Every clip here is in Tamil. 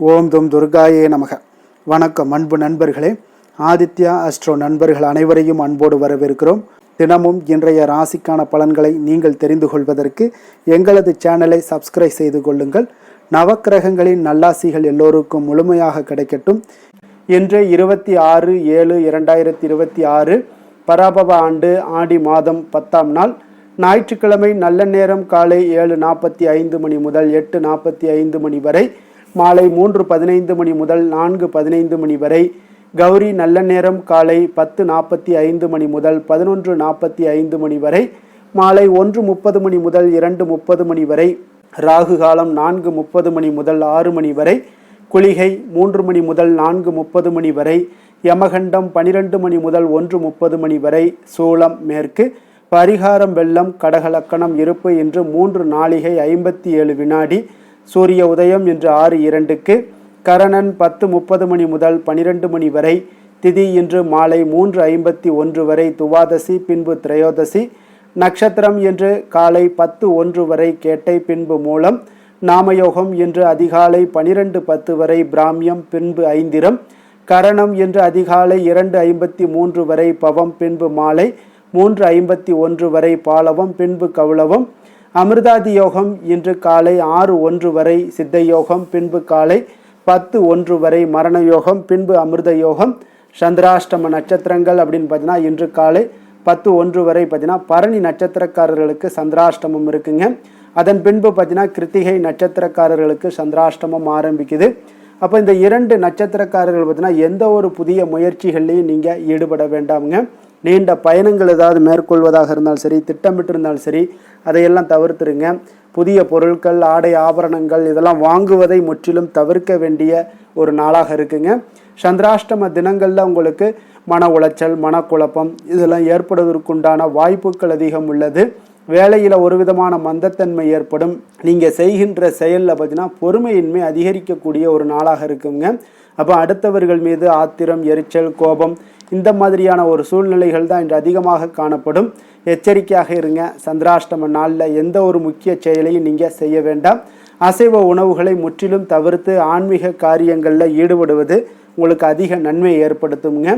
ஓம் தும் துர்காயே நமக. வணக்கம் அன்பு நண்பர்களே. ஆதித்யா அஸ்ட்ரோ நண்பர்கள் அனைவரையும் அன்போடு வரவேற்கிறோம். தினமும் இன்றைய ராசிக்கான பலன்களை நீங்கள் தெரிந்து கொள்வதற்கு எங்களது சேனலை சப்ஸ்கிரைப் செய்து கொள்ளுங்கள். நவக்கிரகங்களின் நல்லாசிகள் எல்லோருக்கும் முழுமையாக கிடைக்கட்டும். இன்று 26/7/2026 பராபவ ஆண்டு ஆடி மாதம் 10ஆம் நாள் ஞாயிற்றுக்கிழமை. நல்ல நேரம் காலை 7:45 மணி முதல் 8:45 மணி வரை, மாலை 3:15 மணி முதல் 4:15 மணி வரை. கௌரி நல்ல நேரம் காலை 10:45 மணி முதல் 11:45 மணி வரை, மாலை 1:30 மணி முதல் 2:30 மணி வரை. ராகு காலம் 4:30 மணி முதல் 6 மணி வரை. குளிகை 3 மணி முதல் 4:30 மணி வரை. யமகண்டம் 12 மணி முதல் 1:30 மணி வரை. சூலம் மேற்கு. பரிகாரம் வெள்ளம். கடகலக்கணம் இருப்பு. இன்று 3 நாழிகை 57 வினாடி. சூரிய உதயம் இன்று 6:02க்கு. கரணன் 10:30 மணி முதல் 12 மணி வரை. திதி இன்று மாலை 3:51 வரை துவாதசி, பின்பு திரையோதசி. நட்சத்திரம் இன்று காலை 10:01 வரை கேட்டை, பின்பு மூலம். நாமயோகம் இன்று அதிகாலை 12:10 வரை பிராமியம், பின்பு ஐந்திரம். கரணம் இன்று அதிகாலை 2:53 வரை பவம், பின்பு மாலை 3:51 வரை பாலவம், பின்பு கௌளவம். அமிர்தாதி யோகம் இன்று காலை 6:01 வரை சித்த யோகம், பின்பு காலை 10:01 வரை மரண யோகம், பின்பு அமிர்த யோகம். சந்திராஷ்டம நட்சத்திரங்கள் அப்படின்னு பார்த்தீங்கன்னா இன்று காலை 10:01 வரை பார்த்தீங்கன்னா பரணி நட்சத்திரக்காரர்களுக்கு சந்திராஷ்டமம் இருக்குங்க. அதன் பின்பு பார்த்தீங்கன்னா கிருத்திகை நட்சத்திரக்காரர்களுக்கு சந்திராஷ்டமம் ஆரம்பிக்குது. அப்போ இந்த 2 நட்சத்திரக்காரர்கள் பார்த்தீங்கன்னா எந்த ஒரு புதிய முயற்சிகள்லையும் நீங்கள் ஈடுபட வேண்டாமுங்க. நீண்ட பயணங்கள் ஏதாவது மேற்கொள்வதாக இருந்தாலும் சரி, திட்டமிட்டு இருந்தாலும் சரி, அதையெல்லாம் தவிர்த்துருங்க. புதிய பொருட்கள், ஆடை, ஆபரணங்கள் இதெல்லாம் வாங்குவதை முற்றிலும் தவிர்க்க வேண்டிய ஒரு நாளாக இருக்குங்க. சந்திராஷ்டம தினங்களில் உங்களுக்கு மன உளைச்சல், மனக்குழப்பம் இதெல்லாம் ஏற்படுவதற்குண்டான வாய்ப்புகள் அதிகம் உள்ளது. வேலையில் ஒரு விதமான மந்தத்தன்மை ஏற்படும். நீங்கள் செய்கின்ற செயலில் பார்த்தீங்கன்னா பொறுமையின்மை அதிகரிக்கக்கூடிய ஒரு நாளாக இருக்குங்க. அப்போ அடுத்தவர்கள் மீது ஆத்திரம், எரிச்சல், கோபம் இந்த மாதிரியான ஒரு சூழ்நிலைகள் தான் இன்று அதிகமாக காணப்படும். எச்சரிக்கையாக இருங்க. சந்திராஷ்டம நாளில் எந்த ஒரு முக்கிய செயலையும் நீங்கள் செய்ய வேண்டாம். அசைவ உணவுகளை முற்றிலும் தவிர்த்து ஆன்மீக காரியங்களில் ஈடுபடுவது உங்களுக்கு அதிக நன்மை ஏற்படுத்துங்க.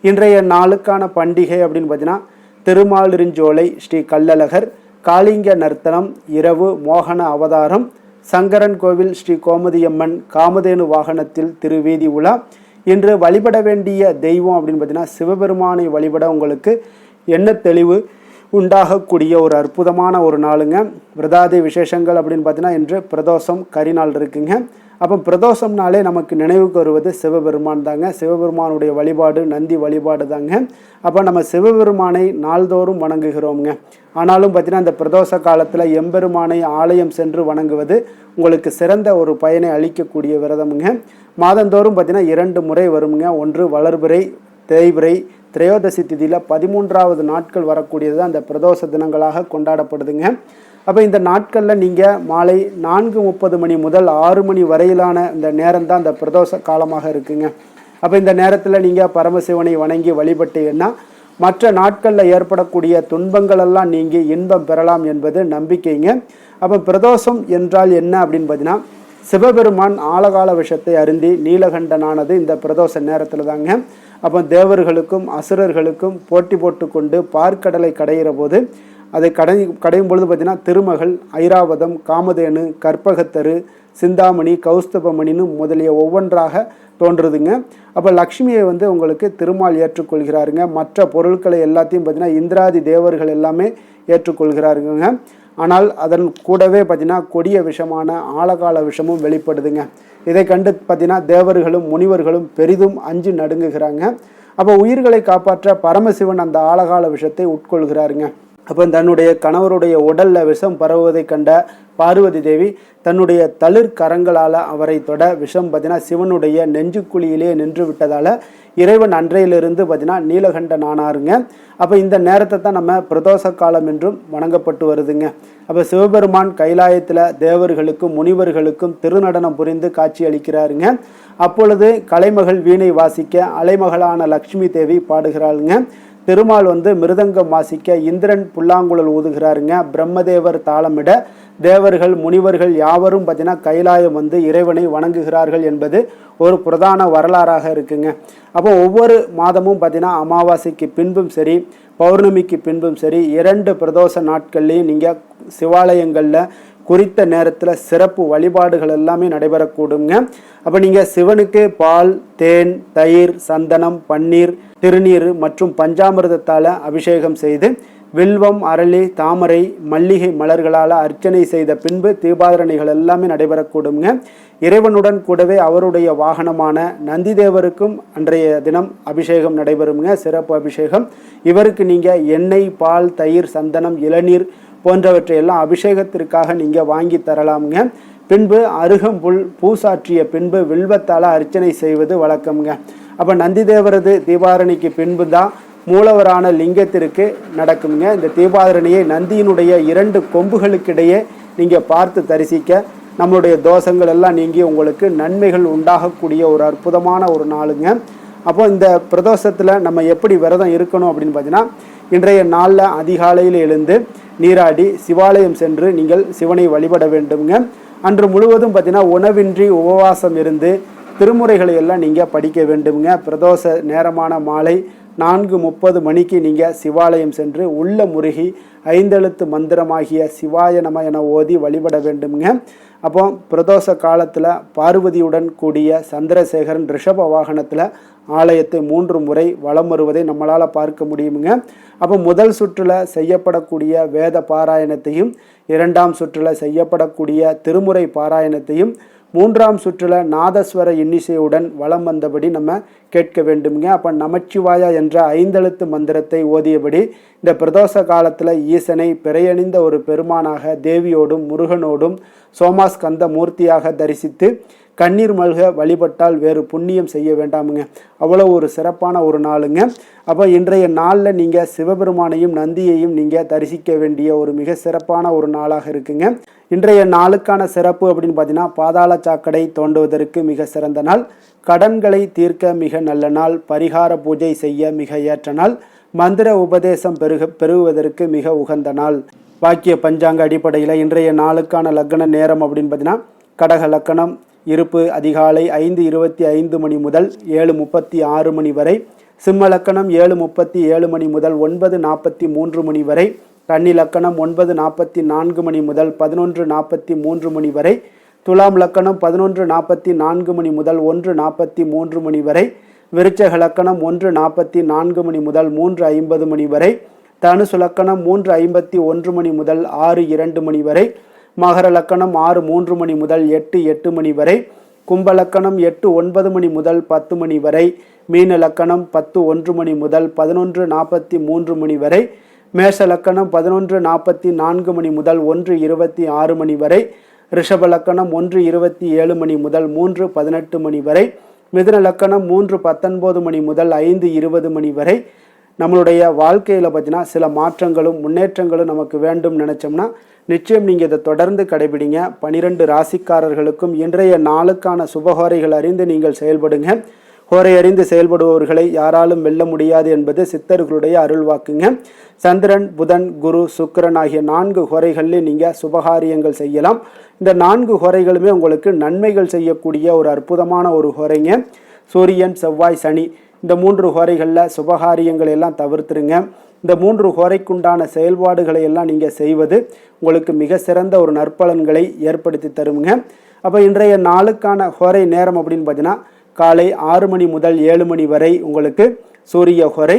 இன்றைய நாளுக்கான பண்டிகை அப்படின்னு பார்த்தீங்கன்னா திருமாலிருஞ்சோலை ஸ்ரீ கள்ளழகர், காளிங்க நர்த்தனம், இரவு மோகன அவதாரம், சங்கரன் கோவில் ஸ்ரீ கோமதியம்மன் காமதேனு வாகனத்தில் திருவீதி உலா. இன்று வழிபட வேண்டிய தெய்வம் அப்படின்னு பார்த்தீங்கன்னா சிவபெருமானை வழிபட உங்களுக்கு எண்ண தெளிவு உண்டாகக்கூடிய ஒரு அற்புதமான ஒரு நாளுங்க. விரதாதி விசேஷங்கள் அப்படின்னு பார்த்தீங்கன்னா இன்று பிரதோஷம் கரிநாள் இருக்குங்க. அப்போ பிரதோஷம்னாலே நமக்கு நினைவுக்கு வருவது சிவபெருமான் தாங்க. சிவபெருமானுடைய வழிபாடு நந்தி வழிபாடு தாங்க. அப்போ நம்ம சிவபெருமானை நாள்தோறும் வணங்குகிறோங்க. ஆனாலும் பார்த்தீங்கன்னா இந்த பிரதோஷ காலத்தில் எம்பெருமானை ஆலயம் சென்று வணங்குவது உங்களுக்கு சிறந்த ஒரு பயனை அளிக்கக்கூடிய விரதமுங்க. மாதந்தோறும் பார்த்தீங்கன்னா 2 முறை வருங்க. ஒன்று வளர்பிறை, தேய்பிறை, திரையோதசி திதியில் 13வது நாட்கள் வரக்கூடியது அந்த பிரதோஷ தினங்களாக கொண்டாடப்படுதுங்க. அப்போ இந்த நாட்களில் நீங்கள் மாலை 4:30 மணி முதல் 6 மணி வரையிலான இந்த நேரம் தான் இந்த பிரதோஷ காலமாக இருக்குங்க. அப்போ இந்த நேரத்தில் நீங்கள் பரமசிவனை வணங்கி வழிபட்டீங்கன்னா மற்ற நாட்களில் ஏற்படக்கூடிய துன்பங்களெல்லாம் நீங்கி இன்பம் பெறலாம் என்பது நம்பிக்கைங்க. அப்போ பிரதோஷம் என்றால் என்ன அப்படின்னு பார்த்தீங்கன்னா சிவபெருமான் ஆழகால விஷத்தை அருந்தி நீலகண்டனானது இந்த பிரதோஷ நேரத்தில் தாங்க. அப்போ தேவர்களுக்கும் அசுரர்களுக்கும் போட்டி போட்டு கொண்டு பார்க்கடலை கடைகிற போது அதை கடையும் பொழுது பார்த்தீங்கன்னா திருமகள், ஐராவதம், காமதேனு, கற்பகத்தரு, சிந்தாமணி, கௌஸ்தபமணின்னு முதலிய ஒவ்வொன்றாக தோன்றுதுங்க. அப்போ லக்ஷ்மியை உங்களுக்கு திருமால் ஏற்றுக்கொள்கிறாருங்க. மற்ற பொருட்களை எல்லாத்தையும் பார்த்தீங்கன்னா இந்திராதி தேவர்கள் எல்லாமே ஏற்றுக்கொள்கிறாருங்க. ஆனால் அதன் கூடவே பார்த்தீங்கன்னா கொடிய விஷமான ஆழகால விஷமும் வெளிப்படுதுங்க. இதை கண்டு பார்த்தீங்கன்னா தேவர்களும் முனிவர்களும் பெரிதும் அஞ்சு நடுங்குகிறாங்க. அப்போ உயிர்களை காப்பாற்ற பரமசிவன் அந்த ஆழகால விஷத்தை உட்கொள்கிறாருங்க. அப்போ தன்னுடைய கணவருடைய உடலில் விஷம் பரவுவதை கண்ட பார்வதி தேவி தன்னுடைய தளிர் கரங்களால் அவரை தொட விஷம் பார்த்தீங்கன்னா சிவனுடைய நெஞ்சுக்குழியிலே நின்று விட்டதால் இறைவன் அன்றையிலிருந்து பார்த்தீங்கன்னா நீலகண்டன் ஆனாருங்க. அப்போ இந்த நேரத்தை தான் நம்ம பிரதோஷ காலம் என்றும் வணங்கப்பட்டு வருதுங்க. அப்போ சிவபெருமான் கைலாயத்தில் தேவர்களுக்கும் முனிவர்களுக்கும் திருநடனம் புரிந்து காட்சி அளிக்கிறாருங்க. அப்பொழுது கலைமகள் வீணை வாசிக்க அலைமகளான லக்ஷ்மி தேவி பாடுகிறாளுங்க. திருமால் மிருதங்கம் வாசிக்க இந்திரன் புல்லாங்குழல் ஊதுகிறாருங்க. பிரம்மதேவர் தாளமிட தேவர்கள் முனிவர்கள் யாவரும் பார்த்தீங்கன்னா கைலாயம் வந்து இறைவனை வணங்குகிறார்கள் என்பது ஒரு பிரதான வரலாறாக இருக்குங்க. அப்போ ஒவ்வொரு மாதமும் பார்த்தீங்கன்னா அமாவாசைக்கு பின்பும் சரி பௌர்ணமிக்கு பின்பும் சரி 2 பிரதோஷ நாட்கள்லேயும் நீங்கள் சிவாலயங்களில் குறித்த நேரத்தில் சிறப்பு வழிபாடுகள் எல்லாமே நடைபெறக்கூடுங்க. அப்போ நீங்கள் சிவனுக்கு பால், தேன், தயிர், சந்தனம், பன்னீர், திருநீர் மற்றும் பஞ்சாமிர்தத்தால் அபிஷேகம் செய்து வில்வம், அரளி, தாமரை, மல்லிகை மலர்களால் அர்ச்சனை செய்த பின்பு தீபாராதனைகள் எல்லாமே நடைபெறக்கூடுங்க. இறைவனுடன் கூடவே அவருடைய வாகனமான நந்திதேவருக்கும் அன்றைய தினம் அபிஷேகம் நடைபெறுங்க, சிறப்பு அபிஷேகம். இவருக்கு நீங்கள் எண்ணெய், பால், தயிர், சந்தனம், இளநீர் போன்றவற்றை எல்லாம் அபிஷேகத்திற்காக நீங்கள் வாங்கி தரலாமுங்க. பின்பு அருகம்புல் பூசாற்றிய பின்பு வில்வத்தால் அர்ச்சனை செய்வது வழக்கம்ங்க. அப்போ நந்திதேவரது தீபாரணைக்கு பின்பு தான் மூலவரான லிங்கத்திற்கு நடக்குங்க. இந்த தீபாரணையை நந்தியினுடைய 2 கொம்புகளுக்கிடையே நீங்கள் பார்த்து தரிசிக்க நம்மளுடைய தோஷங்கள் எல்லாம் நீங்கி உங்களுக்கு நன்மைகள் உண்டாகக்கூடிய ஒரு அற்புதமான ஒரு நாளுங்க. அப்போ இந்த பிரதோஷத்தில் நம்ம எப்படி விரதம் இருக்கணும் அப்படின்னு பார்த்தீங்கன்னா, இன்றைய நாளில் அதிகாலையில் எழுந்து நீராடி சிவாலயம் சென்று நீங்கள் சிவனை வழிபட வேண்டுங்க. அன்று முழுவதும் பார்த்தீங்கன்னா உணவின்றி உபவாசம் இருந்து திருமுறைகளை எல்லாம் நீங்கள் படிக்க வேண்டுங்க. பிரதோஷ நேரமான மாலை 4:30 மணிக்கு நீங்கள் சிவாலயம் சென்று உள்ள முருகி 5 எழுத்து மந்திரமாகிய சிவாய நம என ஓதி வழிபட வேண்டுங்க. அப்போ பிரதோஷ காலத்தில் பார்வதியுடன் கூடிய சந்திரசேகரன் ரிஷப வாகனத்தில் ஆலயத்தை 3 முறை வலம் வருவதை நம்மளால் பார்க்க முடியுங்க. அப்போ முதல் சுற்றில் செய்யப்படக்கூடிய வேத பாராயணத்தையும் 2ஆம் சுற்றில் செய்யப்படக்கூடிய திருமுறை பாராயணத்தையும் 3ஆம் சுற்றில் நாதஸ்வர இன்னிசையுடன் வலம் வந்தபடி நம்ம கேட்க வேண்டுங்க. அப்போ நமச்சிவாயா என்ற 5 எழுத்து மந்திரத்தை ஓதியபடி இந்த பிரதோஷ காலத்தில் ஈசனை பிறையணிந்த ஒரு பெருமானாக தேவியோடும் முருகனோடும் சோமாஸ்கந்த மூர்த்தியாக தரிசித்து கண்ணீர் மல்க வழிபட்டால் வேறு புண்ணியம் செய்ய வேண்டாமுங்க. அவ்வளோ ஒரு சிறப்பான ஒரு நாளுங்க. அப்போ இன்றைய நாளில் நீங்கள் சிவபெருமானையும் நந்தியையும் நீங்கள் தரிசிக்க வேண்டிய ஒரு மிக சிறப்பான ஒரு நாளாக இருக்குங்க. இன்றைய நாளுக்கான சிறப்பு அப்படின்னு பார்த்தீங்கன்னா, பாதாள சாக்கடை தோண்டுவதற்கு மிக சிறந்த நாள், கடன்களை தீர்க்க மிக நல்ல நாள், பரிகார பூஜை செய்ய மிக ஏற்ற நாள், மந்திர உபதேசம் பெறுவதற்கு மிக உகந்த நாள். வாக்கிய பஞ்சாங்க அடிப்படையில் இன்றைய நாளுக்கான லக்ன நேரம் அப்படின்னு பார்த்தீங்கன்னா, கடக லக்கணம், இருப்பு அதிகாலை 5:25 மணி முதல் 7:36 மணி வரை, சிம்ம லக்கணம் 7:37 மணி முதல் 9:43 மணி வரை, கன்னி லக்கணம் 9:44 மணி முதல் 11:43 மணி வரை, துலாம் லக்கணம் 11:44 மணி முதல் 1:43 மணி வரை, விருச்சக லக்கணம் 1:44 மணி முதல் 3:50 மணி வரை, தனுசு லக்கணம் 3:51 மணி முதல் 6:02 மணி வரை, மகர லக்கணம் 6:03 மணி முதல் 8:08 மணி வரை, கும்ப லக்கணம் 8:09 மணி முதல் 10 மணி வரை, மீன லக்கணம் 10:01 மணி முதல் 11:43 மணி வரை, மேஷ லக்கணம் 11:44 மணி முதல் 1:26 மணி வரை, ரிஷப லக்கணம் 1:27 மணி முதல் 3:18 மணி வரை, மிதுன லக்கணம் 3:19 மணி முதல் 5:20 மணி வரை. நம்மளுடைய வாழ்க்கையில் பார்த்தீங்கன்னா சில மாற்றங்களும் முன்னேற்றங்களும் நமக்கு வேண்டும் நினச்சோம்னா நிச்சயம் நீங்கள் இதை தொடர்ந்து கடைபிடிங்க. 12 ராசிக்காரர்களுக்கும் இன்றைய நாளுக்கான சுபஹோரைகள் அறிந்து நீங்கள் செயல்படுங்க. ஹோரை அறிந்து செயல்படுபவர்களை யாராலும் வெல்ல முடியாது என்பது சித்தர்களுடைய அருள்வாக்குங்க. சந்திரன், புதன், குரு, சுக்கிரன் ஆகிய 4 ஹோரைகளில் நீங்கள் சுபகாரியங்கள் செய்யலாம். இந்த 4 ஹோரைகளுமே உங்களுக்கு நன்மைகள் செய்யக்கூடிய ஒரு அற்புதமான ஒரு ஹோரைங்க. சூரியன், செவ்வாய், சனி இந்த 3 ஹோரைகளில் சுபகாரியங்களை எல்லாம் தவிர்த்துருங்க. இந்த 3 ஹோரைக்குண்டான செயல்பாடுகளை எல்லாம் நீங்கள் செய்வது உங்களுக்கு மிக சிறந்த ஒரு நற்பலன்களை ஏற்படுத்தி தருங்க. அப்போ இன்றைய நாளுக்கான ஹோரை நேரம் அப்படின்னு பார்த்தீங்கன்னா, காலை 6 மணி முதல் 7 மணி வரை உங்களுக்கு சூரிய ஹோரை,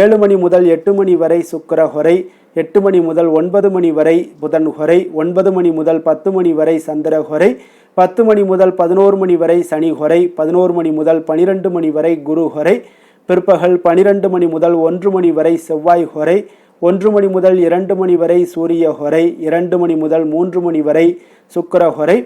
7 மணி முதல் 8 மணி வரை சுக்கிர ஹோரை, 8 மணி முதல் 9 மணி வரை புதன் ஹோரை, 9 மணி முதல் 10 மணி வரை சந்திர ஹோரை, 10 மணி முதல் 11 மணி வரை சனி ஹோரை, 11 மணி முதல் 12 மணி வரை குரு ஹோரை, பிற்பகல் 12 மணி முதல் 1 மணி வரை செவ்வாய் ஹோரை, 1 மணி முதல் 2 மணி வரை சூரிய ஹோரை, 2 மணி முதல் 3 மணி வரை சுக்கிர ஹோரை,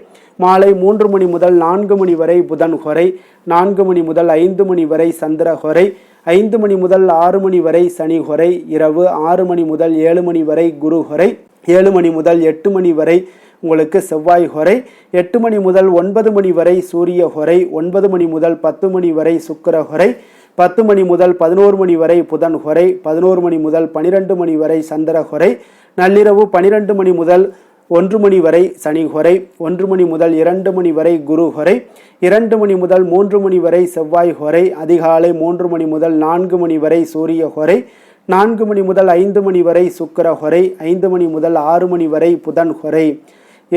மாலை 3 மணி முதல் 4 மணி வரை புதன் ஹோரை, 4 மணி முதல் 5 மணி வரை சந்திர ஹோரை, 5 மணி முதல் 6 மணி வரை சனி ஹோரை, இரவு 6 மணி முதல் 7 மணி வரை குரு ஹோரை, 7 மணி முதல் 8 மணி வரை உங்களுக்கு செவ்வாய் ஹோரை, 8 மணி முதல் 9 மணி வரை சூரிய ஹோரை, 9 மணி முதல் 10 மணி வரை சுக்கிர ஹோரை, 10 மணி முதல் 11 மணி வரை புதன் ஹோரை, 11 மணி முதல் 12 மணி வரை சந்திர ஹோரை, நள்ளிரவு 12 மணி முதல் 1 மணி வரை சனி ஹொரை, 1 மணி முதல் 2 மணி வரை குரு ஹொரை, 2 மணி முதல் 3 மணி வரை செவ்வாய் ஹொரை, அதிகாலை 3 மணி முதல் 4 மணி வரை சூரிய ஹொரை, 4 மணி முதல் 5 மணி வரை சுக்கிர ஹொரை, 5 மணி முதல் 6 மணி வரை புதன் ஹொரை.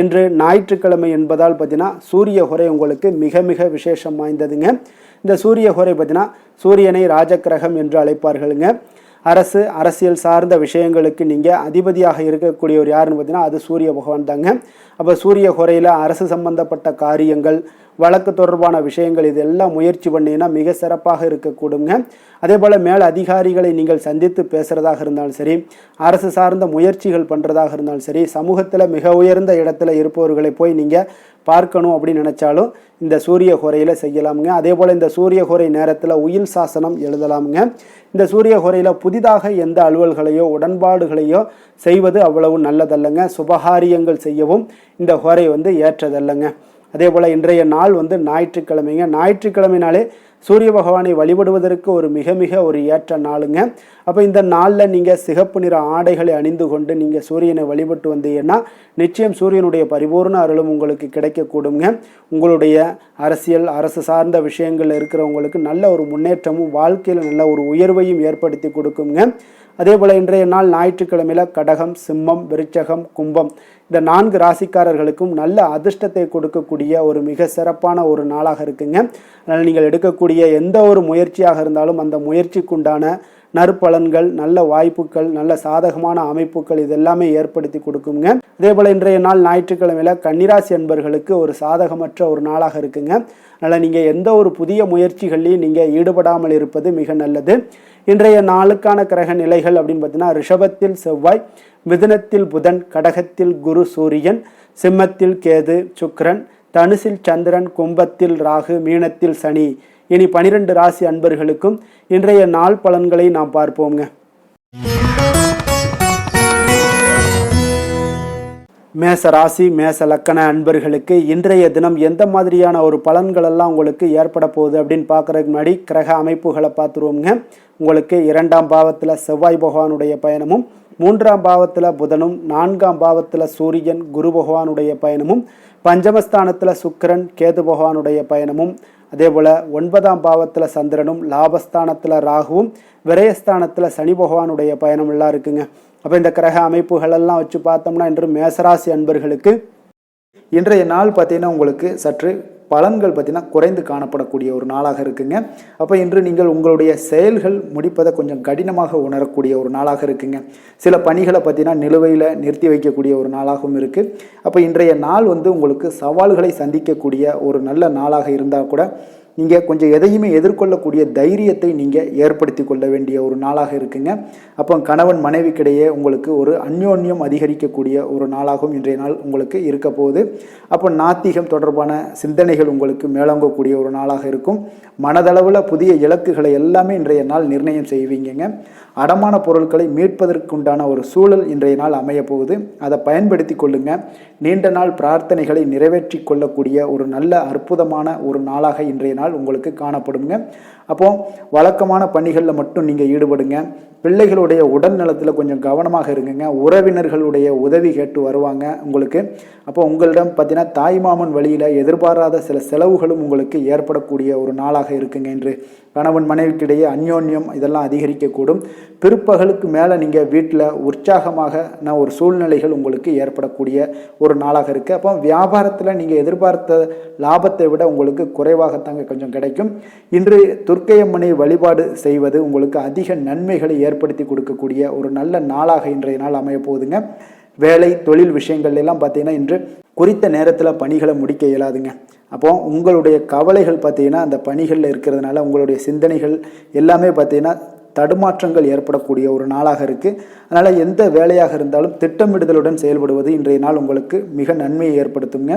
இன்று ஞாயிற்றுக்கிழமை என்பதால் பார்த்தீங்கன்னா சூரிய ஹொரை உங்களுக்கு மிக மிக விசேஷம் வாய்ந்ததுங்க. இந்த சூரிய ஹொரை பார்த்தீங்கன்னா சூரியனை ராஜக்கிரகம் என்று அழைப்பார்களுங்க. அரசியல் சார்ந்த விஷயங்களுக்கு நீங்கள் அதிபதியாக இருக்கக்கூடியவர் யாருன்னு பார்த்தீங்கன்னா அது சூரிய பகவான் தாங்க. அப்போ சூரிய ஹொரையில் அரசு சம்பந்தப்பட்ட காரியங்கள், வழக்கு தொடர்பான விஷயங்கள் இதெல்லாம் முயற்சி பண்ணிங்கன்னா மிக சிறப்பாக இருக்கக்கூடுங்க. அதே போல் மேல் அதிகாரிகளை நீங்கள் சந்தித்து பேசுகிறதாக இருந்தாலும் சரி, அரசு சார்ந்த முயற்சிகள் பண்ணுறதாக இருந்தாலும் சரி, சமூகத்தில் மிக உயர்ந்த இடத்துல இருப்பவர்களை போய் நீங்கள் பார்க்கணும் அப்படின்னு நினச்சாலும் இந்த சூரிய ஹொரையில் செய்யலாமுங்க. அதே போல் இந்த சூரிய ஹொரை நேரத்தில் உயில் சாசனம் எழுதலாமுங்க. இந்த சூரிய ஹொரையில் புதிதாக எந்த அலுவல்களையோ உடன்பாடுகளையோ செய்வது அவ்வளவு நல்லதல்லங்க. சுபகாரியங்கள் செய்யவும் இந்த ஹொரை ஏற்றதல்லங்க. அதே போல் இன்றைய நாள் ஞாயிற்றுக்கிழமைங்க. ஞாயிற்றுக்கிழமைனாலே சூரிய பகவானை வழிபடுவதற்கு ஒரு மிக மிக ஒரு ஏற்ற நாளுங்க. அப்போ இந்த நாளில் நீங்கள் சிகப்பு நிற ஆடைகளை அணிந்து கொண்டு நீங்கள் சூரியனை வழிபட்டு வந்தீங்கன்னா நிச்சயம் சூரியனுடைய பரிபூர்ண அருளும் உங்களுக்கு கிடைக்கக்கூடுங்க. உங்களுடைய அரசு சார்ந்த விஷயங்கள் இருக்கிறவங்களுக்கு நல்ல ஒரு முன்னேற்றமும் வாழ்க்கையில் நல்ல ஒரு உயர்வையும் ஏற்படுத்தி கொடுக்குங்க. அதே போல் இன்றைய நாள் ஞாயிற்றுக்கிழமையில் கடகம், சிம்மம், விருச்சகம், கும்பம் இந்த 4 ராசிக்காரர்களுக்கும் நல்ல அதிர்ஷ்டத்தை கொடுக்கக்கூடிய ஒரு மிக சிறப்பான ஒரு நாளாக இருக்குங்க. அதனால் நீங்கள் எடுக்கக்கூடிய எந்த ஒரு முயற்சியாக இருந்தாலும் அந்த முயற்சிக்குண்டான நற்பலன்கள், நல்ல வாய்ப்புகள், நல்ல சாதகமான அமைப்புகள் இதெல்லாமே ஏற்படுத்தி கொடுக்குங்க. அதே போல் இன்றைய நாள் ஞாயிற்றுக்கிழமையில் கன்னிராசி அன்பர்களுக்கு ஒரு சாதகமற்ற ஒரு நாளாக இருக்குங்க. அதனால் நீங்கள் எந்த ஒரு புதிய முயற்சிகள்லையும் நீங்கள் ஈடுபடாமல் இருப்பது மிக நல்லது. இன்றைய நாளுக்கான கிரக நிலைகள் அப்படின்னு பார்த்தீங்கன்னா ரிஷபத்தில் செவ்வாய், மிதுனத்தில் புதன், கடகத்தில் குரு சூரியன், சிம்மத்தில் கேது சுக்கிரன், தனுசில் சந்திரன், கும்பத்தில் ராகு, மீனத்தில் சனி. இனி 12 ராசி அன்பர்களுக்கும் இன்றைய நாள் பலன்களை நாம் பார்ப்போங்க. மேச ராசி மேச லக்கண அன்பர்களுக்கு இன்றைய தினம் எந்த மாதிரியான ஒரு பலன்கள் எல்லாம் உங்களுக்கு ஏற்பட போகுது அப்படின்னு பார்க்குறதுக்கு முன்னாடி கிரக அமைப்புகளை பார்த்துருவோங்க. உங்களுக்கு 2ஆம் பாவத்தில் செவ்வாய் பகவானுடைய பயணமும், 3ஆம் பாவத்தில் புதனும், 4ஆம் பாவத்தில் சூரியன் குரு பகவானுடைய பயணமும், பஞ்சமஸ்தானத்தில் சுக்கிரன் கேது பகவானுடைய பயணமும், அதே போல் 9ஆம் பாவத்தில் சந்திரனும், லாபஸ்தானத்தில் ராகுவும், விரயஸ்தானத்தில் சனி பகவானுடைய பயணம் எல்லாம் இருக்குங்க. அப்போ இந்த கிரக அமைப்புகளெல்லாம் வச்சு பார்த்தோம்னா இன்று மேசராசி அன்பர்களுக்கு இன்றைய நாள் பார்த்தீங்கன்னா உங்களுக்கு சற்று பலன்கள் பார்த்தீங்கன்னா குறைந்து காணப்படக்கூடிய ஒரு நாளாக இருக்குங்க. அப்போ இன்று நீங்கள் உங்களுடைய செயல்கள் முடிப்பதை கொஞ்சம் கடினமாக உணரக்கூடிய ஒரு நாளாக இருக்குங்க. சில பணிகளை பார்த்தீங்கன்னா நிலுவையில் நிறுத்தி வைக்கக்கூடிய ஒரு நாளாகவும் இருக்குது. அப்போ இன்றைய நாள் உங்களுக்கு சவால்களை சந்திக்கக்கூடிய ஒரு நல்ல நாளாக இருந்தால் கூட நீங்கள் கொஞ்சம் எதையுமே எதிர்கொள்ளக்கூடிய தைரியத்தை நீங்கள் ஏற்படுத்தி கொள்ள வேண்டிய ஒரு நாளாக இருக்குங்க. அப்போ கணவன் மனைவிக்கிடையே உங்களுக்கு ஒரு அந்யோன்யம் அதிகரிக்கக்கூடிய ஒரு நாளாகவும் இன்றைய நாள் உங்களுக்கு இருக்க போகுது. அப்போ நாத்திகம் தொடர்பான சிந்தனைகள் உங்களுக்கு மேலோங்கக்கூடிய ஒரு நாளாக இருக்கும். மனதளவில் புதிய இலக்குகளை எல்லாமே இன்றைய நாள் நிர்ணயம் செய்வீங்க. அடமான பொருட்களை மீட்பதற்குண்டான ஒரு சூழல் இன்றைய நாள் அமைய போகுது. அதை பயன்படுத்தி கொள்ளுங்க. நீண்ட நாள் பிரார்த்தனைகளை நிறைவேற்றி கொள்ளக்கூடிய ஒரு நல்ல அற்புதமான ஒரு நாளாக இன்றைய நாள் உங்களுக்கு காணப்படுங்க. அப்போ வழக்கமான பணிகளில் மட்டும் நீங்கள் ஈடுபடுங்க. பிள்ளைகளுடைய உடல் நலத்தில் கொஞ்சம் கவனமாக இருங்குங்க. உறவினர்களுடைய உதவி கேட்டு வருவாங்க உங்களுக்கு. அப்போ உங்களிடம் பார்த்தீங்கன்னா தாய்மாமன் வழியில் எதிர்பாராத சில செலவுகளும் உங்களுக்கு ஏற்படக்கூடிய ஒரு நாளாக இருக்குங்க. இன்று கணவன் மனைவிக்கிடையே அந்யோன்யம் இதெல்லாம் அதிகரிக்கக்கூடும். பிற்பகலுக்கு மேலே நீங்கள் வீட்டில் உற்சாகமாக ஒரு சூழ்நிலைகள் உங்களுக்கு ஏற்படக்கூடிய ஒரு நாளாக இருக்குது. அப்போ வியாபாரத்தில் நீங்கள் எதிர்பார்த்த லாபத்தை விட உங்களுக்கு குறைவாகத்தாங்க கொஞ்சம் கிடைக்கும். இன்று துர்க்கையம்மனை வழிபாடு செய்வது உங்களுக்கு அதிக நன்மைகளை ஏற்படுத்தி கொடுக்கக்கூடிய ஒரு நல்ல நாளாக இன்றைய நாள் அமைய போகுதுங்க. வேலை தொழில் விஷயங்கள் எல்லாம் பார்த்தீங்கன்னா இன்று குறித்த நேரத்தில் பணிகளை முடிக்க இயலாதுங்க. அப்போ உங்களுடைய கவலைகள் பார்த்தீங்கன்னா அந்த பணிகளில் இருக்கிறதுனால உங்களுடைய சிந்தனைகள் எல்லாமே பார்த்தீங்கன்னா தடுமாற்றங்கள் ஏற்படக்கூடிய ஒரு நாளாக இருக்குது. அதனால் எந்த வேலையாக இருந்தாலும் திட்டமிடுதலுடன் செயல்படுவது இன்றைய நாள் உங்களுக்கு மிக நன்மையை ஏற்படுத்துங்க.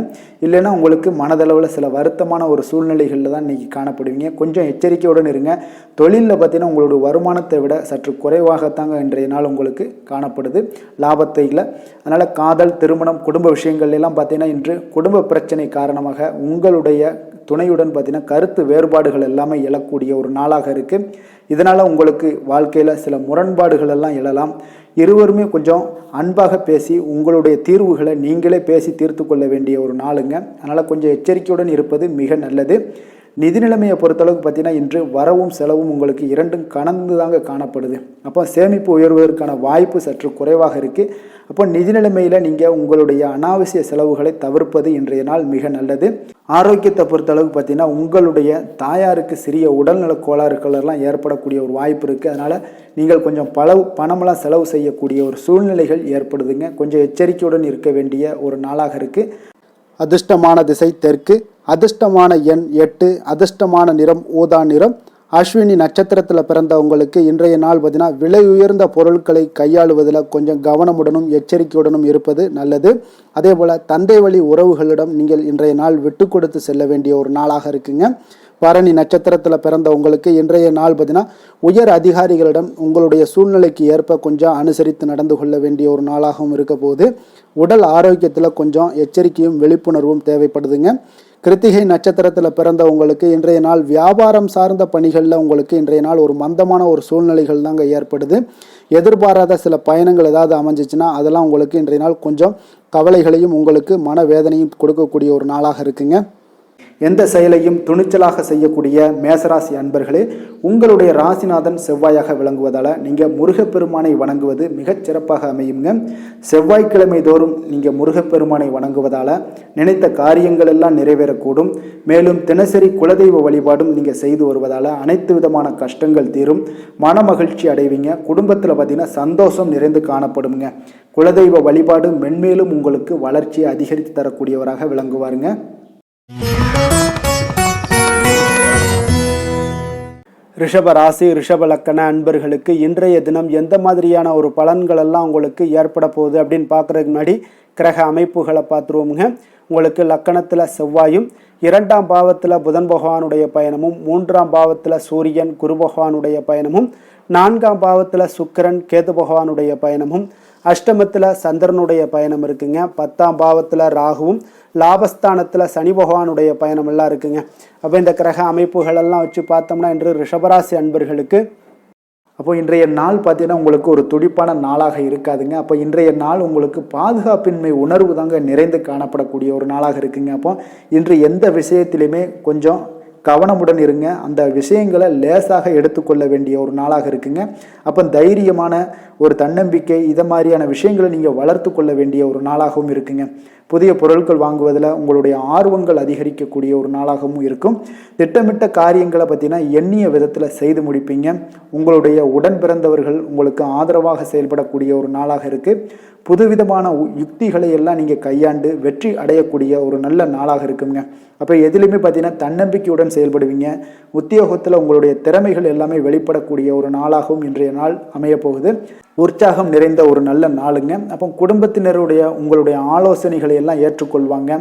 இல்லைன்னா உங்களுக்கு மனதளவில் சில வருத்தமான ஒரு சூழ்நிலைகளில் தான் இன்றைக்கி காணப்படுவீங்க. கொஞ்சம் எச்சரிக்கையுடன் இருங்க. தொழிலில் பார்த்தீங்கன்னா உங்களுடைய வருமானத்தை விட சற்று குறைவாகத்தாங்க இன்றைய நாள் உங்களுக்கு காணப்படுது லாபத்தை இல்லை. அதனால் காதல், திருமணம், குடும்ப விஷயங்கள் எல்லாம் பார்த்தீங்கன்னா இன்று குடும்ப பிரச்சனை காரணமாக உங்களுடைய துணையுடன் பார்த்தீங்கன்னா கருத்து வேறுபாடுகள் எல்லாமே எழக்கூடிய ஒரு நாளாக இருக்குது. இதனால் உங்களுக்கு வாழ்க்கையில் சில முரண்பாடுகள் எல்லாம் எழலாம். இருவருமே கொஞ்சம் அன்பாக பேசி உங்களுடைய தீர்வுகளை நீங்களே பேசி தீர்த்து கொள்ள வேண்டிய ஒரு நாளுங்க. அதனால் கொஞ்சம் எச்சரிக்கையுடன் இருப்பது மிக நல்லது. நிதி நிலைமையை பொறுத்தளவுக்கு பார்த்தீங்கன்னா இன்று வரவும் செலவும் உங்களுக்கு இரண்டும் கலந்து தாங்க காணப்படுது. அப்போ சேமிப்பு உயர்வதற்கான வாய்ப்பு சற்று குறைவாக இருக்குது. அப்போ நிதி நிலைமையில் நீங்கள் உங்களுடைய அனாவசிய செலவுகளை தவிர்ப்பது இன்றைய நாள் மிக நல்லது. ஆரோக்கியத்தை பொறுத்தளவுக்கு பார்த்தீங்கன்னா உங்களுடைய தாயாருக்கு சிறிய உடல்நல கோளாறுகளெல்லாம் ஏற்படக்கூடிய ஒரு வாய்ப்பு இருக்குது. அதனால் நீங்கள் கொஞ்சம் பணமெல்லாம் செலவு செய்யக்கூடிய ஒரு சூழ்நிலைகள் ஏற்படுதுங்க. கொஞ்சம் எச்சரிக்கையுடன் இருக்க வேண்டிய ஒரு நாளாக இருக்குது. அதிர்ஷ்டமான திசை தெற்கு, அதிர்ஷ்டமான எண் 8, அதிர்ஷ்டமான நிறம் ஊதா நிறம். அஸ்வினி நட்சத்திரத்தில் பிறந்தவங்களுக்கு இன்றைய நாள் பார்த்தீங்கன்னா விலை உயர்ந்த பொருட்களை கையாளுவதில் கொஞ்சம் கவனமுடனும் எச்சரிக்கையுடனும் இருப்பது நல்லது. அதே போல் தந்தை வழி உறவுகளிடம் நீங்கள் இன்றைய நாள் விட்டு கொடுத்து செல்ல வேண்டிய ஒரு நாளாக இருக்குங்க. பரணி நட்சத்திரத்தில் பிறந்தவங்களுக்கு இன்றைய நாள் பார்த்தீங்கன்னா உயர் அதிகாரிகளிடம் உங்களுடைய சூழ்நிலைக்கு ஏற்ப கொஞ்சம் அனுசரித்து நடந்து கொள்ள வேண்டிய ஒரு நாளாகவும் இருக்க போது. உடல் ஆரோக்கியத்தில் கொஞ்சம் எச்சரிக்கையும் விழிப்புணர்வும் தேவைப்படுதுங்க. கிருத்திகை நட்சத்திரத்தில் பிறந்தவங்களுக்கு இன்றைய நாள் வியாபாரம் சார்ந்த பணிகளில் உங்களுக்கு இன்றைய நாள் ஒரு மந்தமான ஒரு சூழ்நிலைகள் தாங்க ஏற்படுது. எதிர்பாராத சில பயணங்கள் ஏதாவது அமைஞ்சிச்சுன்னா அதெல்லாம் உங்களுக்கு இன்றைய நாள் கொஞ்சம் கவலைகளையும் உங்களுக்கு மனவேதனையும் கொடுக்கக்கூடிய ஒரு நாளாக இருக்குங்க. எந்த செயலையும் துணிச்சலாக செய்யக்கூடிய மேசராசி அன்பர்களே, உங்களுடைய ராசிநாதன் செவ்வாயாக விளங்குவதால் நீங்கள் முருகப்பெருமானை வணங்குவது மிகச் சிறப்பாக அமையுங்க. செவ்வாய்க்கிழமை தோறும் நீங்கள் முருகப்பெருமானை வணங்குவதால் நினைத்த காரியங்கள் எல்லாம் நிறைவேறக்கூடும். மேலும் தினசரி குலதெய்வ வழிபாடும் நீங்கள் செய்து வருவதால் அனைத்து விதமான கஷ்டங்கள் தீரும், மன மகிழ்ச்சி அடைவீங்க. குடும்பத்தில் பார்த்தீங்கன்னா சந்தோஷம் நிறைந்து காணப்படுங்க. குலதெய்வ வழிபாடு மென்மேலும் உங்களுக்கு வளர்ச்சியை அதிகரித்து தரக்கூடியவராக விளங்குவாருங்க. ரிஷப ராசி ரிஷப லக்கண அன்பர்களுக்கு இன்றைய தினம் எந்த மாதிரியான ஒரு பலன்கள் எல்லாம் உங்களுக்கு ஏற்பட போகுது அப்படின்னு பார்க்குறதுக்கு முன்னாடி கிரக அமைப்புகளை பார்த்துருவோமுங்க. உங்களுக்கு லக்கணத்தில் செவ்வாயும், 2ஆம் பாவத்தில் புதன் பகவானுடைய பயணமும், 3ஆம் பாவத்தில் சூரியன் குரு பகவானுடைய பயணமும், 4ஆம் பாவத்தில் சுக்கிரன் கேது பகவானுடைய பயணமும், அஷ்டமத்தில் சந்திரனுடைய பயணம் இருக்குங்க. 10ஆம் பாவத்தில் ராகுவும், லாபஸ்தானத்தில் சனி பகவானுடைய பயணம் எல்லாம் இருக்குங்க. அப்போ இந்த கிரக அமைப்புகளெல்லாம் வச்சு பார்த்தோம்னா இன்று ரிஷபராசி அன்பர்களுக்கு அப்போ இன்றைய நாள் பார்த்தீங்கன்னா உங்களுக்கு ஒரு துடிப்பான நாளாக இருக்காதுங்க. அப்போ இன்றைய நாள் உங்களுக்கு பாதுகாப்பின்மை உணர்வு தாங்க நிறைந்து காணப்படக்கூடிய ஒரு நாளாக இருக்குங்க. அப்போ இன்று எந்த விஷயத்திலையுமே கொஞ்சம் கவனமுடன் இருங்க. அந்த விஷயங்களை லேசாக எடுத்துக்கொள்ள வேண்டிய ஒரு நாளாக இருக்குங்க. அப்போ தைரியமான ஒரு தன்னம்பிக்கை இதை மாதிரியான விஷயங்களை நீங்கள் வளர்த்து கொள்ள வேண்டிய ஒரு நாளாகவும் இருக்குங்க. புதிய பொருட்கள் வாங்குவதில் உங்களுடைய ஆர்வங்கள் அதிகரிக்கக்கூடிய ஒரு நாளாகவும் இருக்கும். திட்டமிட்ட காரியங்களை பார்த்தீங்கன்னா எண்ணிய விதத்தில் செய்து முடிப்பீங்க. உங்களுடைய உடன் பிறந்தவர்கள் உங்களுக்கு ஆதரவாக செயல்படக்கூடிய ஒரு நாளாக இருக்குது. புதுவிதமான யுக்திகளை எல்லாம் நீங்கள் கையாண்டு வெற்றி அடையக்கூடிய ஒரு நல்ல நாளாக இருக்குங்க. அப்போ எதிலுமே பார்த்தீங்கன்னா தன்னம்பிக்கையுடன் செயல்படுவீங்க. உத்தியோகத்தில் உங்களுடைய திறமைகள் எல்லாமே வெளிப்படக்கூடிய ஒரு நாளாகவும் இன்றைய நாள் அமையப்போகுது. உற்சாகம் நிறைந்த ஒரு நல்ல நாளுங்க. அப்போ குடும்பத்தினருடைய உங்களுடைய ஆலோசனைகளை எல்லாம் ஏற்றுக்கொள்வாங்க.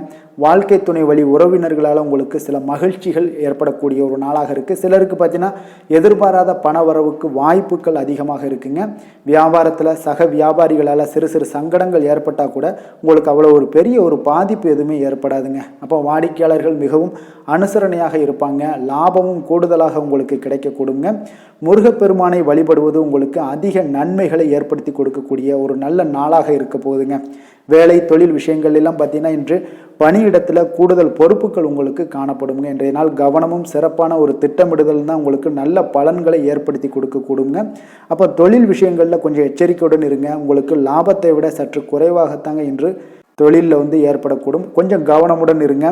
வாழ்க்கை துணை வழி உறவினர்களால் உங்களுக்கு சில மகிழ்ச்சிகள் ஏற்படக்கூடிய ஒரு நாளாக இருக்குது. சிலருக்கு பார்த்தீங்கன்னா எதிர்பாராத பண வரவுக்கு வாய்ப்புகள் அதிகமாக இருக்குங்க. வியாபாரத்தில் சக வியாபாரிகளால் சிறு சிறு சங்கடங்கள் ஏற்பட்டால் கூட உங்களுக்கு அவ்வளோ ஒரு பெரிய ஒரு பாதிப்பு எதுவுமே ஏற்படாதுங்க. அப்போ வாடிக்கையாளர்கள் மிகவும் அனுசரணையாக இருப்பாங்க. லாபமும் கூடுதலாக உங்களுக்கு கிடைக்கக்கூடுங்க. முருகப்பெருமானை வழிபடுவது உங்களுக்கு அதிக நன்மைகளை ஏற்படுத்தி கொடுக்கக்கூடிய ஒரு நல்ல நாளாக இருக்க போகுதுங்க. வேலை தொழில் விஷயங்கள் எல்லாம் பார்த்தீங்கன்னா இன்று பணியிடத்தில் கூடுதல் பொறுப்புகள் உங்களுக்கு காணப்படுங்க. இன்றைய நாள் கவனமும் சிறப்பான ஒரு திட்டமிடுதல் தான் உங்களுக்கு நல்ல பலன்களை ஏற்படுத்தி கொடுக்கக்கூடுங்க. அப்போ தொழில் விஷயங்களில் கொஞ்சம் எச்சரிக்கையுடன் இருங்க. உங்களுக்கு லாபத்தை விட சற்று குறைவாகத்தாங்க இன்று தொழிலில் ஏற்படக்கூடும். கொஞ்சம் கவனமுடன் இருங்க.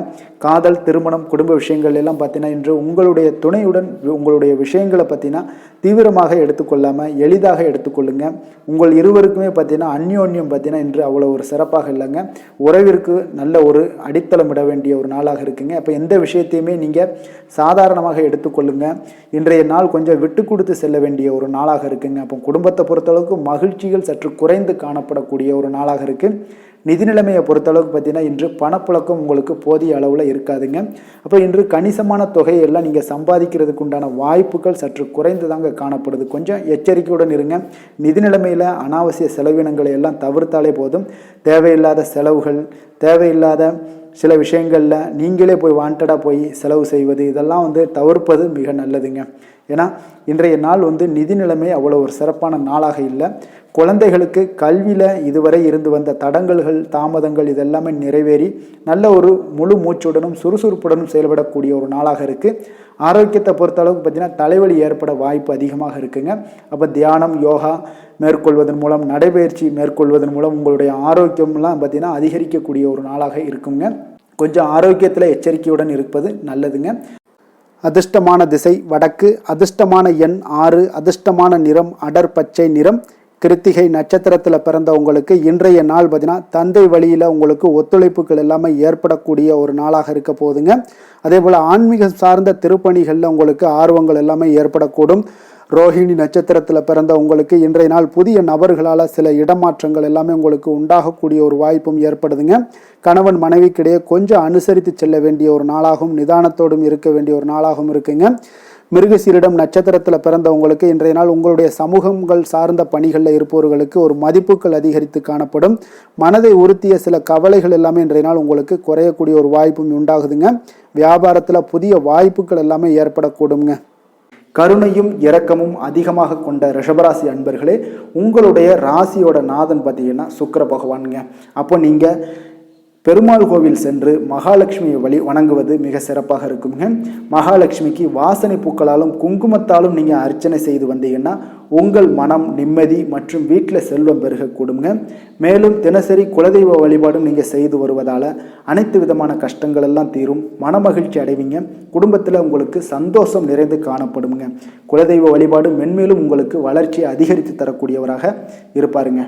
காதல், திருமணம், குடும்ப விஷயங்கள் எல்லாம் பார்த்தீங்கன்னா இன்று உங்களுடைய துணையுடன் உங்களுடைய விஷயங்களை பார்த்தீங்கன்னா தீவிரமாக எடுத்துக்கொள்ளாமல் எளிதாக எடுத்துக்கொள்ளுங்க. உங்கள் இருவருக்குமே பார்த்தீங்கன்னா அந்யோன்யம் பார்த்தீங்கன்னா இன்று அவ்வளோ ஒரு சிறப்பாக இல்லைங்க. உறவிற்கு நல்ல ஒரு அடித்தளம் இட வேண்டிய ஒரு நாளாக இருக்குங்க. அப்போ எந்த விஷயத்தையுமே நீங்கள் சாதாரணமாக எடுத்துக்கொள்ளுங்க. இன்றைய நாள் கொஞ்சம் விட்டு கொடுத்து செல்ல வேண்டிய ஒரு நாளாக இருக்குங்க. அப்போ குடும்பத்தை பொறுத்தளவுக்கு மகிழ்ச்சிகள் சற்று குறைந்து காணப்படக்கூடிய ஒரு நாளாக இருக்குது. நிதி நிலைமையை பொறுத்தளவுக்கு பார்த்தீங்கன்னா இன்று பணப்புழக்கம் உங்களுக்கு போதிய அளவில் இருக்காதுங்க. அப்போ இன்று கணிசமான தொகையெல்லாம் நீங்கள் சம்பாதிக்கிறதுக்கு உண்டான வாய்ப்புகள் சற்று குறைந்து தாங்க காணப்படுது. கொஞ்சம் எச்சரிக்கையுடன் இருங்க. நிதி நிலைமையில் அனாவசிய செலவினங்களை எல்லாம் தவிர்த்தாலே போதும். தேவையில்லாத செலவுகள், தேவையில்லாத சில விஷயங்களில் நீங்களே போய் வாண்டடாக போய் செலவு செய்வது இதெல்லாம் தவிர்ப்பது மிக நல்லதுங்க. ஏன்னா இன்றைய நாள் நிதி நிலைமை அவ்வளோ ஒரு சிறப்பான நாளாக இல்லை. குழந்தைகளுக்கு கல்வியில் இதுவரை இருந்து வந்த தடங்கல்கள் தாமதங்கள் இதெல்லாமே நிறைவேறி நல்ல ஒரு முழு மூச்சுடனும் சுறுசுறுப்புடனும் செயல்படக்கூடிய ஒரு நாளாக இருக்குது. ஆரோக்கியத்தை பொறுத்தளவுக்கு பார்த்திங்கன்னா தலைவலி ஏற்பட வாய்ப்பு அதிகமாக இருக்குங்க. அப்போ தியானம் யோகா மேற்கொள்வதன் மூலம் நடைபயிற்சி மேற்கொள்வதன் மூலம் உங்களுடைய ஆரோக்கியம்லாம் பார்த்திங்கன்னா அதிகரிக்கக்கூடிய ஒரு நாளாக இருக்குங்க. கொஞ்சம் ஆரோக்கியத்தில் எச்சரிக்கையுடன் இருப்பது நல்லதுங்க. அதிர்ஷ்டமான திசை வடக்கு, அதிர்ஷ்டமான எண் 6, அதிர்ஷ்டமான நிறம் அடர் பச்சை நிறம். கிருத்திகை நட்சத்திரத்தில் பிறந்த உங்களுக்கு இன்றைய நாள் பார்த்தீங்கன்னா தந்தை வழியில் உங்களுக்கு ஒத்துழைப்புகள் எல்லாமே ஏற்படக்கூடிய ஒரு நாளாக இருக்க போகுதுங்க. அதே போல் ஆன்மீகம் சார்ந்த திருப்பணிகளில் உங்களுக்கு ஆர்வங்கள் எல்லாமே ஏற்படக்கூடும். ரோஹிணி நட்சத்திரத்தில் பிறந்த உங்களுக்கு இன்றைய நாள் புதிய நபர்களால் சில இடமாற்றங்கள் எல்லாமே உங்களுக்கு உண்டாகக்கூடிய ஒரு வாய்ப்பும் ஏற்படுதுங்க. கணவன் மனைவிக்கிடையே கொஞ்சம் அனுசரித்து செல்ல வேண்டிய ஒரு நாளாகவும் நிதானத்தோடும் இருக்க வேண்டிய ஒரு நாளாகவும் இருக்குங்க. மிருகசீரிடம் நட்சத்திரத்தில் பிறந்த உங்களுக்கு இன்றைய நாள் உங்களுடைய சமூகங்கள் சார்ந்த பணிகளில் இருப்பவர்களுக்கு ஒரு மதிப்புகள் அதிகரித்து காணப்படும். மனதை உறுத்திய சில கவலைகள் எல்லாமே இன்றைய நாள் உங்களுக்கு குறையக்கூடிய ஒரு வாய்ப்பும் உண்டாகுதுங்க. வியாபாரத்தில் புதிய வாய்ப்புகள் எல்லாமே ஏற்படக்கூடுங்க. கருணையும் இரக்கமும் அதிகமாக கொண்ட ரிஷபராசி அன்பர்களே, உங்களுடைய ராசியோட நாதன் பார்த்தீங்கன்னா சுக்கிர பகவானுங்க. அப்போ நீங்கள் பெருமாள் கோவில் சென்று மகாலட்சுமியை வணங்குவது மிக சிறப்பாக இருக்குங்க. மகாலட்சுமிக்கு வாசனை பூக்களாலும் குங்குமத்தாலும் நீங்கள் அர்ச்சனை செய்து வந்தீங்கன்னா உங்கள் மனம் நிம்மதி மற்றும் வீட்டில் செல்வம் பெருகக்கூடுங்க. மேலும் தினசரி குலதெய்வ வழிபாடும் நீங்கள் செய்து வருவதால் அனைத்து விதமான கஷ்டங்கள் எல்லாம் தீரும், மனமகிழ்ச்சி அடைவீங்க. குடும்பத்தில் உங்களுக்கு சந்தோஷம் நிறைந்து காணப்படுங்க. குலதெய்வ வழிபாடு மென்மேலும் உங்களுக்கு வளர்ச்சியை அதிகரித்து தரக்கூடியவராக இருப்பாருங்க.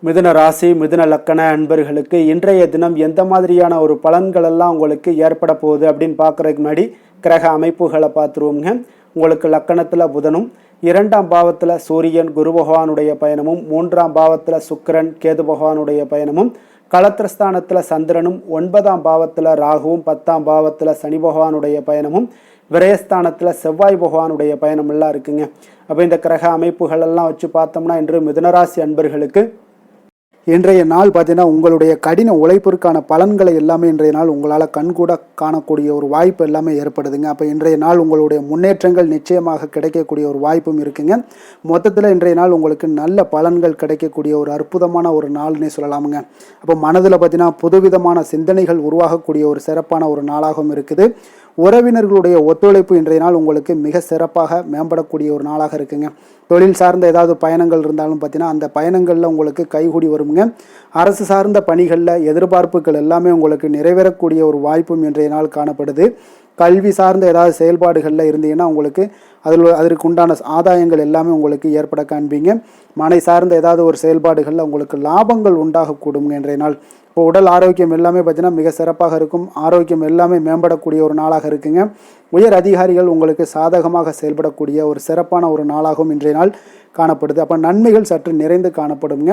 மிதுன ராசி மிதுன லக்கண அன்பர்களுக்கு இன்றைய தினம் எந்த மாதிரியான ஒரு பலன்கள் எல்லாம் உங்களுக்கு ஏற்பட போகுது அப்படின்னு பார்க்குறதுக்கு முன்னாடி கிரக அமைப்புகளை பார்த்துருவோங்க. உங்களுக்கு லக்கணத்தில் புதனும், 2ஆம் பாவத்தில் சூரியன் குரு பகவானுடைய பயணமும், 3ஆம் பாவத்தில் சுக்கிரன் கேது பகவானுடைய பயணமும், களத்திரஸ்தானத்தில் சந்திரனும், 9ஆம் பாவத்தில் ராகுவும், 10ஆம் பாவத்தில் சனி பகவானுடைய பயணமும், விரயஸ்தானத்தில் செவ்வாய் பகவானுடைய பயணம் எல்லாம் இருக்குங்க. அப்போ இந்த கிரக அமைப்புகள் எல்லாம் வச்சு பார்த்தோம்னா இன்று மிதுனராசி அன்பர்களுக்கு இன்றைய நாள் பார்த்தீங்கன்னா உங்களுடைய கடின உழைப்பிற்கான பலன்களை எல்லாமே இன்றைய நாள் உங்களால் கண்கூட காணக்கூடிய ஒரு வாய்ப்பு எல்லாமே ஏற்படுதுங்க. அப்போ இன்றைய நாள் உங்களுடைய முன்னேற்றங்கள் நிச்சயமாக கிடைக்கக்கூடிய ஒரு வாய்ப்பும் இருக்குங்க. மொத்தத்தில் இன்றைய நாள் உங்களுக்கு நல்ல பலன்கள் கிடைக்கக்கூடிய ஒரு அற்புதமான ஒரு நாள்னே சொல்லலாமுங்க. அப்போ மனதில் பார்த்தீங்கன்னா புதுவிதமான சிந்தனைகள் உருவாகக்கூடிய ஒரு சிறப்பான ஒரு நாளாகவும் இருக்குது. உறவினர்களுடைய ஒத்துழைப்பு இன்றைய நாள் உங்களுக்கு மிக சிறப்பாக மேம்படக்கூடிய ஒரு நாளாக இருக்குங்க. தொழில் சார்ந்த ஏதாவது பயணங்கள் இருந்தாலும் பார்த்தீங்கன்னா அந்த பயணங்களில் உங்களுக்கு கைகூடி வருங்க. அரசு சார்ந்த பணிகளில் எதிர்பார்ப்புகள் எல்லாமே உங்களுக்கு நிறைவேறக்கூடிய ஒரு வாய்ப்பும் இன்றைய நாள் காணப்படுது. கல்வி சார்ந்த ஏதாவது செயல்பாடுகளில் இருந்தீங்கன்னா உங்களுக்கு அதற்கு உண்டான ஆதாயங்கள் எல்லாமே உங்களுக்கு ஏற்பட காண்பீங்க. மனை சார்ந்த ஏதாவது ஒரு செயல்பாடுகளில் உங்களுக்கு லாபங்கள் உண்டாகக்கூடுங்க இன்றைய நாள். இப்போ உடல் ஆரோக்கியம் எல்லாமே பார்த்தீங்கன்னா மிக சிறப்பாக இருக்கும். ஆரோக்கியம் எல்லாமே மேம்படக்கூடிய ஒரு நாளாக இருக்குங்க. உயர் அதிகாரிகள் உங்களுக்கு சாதகமாக செயல்படக்கூடிய ஒரு சிறப்பான ஒரு நாளாகவும் இன்றைய நாள் காணப்படுது. அப்போ நன்மைகள் சற்று நிறைந்து காணப்படுங்க.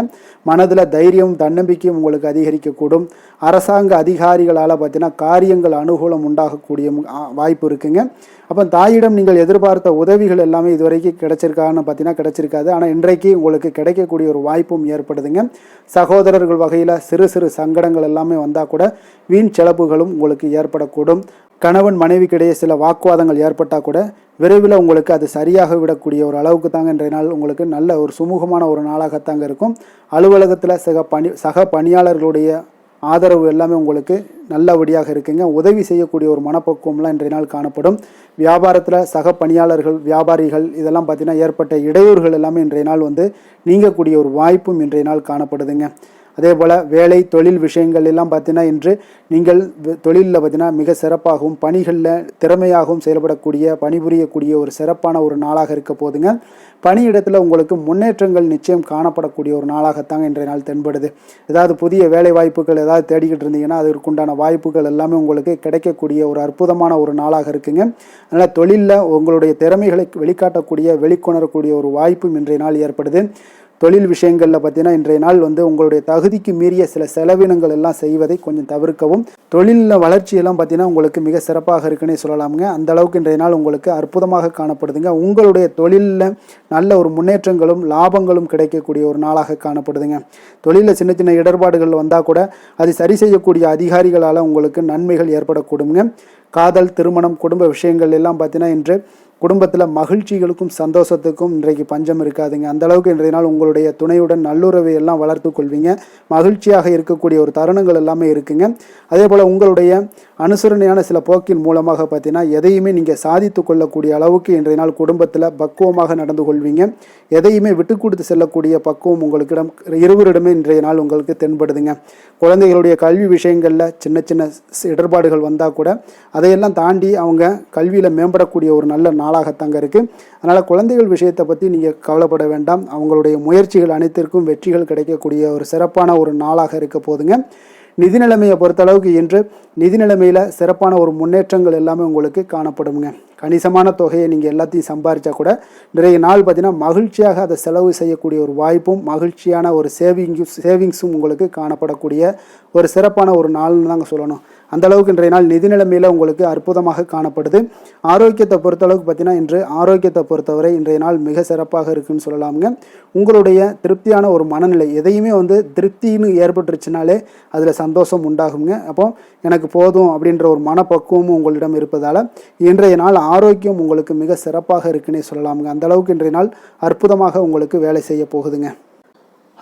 மனதில் தைரியம் தன்னம்பிக்கையும் உங்களுக்கு அதிகரிக்கக்கூடும். அரசாங்க அதிகாரிகளால் பார்த்தீங்கன்னா காரியங்கள் அனுகூலம் உண்டாகக்கூடிய வாய்ப்பு இருக்குங்க. அப்போ தாயிடம் நீங்கள் எதிர்பார்த்த உதவிகள் எல்லாமே இதுவரைக்கும் கிடைச்சிருக்கான்னு பார்த்தீங்கன்னா கிடைச்சிருக்காது. ஆனால் இன்றைக்கு உங்களுக்கு கிடைக்கக்கூடிய ஒரு வாய்ப்பும் ஏற்படுதுங்க. சகோதரர்கள் வகையில் சிறு சிறு சங்கடங்கள் எல்லாமே வந்தால் கூட வீண் செலவுகளும் உங்களுக்கு ஏற்படக்கூடும். கணவன் மனைவிக்கிடையே சில வாக்குவாதங்கள் ஏற்பட்டால் கூட விரைவில் உங்களுக்கு அது சரியாக விடக்கூடிய ஒரு அளவுக்கு தாங்க இன்றைய நாள் உங்களுக்கு நல்ல ஒரு சுமூகமான ஒரு நாளாகத்தாங்க இருக்கும். அலுவலகத்தில் சக பணியாளர்களுடைய ஆதரவு எல்லாமே உங்களுக்கு நல்லபடியாக இருக்குங்க. உதவி செய்யக்கூடிய ஒரு மனப்பக்குவம்லாம் இன்றைய நாள் காணப்படும். வியாபாரத்தில் சக பணியாளர்கள் வியாபாரிகள் இதெல்லாம் பார்த்தீங்கன்னா ஏற்பட்ட இடையூறுகள் எல்லாமே இன்றைய நாள் நீங்கக்கூடிய ஒரு வாய்ப்பும் இன்றைய நாள் காணப்படுதுங்க. அதே போல் வேலை தொழில் விஷயங்கள் எல்லாம் பார்த்தீங்கன்னா இன்று நீங்கள் தொழிலில் பார்த்தீங்கன்னா மிக சிறப்பாகவும் பணிகளில் திறமையாகவும் செயல்படக்கூடிய பணிபுரியக்கூடிய ஒரு சிறப்பான ஒரு நாளாக இருக்க போதுங்க. பணியிடத்தில் உங்களுக்கு முன்னேற்றங்கள் நிச்சயம் காணப்படக்கூடிய ஒரு நாளாகத்தாங்க இன்றைய நாள் தென்படுது. ஏதாவது புதிய வேலை வாய்ப்புகள் ஏதாவது தேடிக்கிட்டு இருந்தீங்கன்னா அதற்குண்டான வாய்ப்புகள் எல்லாமே உங்களுக்கு கிடைக்கக்கூடிய ஒரு அற்புதமான ஒரு நாளாக இருக்குங்க. அதனால் தொழிலில் உங்களுடைய திறமைகளை வெளிக்காட்டக்கூடிய வெளிக்கொணரக்கூடிய ஒரு வாய்ப்பும் இன்றைய நாள் ஏற்படுது. தொழில் விஷயங்களில் பார்த்தீங்கன்னா இன்றைய நாள் உங்களுடைய தகுதிக்கு மீறிய சில செலவினங்கள் எல்லாம் செய்வதை கொஞ்சம் தவிர்க்கவும். தொழிலில் வளர்ச்சியெல்லாம் பார்த்தீங்கன்னா உங்களுக்கு மிக சிறப்பாக இருக்குன்னே சொல்லலாமுங்க. அந்த அளவுக்கு இன்றைய நாள் உங்களுக்கு அற்புதமாக காணப்படுதுங்க. உங்களுடைய தொழிலில் நல்ல ஒரு முன்னேற்றங்களும் லாபங்களும் கிடைக்கக்கூடிய ஒரு நாளாக காணப்படுதுங்க. தொழிலில் சின்ன சின்ன இடர்பாடுகள் வந்தால் கூட அது சரி செய்யக்கூடிய அதிகாரிகளால் உங்களுக்கு நன்மைகள் ஏற்படக்கூடுங்க. காதல் திருமணம் குடும்ப விஷயங்கள் எல்லாம் பார்த்தீங்கன்னா இன்று குடும்பத்தில் மகிழ்ச்சிகளுக்கும் சந்தோஷத்துக்கும் இன்றைக்கு பஞ்சம் இருக்காதுங்க. அந்தளவுக்கு இன்றைய நாள் உங்களுடைய துணையுடன் நல்லுறவை எல்லாம் வளர்த்து கொள்வீங்க. மகிழ்ச்சியாக இருக்கக்கூடிய ஒரு தருணங்கள் எல்லாமே இருக்குங்க. அதே போல் உங்களுடைய அனுசரணையான சில போக்கின் மூலமாக பார்த்தீங்கன்னா எதையுமே நீங்கள் சாதித்து கொள்ளக்கூடிய அளவுக்கு இன்றைய நாள் குடும்பத்தில் பக்குவமாக நடந்து கொள்வீங்க. எதையுமே விட்டு கொடுத்து செல்லக்கூடிய பக்குவம் உங்களுக்கிடம் இருவரிடமே இன்றைய நாள் உங்களுக்கு தென்படுதுங்க. குழந்தைகளுடைய கல்வி விஷயங்களில் சின்ன சின்ன இடர்பாடுகள் வந்தால் கூட அதையெல்லாம் தாண்டி அவங்க கல்வியில் மேம்படக்கூடிய ஒரு நல்ல நாளாகத்தாங்க இருக்குது. அதனால் குழந்தைகள் விஷயத்தை பற்றி நீங்கள் கவலைப்பட வேண்டாம். அவங்களுடைய முயற்சிகள் அனைத்திற்கும் வெற்றிகள் கிடைக்கக்கூடிய ஒரு சிறப்பான ஒரு நாளாக இருக்க போதுங்க. நிதி நிலைமையை பொறுத்தளவுக்கு இன்று நிதி நிலைமையில் சிறப்பான ஒரு முன்னேற்றங்கள் எல்லாமே உங்களுக்கு காணப்படுங்க. கணிசமான தொகையை நீங்கள் எல்லாத்தையும் சம்பாதிச்சா கூட நிறைய நாள் பார்த்தீங்கன்னா மகிழ்ச்சியாக அதை செலவு செய்யக்கூடிய ஒரு வாய்ப்பும் மகிழ்ச்சியான ஒரு சேவிங்ஸும் உங்களுக்கு காணப்படக்கூடிய ஒரு சிறப்பான ஒரு நாள்னு தாங்க சொல்லணும். அந்தளவுக்கு இன்றைய நாள் நிதி நிலைமையில் உங்களுக்கு அற்புதமாக காணப்படுது. ஆரோக்கியத்தை பொறுத்தளவுக்கு பார்த்தீங்கன்னா இன்று ஆரோக்கியத்தை பொறுத்தவரை இன்றைய நாள் மிக சிறப்பாக இருக்குன்னு சொல்லலாமுங்க. உங்களுடைய திருப்தியான ஒரு மனநிலை எதையுமே திருப்தின்னு ஏற்பட்டுருச்சுனாலே அதில் சந்தோஷம் உண்டாகுங்க. அப்போ எனக்கு போதும் அப்படின்ற ஒரு மனப்பக்குவமும் உங்களிடம் இருப்பதால் இன்றைய நாள் ஆரோக்கியம் உங்களுக்கு மிக சிறப்பாக இருக்குன்னே சொல்லலாமுங்க. அந்தளவுக்கு இன்றைய நாள் அற்புதமாக உங்களுக்கு வேலை செய்ய போகுதுங்க.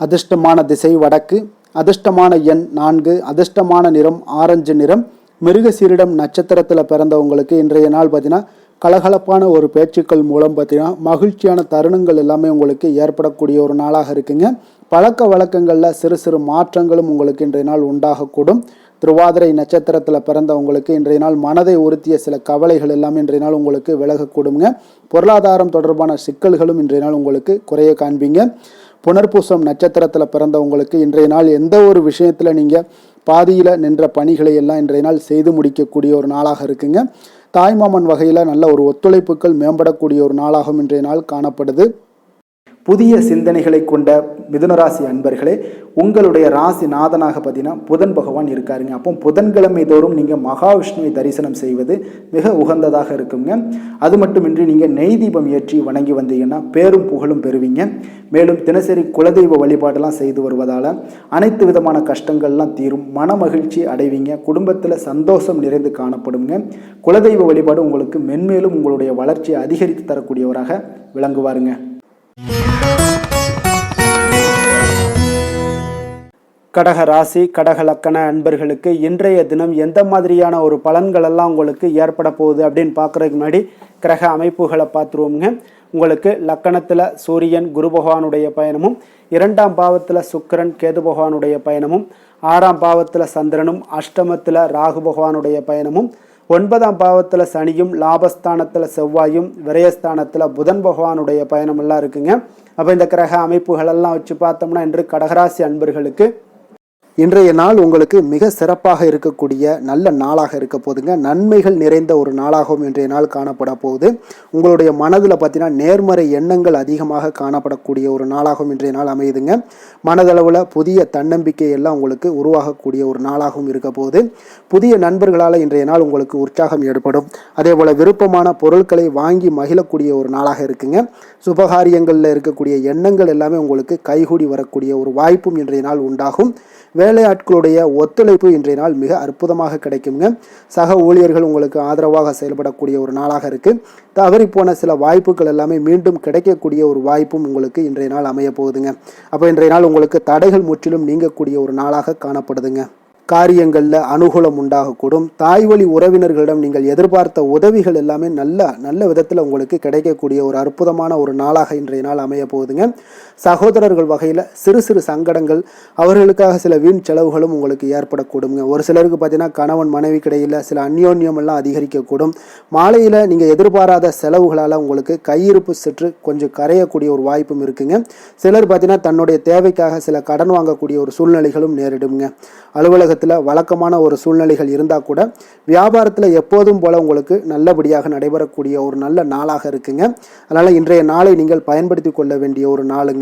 அதிர்ஷ்டமான திசை வடக்கு, அதிர்ஷ்டமான எண் 4, அதிர்ஷ்டமான நிறம் ஆரஞ்சு நிறம். மிருகசீரிடம் நட்சத்திரத்தில் பிறந்தவங்களுக்கு இன்றைய நாள் பார்த்தீங்கன்னா கலகலப்பான ஒரு பேச்சுக்கள் மூலம் பார்த்தீங்கன்னா மகிழ்ச்சியான தருணங்கள் எல்லாமே உங்களுக்கு ஏற்படக்கூடிய ஒரு நாளாக இருக்குங்க. பழக்க வழக்கங்களில் சிறு சிறு மாற்றங்களும் உங்களுக்கு இன்றைய நாள் உண்டாகக்கூடும். திருவாதிரை நட்சத்திரத்தில் பிறந்தவங்களுக்கு இன்றைய நாள் மனதை உறுத்திய சில கவலைகள் எல்லாமே இன்றைய நாள் உங்களுக்கு விலகக்கூடுங்க. பொருளாதாரம் தொடர்பான சிக்கல்களும் இன்றைய நாள் உங்களுக்கு குறைய காண்பீங்க. புனர்பூசம் நட்சத்திரத்தில் பிறந்தவங்களுக்கு இன்றைய நாள் எந்த ஒரு விஷயத்தில் நீங்கள் பாதியில் நின்ற பணிகளை எல்லாம் இன்றைய நாள் செய்து முடிக்கக்கூடிய ஒரு நாளாக இருக்குங்க. தாய்மாமன் வகையில் நல்ல ஒரு ஒத்துழைப்புகள் மேம்படக்கூடிய ஒரு நாளாகவும் இன்றைய நாள் காணப்படுது. புதிய சிந்தனைகளை கொண்ட மிதுனராசி அன்பர்களே, உங்களுடைய ராசி நாதனாக பார்த்தீங்கன்னா புதன் பகவான் இருக்காருங்க. அப்போ புதன்கிழமை தோறும் நீங்கள் மகாவிஷ்ணுவை தரிசனம் செய்வது மிக உகந்ததாக இருக்குங்க. அது மட்டுமின்றி நீங்கள் நெய் தீபம் ஏற்றி வணங்கி வந்தீங்கன்னா பேரும் புகழும் பெறுவீங்க. மேலும் தினசரி குலதெய்வ வழிபாடெல்லாம் செய்து வருவதால் அனைத்து விதமான கஷ்டங்கள்லாம் தீரும், மன மகிழ்ச்சி அடைவீங்க. குடும்பத்தில் சந்தோஷம் நிறைந்து காணப்படுங்க. குலதெய்வ வழிபாடு உங்களுக்கு மென்மேலும் உங்களுடைய வளர்ச்சியை அதிகரித்து தரக்கூடியவராக விளங்குவாருங்க. கடக ராசி கடக லக்கண அன்பர்களுக்கு இன்றைய தினம் எந்த மாதிரியான ஒரு பலன்கள் எல்லாம் உங்களுக்கு ஏற்பட போகுது அப்படின்னு பார்க்குறதுக்கு முன்னாடி கிரக அமைப்புகளை பார்த்துருவோங்க. உங்களுக்கு லக்கணத்தில் சூரியன் குரு பகவானுடைய பயணமும், 2ஆம் பாவத்தில் சுக்கிரன் கேது பகவானுடைய பயணமும், 6ஆம் பாவத்தில் சந்திரனும், அஷ்டமத்தில் ராகு பகவானுடைய பயணமும், 9ஆம் பாவத்தில் சனியும், லாபஸ்தானத்தில் செவ்வாயும், விரயஸ்தானத்தில் புதன் பகவானுடைய பயணமெல்லாம் இருக்குங்க. அப்போ இந்த கிரக அமைப்புகளெல்லாம் வச்சு பார்த்தோம்னா இன்று கடகராசி அன்பர்களுக்கு இன்றைய நாள் உங்களுக்கு மிக சிறப்பாக இருக்கக்கூடிய நல்ல நாளாக இருக்க போதுங்க. நன்மைகள் நிறைந்த ஒரு நாளாகவும் இன்றைய நாள் காணப்பட போகுது. உங்களுடைய மனதில் பார்த்தீங்கன்னா நேர்மறை எண்ணங்கள் அதிகமாக காணப்படக்கூடிய ஒரு நாளாகவும் இன்றைய நாள் அமையுதுங்க. மனதளவில் புதிய தன்னம்பிக்கை எல்லாம் உங்களுக்கு உருவாகக்கூடிய ஒரு நாளாகவும் இருக்க போகுது. புதிய நண்பர்களால் இன்றைய நாள் உங்களுக்கு உற்சாகம் ஏற்படும். அதே போல் விருப்பமான பொருட்களை வாங்கி மகிழக்கூடிய ஒரு நாளாக இருக்குங்க. சுபகாரியங்களில் இருக்கக்கூடிய எண்ணங்கள் எல்லாமே உங்களுக்கு கைகூடி வரக்கூடிய ஒரு வாய்ப்பும் இன்றைய நாள் உண்டாகும். வேலையாட்களுடைய ஒத்துழைப்பு இன்றைய நாள் மிக அற்புதமாக கிடைக்குங்க. சக ஊழியர்கள் உங்களுக்கு ஆதரவாக செயல்படக்கூடிய ஒரு நாளாக இருக்குது. தவறி போன சில வாய்ப்புகள் எல்லாமே மீண்டும் கிடைக்கக்கூடிய ஒரு வாய்ப்பும் உங்களுக்கு இன்றைய நாள் அமைய போகுதுங்க. அப்போ இன்றைய நாள் உங்களுக்கு தடைகள் முற்றிலும் நீங்கக்கூடிய ஒரு நாளாக காணப்படுதுங்க. காரியங்களில் அனுகூலம் உண்டாகக்கூடும். தாய்வழி உறவினர்களிடம் நீங்கள் எதிர்பார்த்த உதவிகள் எல்லாமே நல்ல விதத்தில் உங்களுக்கு கிடைக்கக்கூடிய ஒரு அற்புதமான ஒரு நாளாக இன்றைய நாள் அமைய போகுதுங்க. சகோதரர்கள் வகையில் சிறு சிறு சங்கடங்கள், அவர்களுக்காக சில வீண் செலவுகளும் உங்களுக்கு ஏற்படக்கூடுங்க. ஒரு சிலருக்கு பார்த்தீங்கன்னா கணவன் மனைவி கிடையில் சில அந்யோன்யம் எல்லாம் அதிகரிக்கக்கூடும். மாலையில் நீங்கள் எதிர்பாராத செலவுகளால் உங்களுக்கு கையிருப்பு சற்று கொஞ்சம் கரையக்கூடிய ஒரு வாய்ப்பும் இருக்குங்க. சிலர் பார்த்தீங்கன்னா தன்னுடைய தேவைக்காக சில கடன் வாங்கக்கூடிய ஒரு சூழ்நிலைகளும் நேரிடுங்க. அலுவலகத்தில் வழக்கமான ஒரு சூழ்நிலைகள் இருந்தால் கூட வியாபாரத்தில் எப்போதும் போல உங்களுக்கு நல்லபடியாக நடைபெறக்கூடிய ஒரு நல்ல நாளாக இருக்குங்க. அதனால் இன்றைய நாளை நீங்கள் பயன்படுத்தி கொள்ள வேண்டிய ஒரு நாளுங்க.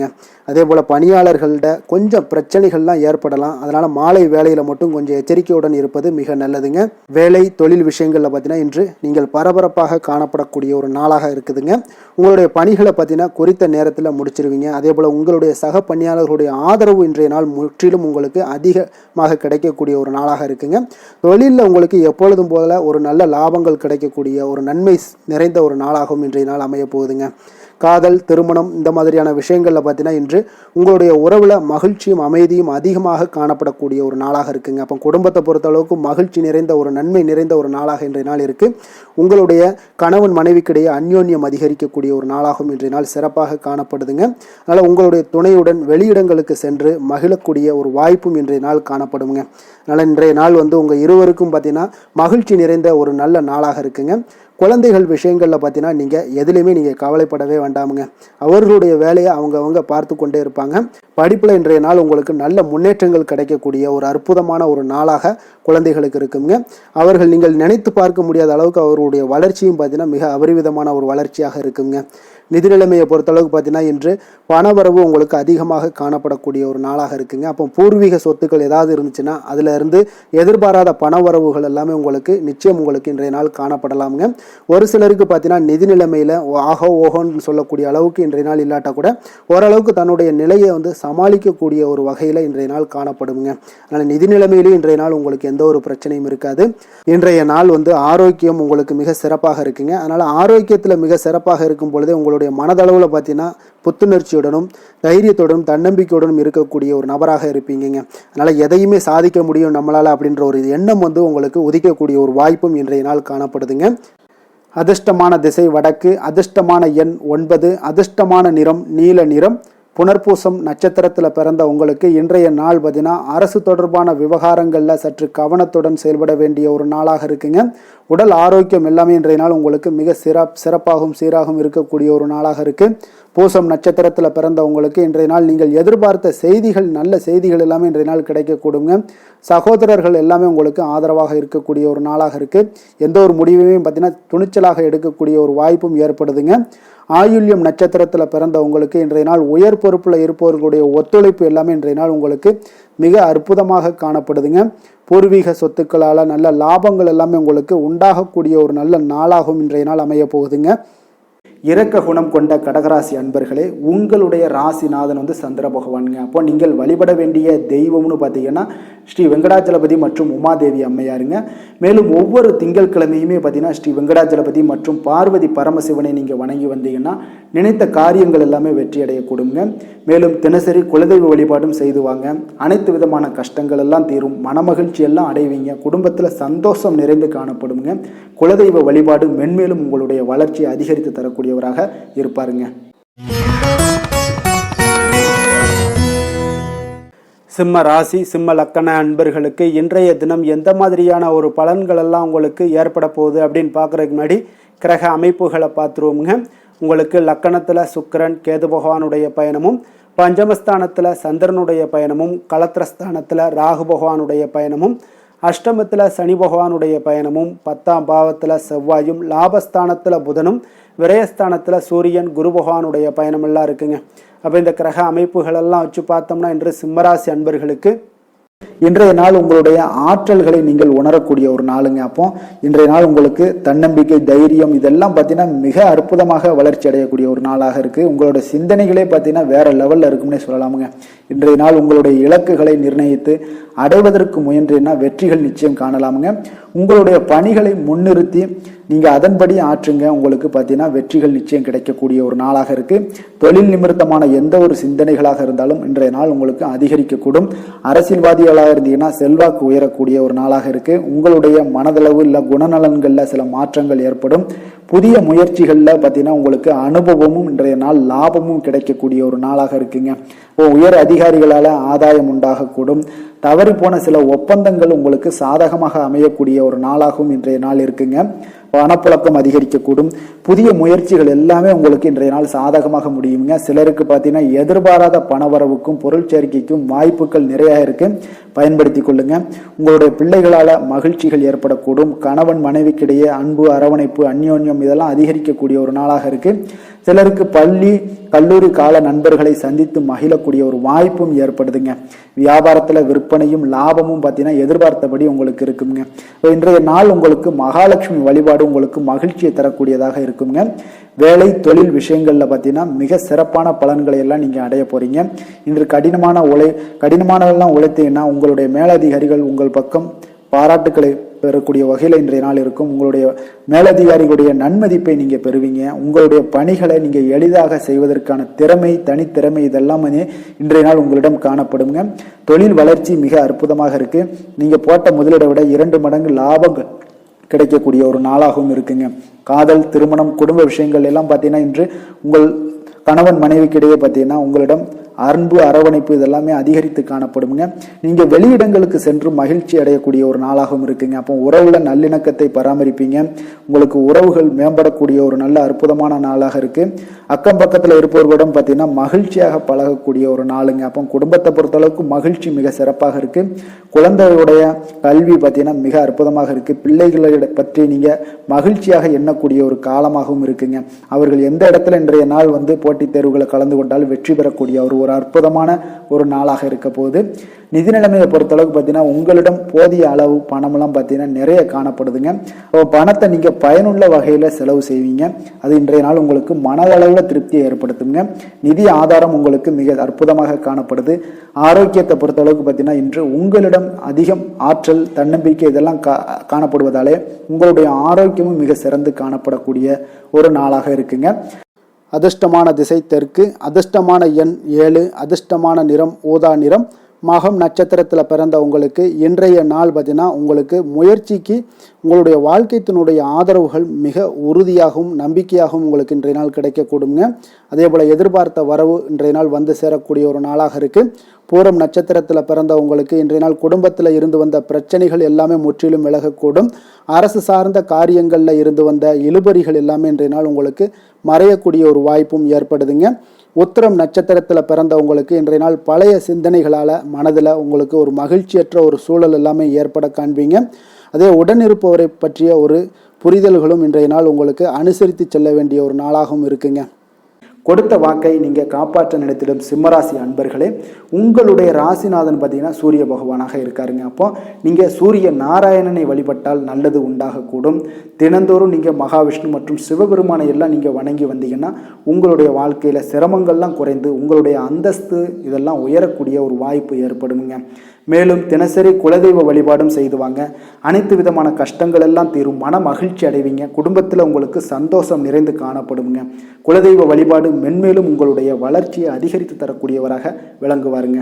அதே போல் பணியாளர்கள்ட கொஞ்சம் பிரச்சனைகள்லாம் ஏற்படலாம். அதனால் மாலை வேலையில் மட்டும் கொஞ்சம் எச்சரிக்கையுடன் இருப்பது மிக நல்லதுங்க. வேலை தொழில் விஷயங்களில் பார்த்தீங்கன்னா இன்று நீங்கள் பரபரப்பாக காணப்படக்கூடிய ஒரு நாளாக இருக்குதுங்க. உங்களுடைய பணிகளை பார்த்தீங்கன்னா குறித்த நேரத்தில் முடிச்சிருவீங்க. அதே போல் உங்களுடைய சக பணியாளர்களுடைய ஆதரவு இன்றைய நாள் முற்றிலும் உங்களுக்கு அதிகமாக கிடைக்கக்கூடிய இருக்கக்கூடிய ஒரு நாளாக இருக்குங்க. தொழிலில் உங்களுக்கு எப்பொழுதும் போல ஒரு நல்ல லாபங்கள் கிடைக்கக்கூடிய ஒரு நன்மை நிறைந்த ஒரு நாளாகவும் இன்றைய நாள் அமைய போகுதுங்க. காதல், திருமணம் இந்த மாதிரியான விஷயங்களில் பார்த்தீங்கன்னா இன்று உங்களுடைய உறவில் மகிழ்ச்சியும் அமைதியும் அதிகமாக காணப்படக்கூடிய ஒரு நாளாக இருக்குங்க. அப்போ குடும்பத்தை பொறுத்த அளவுக்கு மகிழ்ச்சி நிறைந்த ஒரு நன்மை நிறைந்த ஒரு நாளாக இன்றைய நாள் இருக்குது. உங்களுடைய கணவன் மனைவிக்கிடையே அந்யோன்யம் அதிகரிக்கக்கூடிய ஒரு நாளாகவும் இன்றைய நாள் சிறப்பாக காணப்படுதுங்க. அதனால் உங்களுடைய துணையுடன் வெளியிடங்களுக்கு சென்று மகிழக்கூடிய ஒரு வாய்ப்பும் இன்றைய நாள் காணப்படுங்க. அதனால் இன்றைய நாள் உங்கள் இருவருக்கும் பார்த்தீங்கன்னா மகிழ்ச்சி நிறைந்த ஒரு நல்ல நாளாக இருக்குங்க. குழந்தைகள் விஷயங்களில் பார்த்தீங்கன்னா நீங்கள் எதுலேயுமே நீங்கள் கவலைப்படவே வேண்டாமுங்க. அவர்களுடைய வேலையை அவங்க பார்த்து கொண்டே இருப்பாங்க. படிப்பில் இன்றைய நாள் உங்களுக்கு நல்ல முன்னேற்றங்கள் கிடைக்கக்கூடிய ஒரு அற்புதமான ஒரு நாளாக குழந்தைகளுக்கு இருக்குங்க. அவர்கள் நீங்கள் நினைத்து பார்க்க முடியாத அளவுக்கு அவர்களுடைய வளர்ச்சியும் பார்த்தீங்கன்னா மிக அபரிவிதமான ஒரு வளர்ச்சியாக இருக்குங்க. நிதி நிலைமையை பொறுத்தளவுக்கு பார்த்தீங்கன்னா இன்று பணவரவு உங்களுக்கு அதிகமாக காணப்படக்கூடிய ஒரு நாளாக இருக்குங்க. அப்போ பூர்வீக சொத்துக்கள் ஏதாவது இருந்துச்சுன்னா அதில் இருந்து எதிர்பாராத பணவரவுகள் எல்லாமே உங்களுக்கு நிச்சயம் உங்களுக்கு இன்றைய நாள் காணப்படலாமுங்க. ஒரு சிலருக்கு பார்த்தீங்கன்னா நிதி நிலைமையில் ஆகோ ஓகோன்னு சொல்லக்கூடிய அளவுக்கு இன்றைய நாள் இல்லாட்டா கூட ஓரளவுக்கு தன்னுடைய நிலையை சமாளிக்கக்கூடிய ஒரு வகையில் இன்றைய நாள் காணப்படுங்க. அதனால் நிதி நிலைமையிலும் இன்றைய நாள் உங்களுக்கு எந்த ஒரு பிரச்சனையும் இருக்காது. இன்றைய நாள் ஆரோக்கியம் உங்களுக்கு மிக சிறப்பாக இருக்குங்க. அதனால் ஆரோக்கியத்தில் மிக சிறப்பாக இருக்கும் பொழுதே உங்களுடைய மனதளவில் பார்த்தீங்கன்னா புத்துணர்ச்சியுடனும் தைரியத்துடனும் தன்னம்பிக்கையுடனும் இருக்கக்கூடிய ஒரு நபராக இருப்பீங்க. அதனால் எதையுமே சாதிக்க முடியும் நம்மளால் அப்படின்ற ஒரு எண்ணம் உங்களுக்கு உதிக்கக்கூடிய ஒரு வாய்ப்பும் இன்றைய நாள் காணப்படுதுங்க. அதிர்ஷ்டமான திசை வடக்கு, அதிர்ஷ்டமான எண் 9, அதிர்ஷ்டமான நிறம் நீல நிறம். புனர்பூசம் நட்சத்திரத்தில் பிறந்த உங்களுக்கு இன்றைய நாள் பார்த்தீங்கன்னா அரசு தொடர்பான விவகாரங்களில் சற்று கவனத்துடன் செயல்பட வேண்டிய ஒரு நாளாக இருக்குங்க. உடல் ஆரோக்கியம் எல்லாமே இன்றைய நாள் உங்களுக்கு மிக சிறப்பாகவும் சீராகவும் இருக்கக்கூடிய ஒரு நாளாக இருக்குது. பூசம் நட்சத்திரத்தில் பிறந்த உங்களுக்கு இன்றைய நாள் நீங்கள் எதிர்பார்த்த செய்திகள், நல்ல செய்திகள் எல்லாமே இன்றைய நாள் கிடைக்கக்கூடுங்க. சகோதரர்கள் எல்லாமே உங்களுக்கு ஆதரவாக இருக்கக்கூடிய ஒரு நாளாக இருக்குது. எந்த ஒரு முடிவையும் பார்த்தீங்கன்னா துணிச்சலாக எடுக்கக்கூடிய ஒரு வாய்ப்பும் ஏற்படுதுங்க. ஆயுள்யம் நட்சத்திரத்தில் பிறந்த உங்களுக்கு இன்றைய நாள் உயர் பொறுப்பில் இருப்பவர்களுடைய ஒத்துழைப்பு எல்லாமே இன்றைய நாள் உங்களுக்கு மிக அற்புதமாக காணப்படுதுங்க. பூர்வீக சொத்துக்களால் நல்ல லாபங்கள் எல்லாமே உங்களுக்கு உண்டாகக்கூடிய ஒரு நல்ல நாளாகவும் இன்றைய நாள் அமைய போகுதுங்க. இரக்க குணம் கொண்ட கடகராசி அன்பர்களே, உங்களுடைய ராசிநாதன் சந்திர பகவானுங்க. அப்போ நீங்கள் வழிபட வேண்டிய தெய்வம்னு பார்த்தீங்கன்னா ஸ்ரீ வெங்கடாச்சலபதி மற்றும் உமாதேவி அம்மையாருங்க. மேலும் ஒவ்வொரு திங்கட்கிழமையுமே பார்த்தீங்கன்னா ஸ்ரீ வெங்கடாச்சலபதி மற்றும் பார்வதி பரமசிவனை நீங்கள் வணங்கி வந்தீங்கன்னா நினைத்த காரியங்கள் எல்லாமே வெற்றி அடையக்கூடுங்க. மேலும் தினசரி குலதெய்வ வழிபாடும் செய்து வாங்க. அனைத்து விதமான கஷ்டங்கள் எல்லாம் தீரும், மனமகிழ்ச்சி எல்லாம் அடைவீங்க. குடும்பத்தில் சந்தோஷம் நிறைந்து காணப்படுங்க. குலதெய்வ வழிபாடு மென்மேலும் உங்களுடைய வளர்ச்சியை அதிகரித்து தரக்கூடியவராக இருப்பாருங்க. சிம்ம ராசி சிம்ம லக்கண அன்பர்களுக்கு இன்றைய தினம் எந்த மாதிரியான ஒரு பலன்கள் எல்லாம் உங்களுக்கு ஏற்பட போகுது அப்படின்னு பார்க்குறதுக்கு முன்னாடி கிரக அமைப்புகளை பார்த்துருவோமுங்க. உங்களுக்கு லக்கணத்தில் சுக்கிரன் கேது பகவானுடைய பயணமும், பஞ்சமஸ்தானத்தில் சந்திரனுடைய பயணமும், களத்திரஸ்தானத்தில் ராகு பகவானுடைய பயணமும், அஷ்டமத்தில் சனி பகவானுடைய பயணமும், 10ஆம் பாவத்தில் செவ்வாயும், லாபஸ்தானத்தில் புதனும், விரயஸ்தானத்தில் சூரியன் குரு பகவானுடைய பயணமெல்லாம் இருக்குங்க. அப்போ இந்த கிரக அமைப்புகளெல்லாம் வச்சு பார்த்தோம்னா இன்று சிம்மராசி அன்பர்களுக்கு இன்றைய நாள் உங்களுடைய ஆற்றல்களை நீங்கள் உணரக்கூடிய ஒரு நாளுங்க. அப்போ இன்றைய நாள் உங்களுக்கு தன்னம்பிக்கை, தைரியம் இதெல்லாம் பார்த்தீங்கன்னா மிக அற்புதமாக வளர்ச்சி அடையக்கூடிய ஒரு நாளாக இருக்குது. உங்களோட சிந்தனைகளே பார்த்தீங்கன்னா வேற லெவலில் இருக்கும்னே சொல்லலாமுங்க. இன்றைய நாள் உங்களுடைய இலக்குகளை நிர்ணயித்து அடைவதற்கு முயன்றீங்கன்னா வெற்றிகள் நிச்சயம் காணலாமுங்க. உங்களுடைய பணிகளை முன்னிறுத்தி நீங்கள் அதன்படி ஆற்றுங்க. உங்களுக்கு பார்த்தீங்கன்னா வெற்றிகள் நிச்சயம் கிடைக்கக்கூடிய ஒரு நாளாக இருக்குது. தொழில் நிமித்தமான எந்த ஒரு சிந்தனைகளாக இருந்தாலும் இன்றைய நாள் உங்களுக்கு அதிகரிக்கக்கூடும். அரசியல்வாதிகளாக இருந்தீங்கன்னா செல்வாக்கு உயரக்கூடிய ஒரு நாளாக இருக்குது. உங்களுடைய மனதளவு இல்லை குணநலன்களில் சில மாற்றங்கள் ஏற்படும். புதிய முயற்சிகளில் பார்த்தீங்கன்னா உங்களுக்கு அனுபவமும் இன்றைய நாள் லாபமும் கிடைக்கக்கூடிய ஒரு நாளாக இருக்குங்க. உயர் அதிகாரிகளால் ஆதாயம் உண்டாகக்கூடும். தவறி போன சில ஒப்பந்தங்கள் உங்களுக்கு சாதகமாக அமையக்கூடிய ஒரு நாளாகவும் இன்றைய நாள் இருக்குங்க. பணப்புழக்கம் அதிகரிக்கக்கூடும். புதிய முயற்சிகள் எல்லாமே உங்களுக்கு இன்றைய நாள் சாதகமாக முடியுங்க. சிலருக்கு பார்த்தீங்கன்னா எதிர்பாராத பணவரவுக்கும் பொருள் சேர்க்கைக்கும் வாய்ப்புகள் நிறைய இருக்கு, பயன்படுத்தி கொள்ளுங்க. உங்களுடைய பிள்ளைகளால் மகிழ்ச்சிகள் ஏற்படக்கூடும். கணவன் மனைவிக்கிடையே அன்பு, அரவணைப்பு, அந்யோன்யம் இதெல்லாம் அதிகரிக்கக்கூடிய ஒரு நாளாக இருக்கு. சிலருக்கு பள்ளி கல்லூரி கால நண்பர்களை சந்தித்து மகிழக்கூடிய ஒரு வாய்ப்பும் ஏற்படுதுங்க. வியாபாரத்தில் விற்பனையும் லாபமும் பார்த்தீங்கன்னா எதிர்பார்த்தபடி உங்களுக்கு இருக்குங்க. இன்றைய நாள் உங்களுக்கு மகாலட்சுமி வழிபாடு உங்களுக்கு மகிழ்ச்சியை தரக்கூடியதாக இருக்குங்க. வேலை தொழில் விஷயங்களில் பார்த்தீங்கன்னா மிக சிறப்பான பலன்களை எல்லாம் நீங்கள் அடைய போகிறீங்க. இன்று கடினமானதெல்லாம் உழைத்தீங்கன்னா உங்களுடைய மேலதிகாரிகள் உங்கள் பக்கம் பாராட்டுக்களை பெறக்கூடிய வகையில் இன்றைய நாள் இருக்கும். உங்களுடைய மேலதிகாரிகளுடைய நன்மதிப்பை நீங்கள் பெறுவீங்க. உங்களுடைய பணிகளை நீங்கள் எளிதாக செய்வதற்கான தனித்திறமை இதெல்லாம் இன்றைய நாள் உங்களிடம் காணப்படுங்க. தொழில் வளர்ச்சி மிக அற்புதமாக இருக்கு. நீங்கள் போட்ட முதலீடை விட 2 மடங்கு லாபங்கள் கிடைக்கக்கூடிய ஒரு நாளாகவும் இருக்குங்க. காதல், திருமணம், குடும்ப விஷயங்கள் எல்லாம் பார்த்தீங்கன்னா இன்று உங்கள் கணவன் மனைவிக்கிடையே பார்த்தீங்கன்னா உங்களிடம் அன்பு, அரவணைப்பு இதெல்லாமே அதிகரித்து காணப்படுங்க. நீங்கள் வெளியிடங்களுக்கு சென்று மகிழ்ச்சி அடையக்கூடிய ஒரு நாளாகவும் இருக்குங்க. அப்போ உறவுல நல்லிணக்கத்தை பராமரிப்பீங்க. உங்களுக்கு உறவுகள் மேம்படக்கூடிய ஒரு நல்ல அற்புதமான நாளாக இருக்கு. அக்கம் பக்கத்தில் இருப்பவர்களிடம் பார்த்தீங்கன்னா மகிழ்ச்சியாக பழகக்கூடிய ஒரு நாளுங்க. அப்போ குடும்பத்தை பொறுத்தளவுக்கு மகிழ்ச்சி மிக சிறப்பாக இருக்கு. குழந்தையுடைய கல்வி பார்த்தீங்கன்னா மிக அற்புதமாக இருக்கு. பிள்ளைகளை பற்றி நீங்க மகிழ்ச்சியாக எண்ணக்கூடிய ஒரு காலமாகவும் இருக்குங்க. அவர்கள் எந்த இடத்துல இன்றைய நாள் போட்டித் தேர்வுகளை கலந்து கொண்டால் வெற்றி பெறக்கூடிய ஒரு அற்புதமான ஒரு நாளாக இருக்க போகுது. நிதி நிலைமையை பொறுத்தளவுக்கு பார்த்தீங்கன்னா உங்களிடம் போதிய அளவு பணமெல்லாம் பார்த்தீங்கன்னா நிறைய காணப்படுதுங்க. பணத்தை நீங்கள் பயனுள்ள வகையில் செலவு செய்வீங்க. அது இன்றைய நாள் உங்களுக்கு மனதளவில் திருப்தியை ஏற்படுத்துங்க. நிதி ஆதாரம் உங்களுக்கு மிக அற்புதமாக காணப்படுது. ஆரோக்கியத்தை பொறுத்தளவுக்கு பார்த்தீங்கன்னா இன்று உங்களிடம் அதிகம் ஆற்றல், தன்னம்பிக்கை இதெல்லாம் காணப்படுவதாலே உங்களுடைய ஆரோக்கியமும் மிக சிறந்து காணப்படக்கூடிய ஒரு நாளாக இருக்குங்க. அதிர்ஷ்டமான திசை தெற்கு, அதிர்ஷ்டமான எண் 7, அதிர்ஷ்டமான நிறம் ஊதா நிறம். மகம் நட்சத்திரத்தில் பிறந்த உங்களுக்கு இன்றைய நாள் பார்த்தீங்கன்னா உங்களுக்கு முயற்சிக்கு உங்களுடைய வாழ்க்கைத்தினுடைய ஆதரவுகள் மிக உறுதியாகவும் நம்பிக்கையாகவும் உங்களுக்கு இன்றைய நாள் கிடைக்கக்கூடுங்க. அதே போல் எதிர்பார்த்த வரவு இன்றைய நாள் வந்து சேரக்கூடிய ஒரு நாளாக இருக்குது. பூரம் நட்சத்திரத்தில் பிறந்த உங்களுக்கு இன்றைய நாள் குடும்பத்தில் இருந்து வந்த பிரச்சனைகள் எல்லாமே முற்றிலும் விலகக்கூடும். அரசு சார்ந்த காரியங்களில் இருந்து வந்த இழுபறிகள் எல்லாமே இன்றைய நாள் உங்களுக்கு மறையக்கூடிய ஒரு வாய்ப்பும் ஏற்படுதுங்க. உத்திரம் நட்சத்திரத்தில் பிறந்த உங்களுக்கு இன்றைய நாள் பழைய சிந்தனைகளால் மனதில் உங்களுக்கு ஒரு மகிழ்ச்சியற்ற ஒரு சூழல் எல்லாமே ஏற்பட காண்பீங்க. அதே உடனிருப்பவரை பற்றிய ஒரு புரிதல்களும் இன்றைய நாள் உங்களுக்கு அனுசரித்து செல்ல வேண்டிய ஒரு நாளாகவும் இருக்குங்க. கொடுத்த வாக்கை நீங்கள் காப்பாற்ற நினைத்திடும் சிம்மராசி அன்பர்களே, உங்களுடைய ராசிநாதன் பார்த்தீங்கன்னா சூரிய பகவானாக இருக்காருங்க. அப்போ நீங்கள் சூரிய நாராயணனை வழிபட்டால் நல்லது உண்டாகக்கூடும். தினந்தோறும் நீங்கள் மகாவிஷ்ணு மற்றும் சிவபெருமானை எல்லாம் நீங்கள் வணங்கி வந்தீங்கன்னா உங்களுடைய வாழ்க்கையில் சிரமங்கள்லாம் குறைந்து உங்களுடைய அந்தஸ்து இதெல்லாம் உயரக்கூடிய ஒரு வாய்ப்பு ஏற்படுங்க. மேலும் தினசரி குலதெய்வ வழிபாடும் செய்துவாங்க. அனைத்து விதமான கஷ்டங்கள் எல்லாம் தீரும். மன மகிழ்ச்சி அடைவீங்க. குடும்பத்தில் உங்களுக்கு சந்தோஷம் நிறைந்து காணப்படுங்க. குலதெய்வ வழிபாடு மென்மேலும் உங்களுடைய வளர்ச்சியை அதிகரித்து தரக்கூடியவராக விளங்குவாருங்க.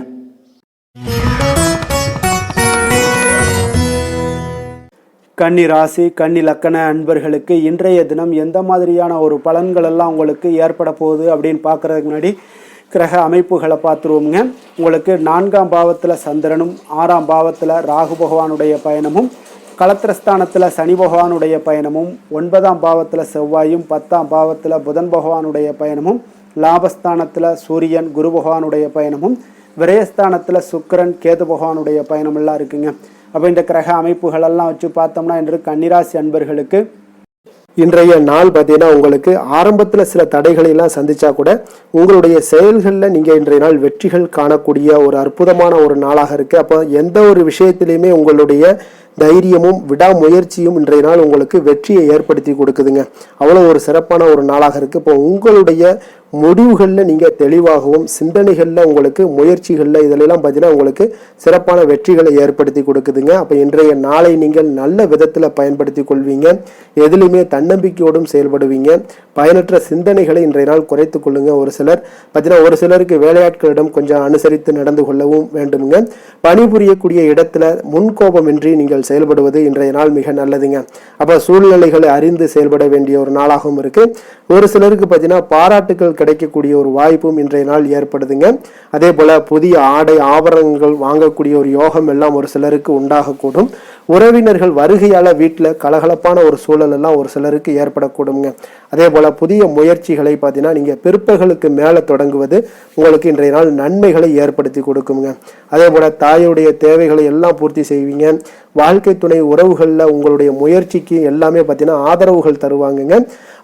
கன்னி ராசி, கன்னி லக்கண அன்பர்களுக்கு இன்றைய தினம் எந்த மாதிரியான ஒரு பலன்கள் எல்லாம் உங்களுக்கு ஏற்பட போகுது அப்படின்னு பார்க்கறதுக்கு முன்னாடி கிரக அமைப்புகளை பார்த்துருவோங்க. உங்களுக்கு 4ஆம் பாவத்தில் சந்திரனும் 6ஆம் பாவத்தில் ராகு பகவானுடைய பயணமும், களத்திரஸ்தானத்தில் சனி பகவானுடைய பயணமும், 9ஆம் பாவத்தில் செவ்வாயும், 10ஆம் பாவத்தில் புதன் பகவானுடைய பயணமும், லாபஸ்தானத்தில் சூரியன் குரு பகவானுடைய பயணமும், விரயஸ்தானத்தில் சுக்கிரன் கேது பகவானுடைய பயணமெல்லாம் இருக்குங்க. அப்போ இந்த கிரக அமைப்புகளெல்லாம் வச்சு பார்த்தோம்னா இன்று கன்னிராசி அன்பர்களுக்கு இன்றைய நாள் பார்த்தீங்கன்னா உங்களுக்கு ஆரம்பத்தில் சில தடைகளை எல்லாம் சந்திச்சா கூட உங்களுடைய செயல்களில் நீங்கள் இன்றைய நாள் வெற்றிகள் காணக்கூடிய ஒரு அற்புதமான ஒரு நாளாக இருக்கு. அப்போ எந்த ஒரு விஷயத்திலையுமே உங்களுடைய தைரியமும் விடாமுயற்சியும் இன்றைய நாள் உங்களுக்கு வெற்றியை ஏற்படுத்தி கொடுக்குதுங்க. அவ்வளோ ஒரு சிறப்பான ஒரு நாளாக இருக்கு. இப்போ உங்களுடைய முடிவுகளில் நீங்கள் தெளிவாகவும் சிந்தனைகளில் உங்களுக்கு முயற்சிகளில் இதிலெல்லாம் பார்த்தீங்கன்னா உங்களுக்கு சிறப்பான வெற்றிகளை ஏற்படுத்தி கொடுக்குதுங்க. அப்போ இன்றைய நாளை நீங்கள் நல்ல விதத்தில் பயன்படுத்தி கொள்வீங்க. எதுலையுமே தன்னம்பிக்கையோடும் செயல்படுவீங்க. பயனற்ற சிந்தனைகளை இன்றைய நாள் குறைத்து கொள்ளுங்க. ஒரு சிலருக்கு வேலையாட்களிடம் கொஞ்சம் அனுசரித்து நடந்து கொள்ளவும் வேண்டுமுங்க. பணிபுரியக்கூடிய இடத்துல முன்கோபமின்றி நீங்கள் செயல்படுவது இன்றைய நாள் மிக நல்லதுங்க. அப்போ சூழ்நிலைகளை அறிந்து செயல்பட வேண்டிய ஒரு நாளாகவும் இருக்கு. ஒரு சிலருக்கு பார்த்தீங்கன்னா பாராட்டுகள் கிடைக்கக்கூடிய ஒரு வாய்ப்பும் இன்றைய நாள் ஏற்படுதுங்க. அதே போல புதிய ஆடை ஆபரணங்கள் வாங்கக்கூடிய ஒரு யோகம் எல்லாம் ஒரு சிலருக்கு உண்டாகக்கூடும். உறவினர்கள் வருகையால வீட்டில் கலகலப்பான ஒரு சூழல் எல்லாம் ஒரு சிலருக்கு ஏற்படக்கூடுங்க. அதே போல புதிய முயற்சிகளை பார்த்தீங்கன்னா நீங்க பிற்பகலுக்கு மேலே தொடங்குவது உங்களுக்கு இன்றைய நாள் நன்மைகளை ஏற்படுத்தி கொடுக்குங்க. அதே போல தாயுடைய தேவைகளை எல்லாம் பூர்த்தி செய்வீங்க. வாழ்க்கை துணை உறவுகளில் உங்களுடைய முயற்சிக்கு எல்லாமே பார்த்தீங்கன்னா ஆதரவுகள் தருவாங்கங்க.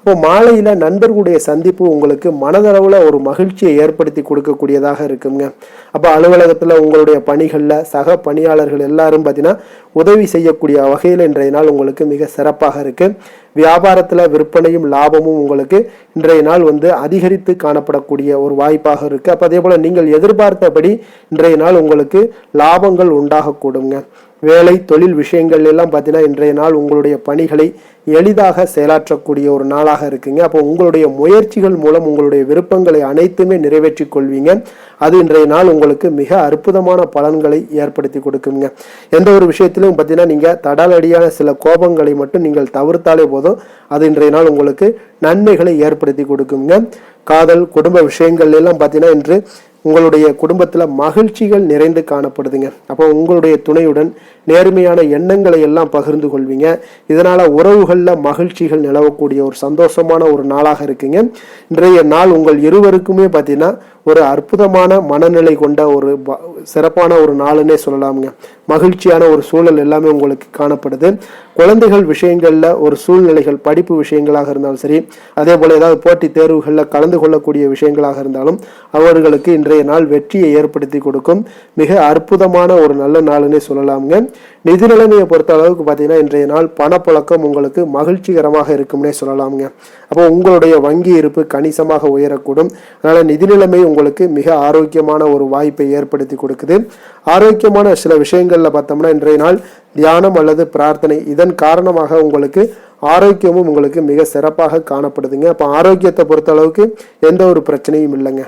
இப்போ மாலையில் நண்பர்களுடைய சந்திப்பு உங்களுக்கு மனதளவில் ஒரு மகிழ்ச்சியை ஏற்படுத்தி கொடுக்கக்கூடியதாக இருக்குங்க. அப்போ அலுவலகத்தில் உங்களுடைய பணிகளில் சக பணியாளர்கள் எல்லாரும் பார்த்தீங்கன்னா உதவி செய்யக்கூடிய வகையில் இன்றைய நாள் உங்களுக்கு மிக சிறப்பாக இருக்கு. வியாபாரத்தில் விற்பனையும் லாபமும் உங்களுக்கு இன்றைய நாள் அதிகரித்து காணப்படக்கூடிய ஒரு வாய்ப்பாக இருக்கு. அப்போ அதே போல நீங்கள் எதிர்பார்த்தபடி இன்றைய நாள் உங்களுக்கு லாபங்கள் உண்டாகக்கூடுங்க. வேலை தொழில் விஷயங்கள் எல்லாம் பார்த்தீங்கன்னா இன்றைய நாள் உங்களுடைய பணிகளை எளிதாக செயலாற்றக்கூடிய ஒரு நாளாக இருக்குங்க. அப்போ உங்களுடைய முயற்சிகள் மூலம் உங்களுடைய விருப்பங்களை அனைத்துமே நிறைவேற்றி கொள்வீங்க. அது இன்றைய நாள் உங்களுக்கு மிக அற்புதமான பலன்களை ஏற்படுத்தி கொடுக்குங்க. எந்த ஒரு விஷயத்திலும் பார்த்தீங்கன்னா நீங்கள் தடாலடியான சில கோபங்களை மட்டும் நீங்கள் தவிர்த்தாலே போதும், அது இன்றைய நாள் உங்களுக்கு நன்மைகளை ஏற்படுத்தி கொடுக்குங்க. காதல் குடும்ப விஷயங்கள் எல்லாம் பார்த்தீங்கன்னா இன்று உங்களுடைய குடும்பத்தில் மகிழ்ச்சிகள் நிறைந்து காணப்படுதுங்க. அப்போ உங்களுடைய துணையுடன் நேர்மையான எண்ணங்களை எல்லாம் பகிர்ந்து கொள்வீங்க. இதனால உறவுகளில் மகிழ்ச்சிகள் நிலவக்கூடிய ஒரு சந்தோஷமான ஒரு நாளாக இருக்குங்க. இன்றைய நாள் உங்கள் இருவருக்குமே பார்த்தீங்கன்னா ஒரு அற்புதமான மனநிலை கொண்ட ஒரு சிறப்பான ஒரு நாளுன்னே சொல்லலாமுங்க. மகிழ்ச்சியான ஒரு சூழல் எல்லாமே உங்களுக்கு காணப்படுது. குழந்தைகள் விஷயங்கள்ல ஒரு சூழ்நிலைகள் படிப்பு விஷயங்களாக இருந்தாலும் சரி, அதே போல ஏதாவது போட்டி தேர்வுகளில் கலந்து கொள்ளக்கூடிய விஷயங்களாக இருந்தாலும் அவர்களுக்கு இன்றைய நாள் வெற்றியை ஏற்படுத்தி கொடுக்கும் மிக அற்புதமான ஒரு நல்ல நாளுன்னே சொல்லலாமுங்க. நிதி நிலைமையை பொறுத்த அளவுக்கு பார்த்தீங்கன்னா இன்றைய நாள் பணப்புழக்கம் உங்களுக்கு மகிழ்ச்சிகரமாக இருக்கும்னே சொல்லலாமுங்க. அப்போ உங்களுடைய வங்கி இருப்பு கணிசமாக உயரக்கூடும். அதனால நிதி நிலைமை உங்களுக்கு மிக ஆரோக்கியமான ஒரு வாய்ப்பை ஏற்படுத்தி கொடுக்குது. ஆரோக்கியமான சில விஷயங்கள்ல பார்த்தோம்னா இன்றைய நாள் தியானம் அல்லது பிரார்த்தனை, இதன் காரணமாக உங்களுக்கு ஆரோக்கியமும் உங்களுக்கு மிக சிறப்பாக காணப்படுதுங்க. அப்போ ஆரோக்கியத்தை பொறுத்த அளவுக்கு எந்த ஒரு பிரச்சனையும் இல்லைங்க.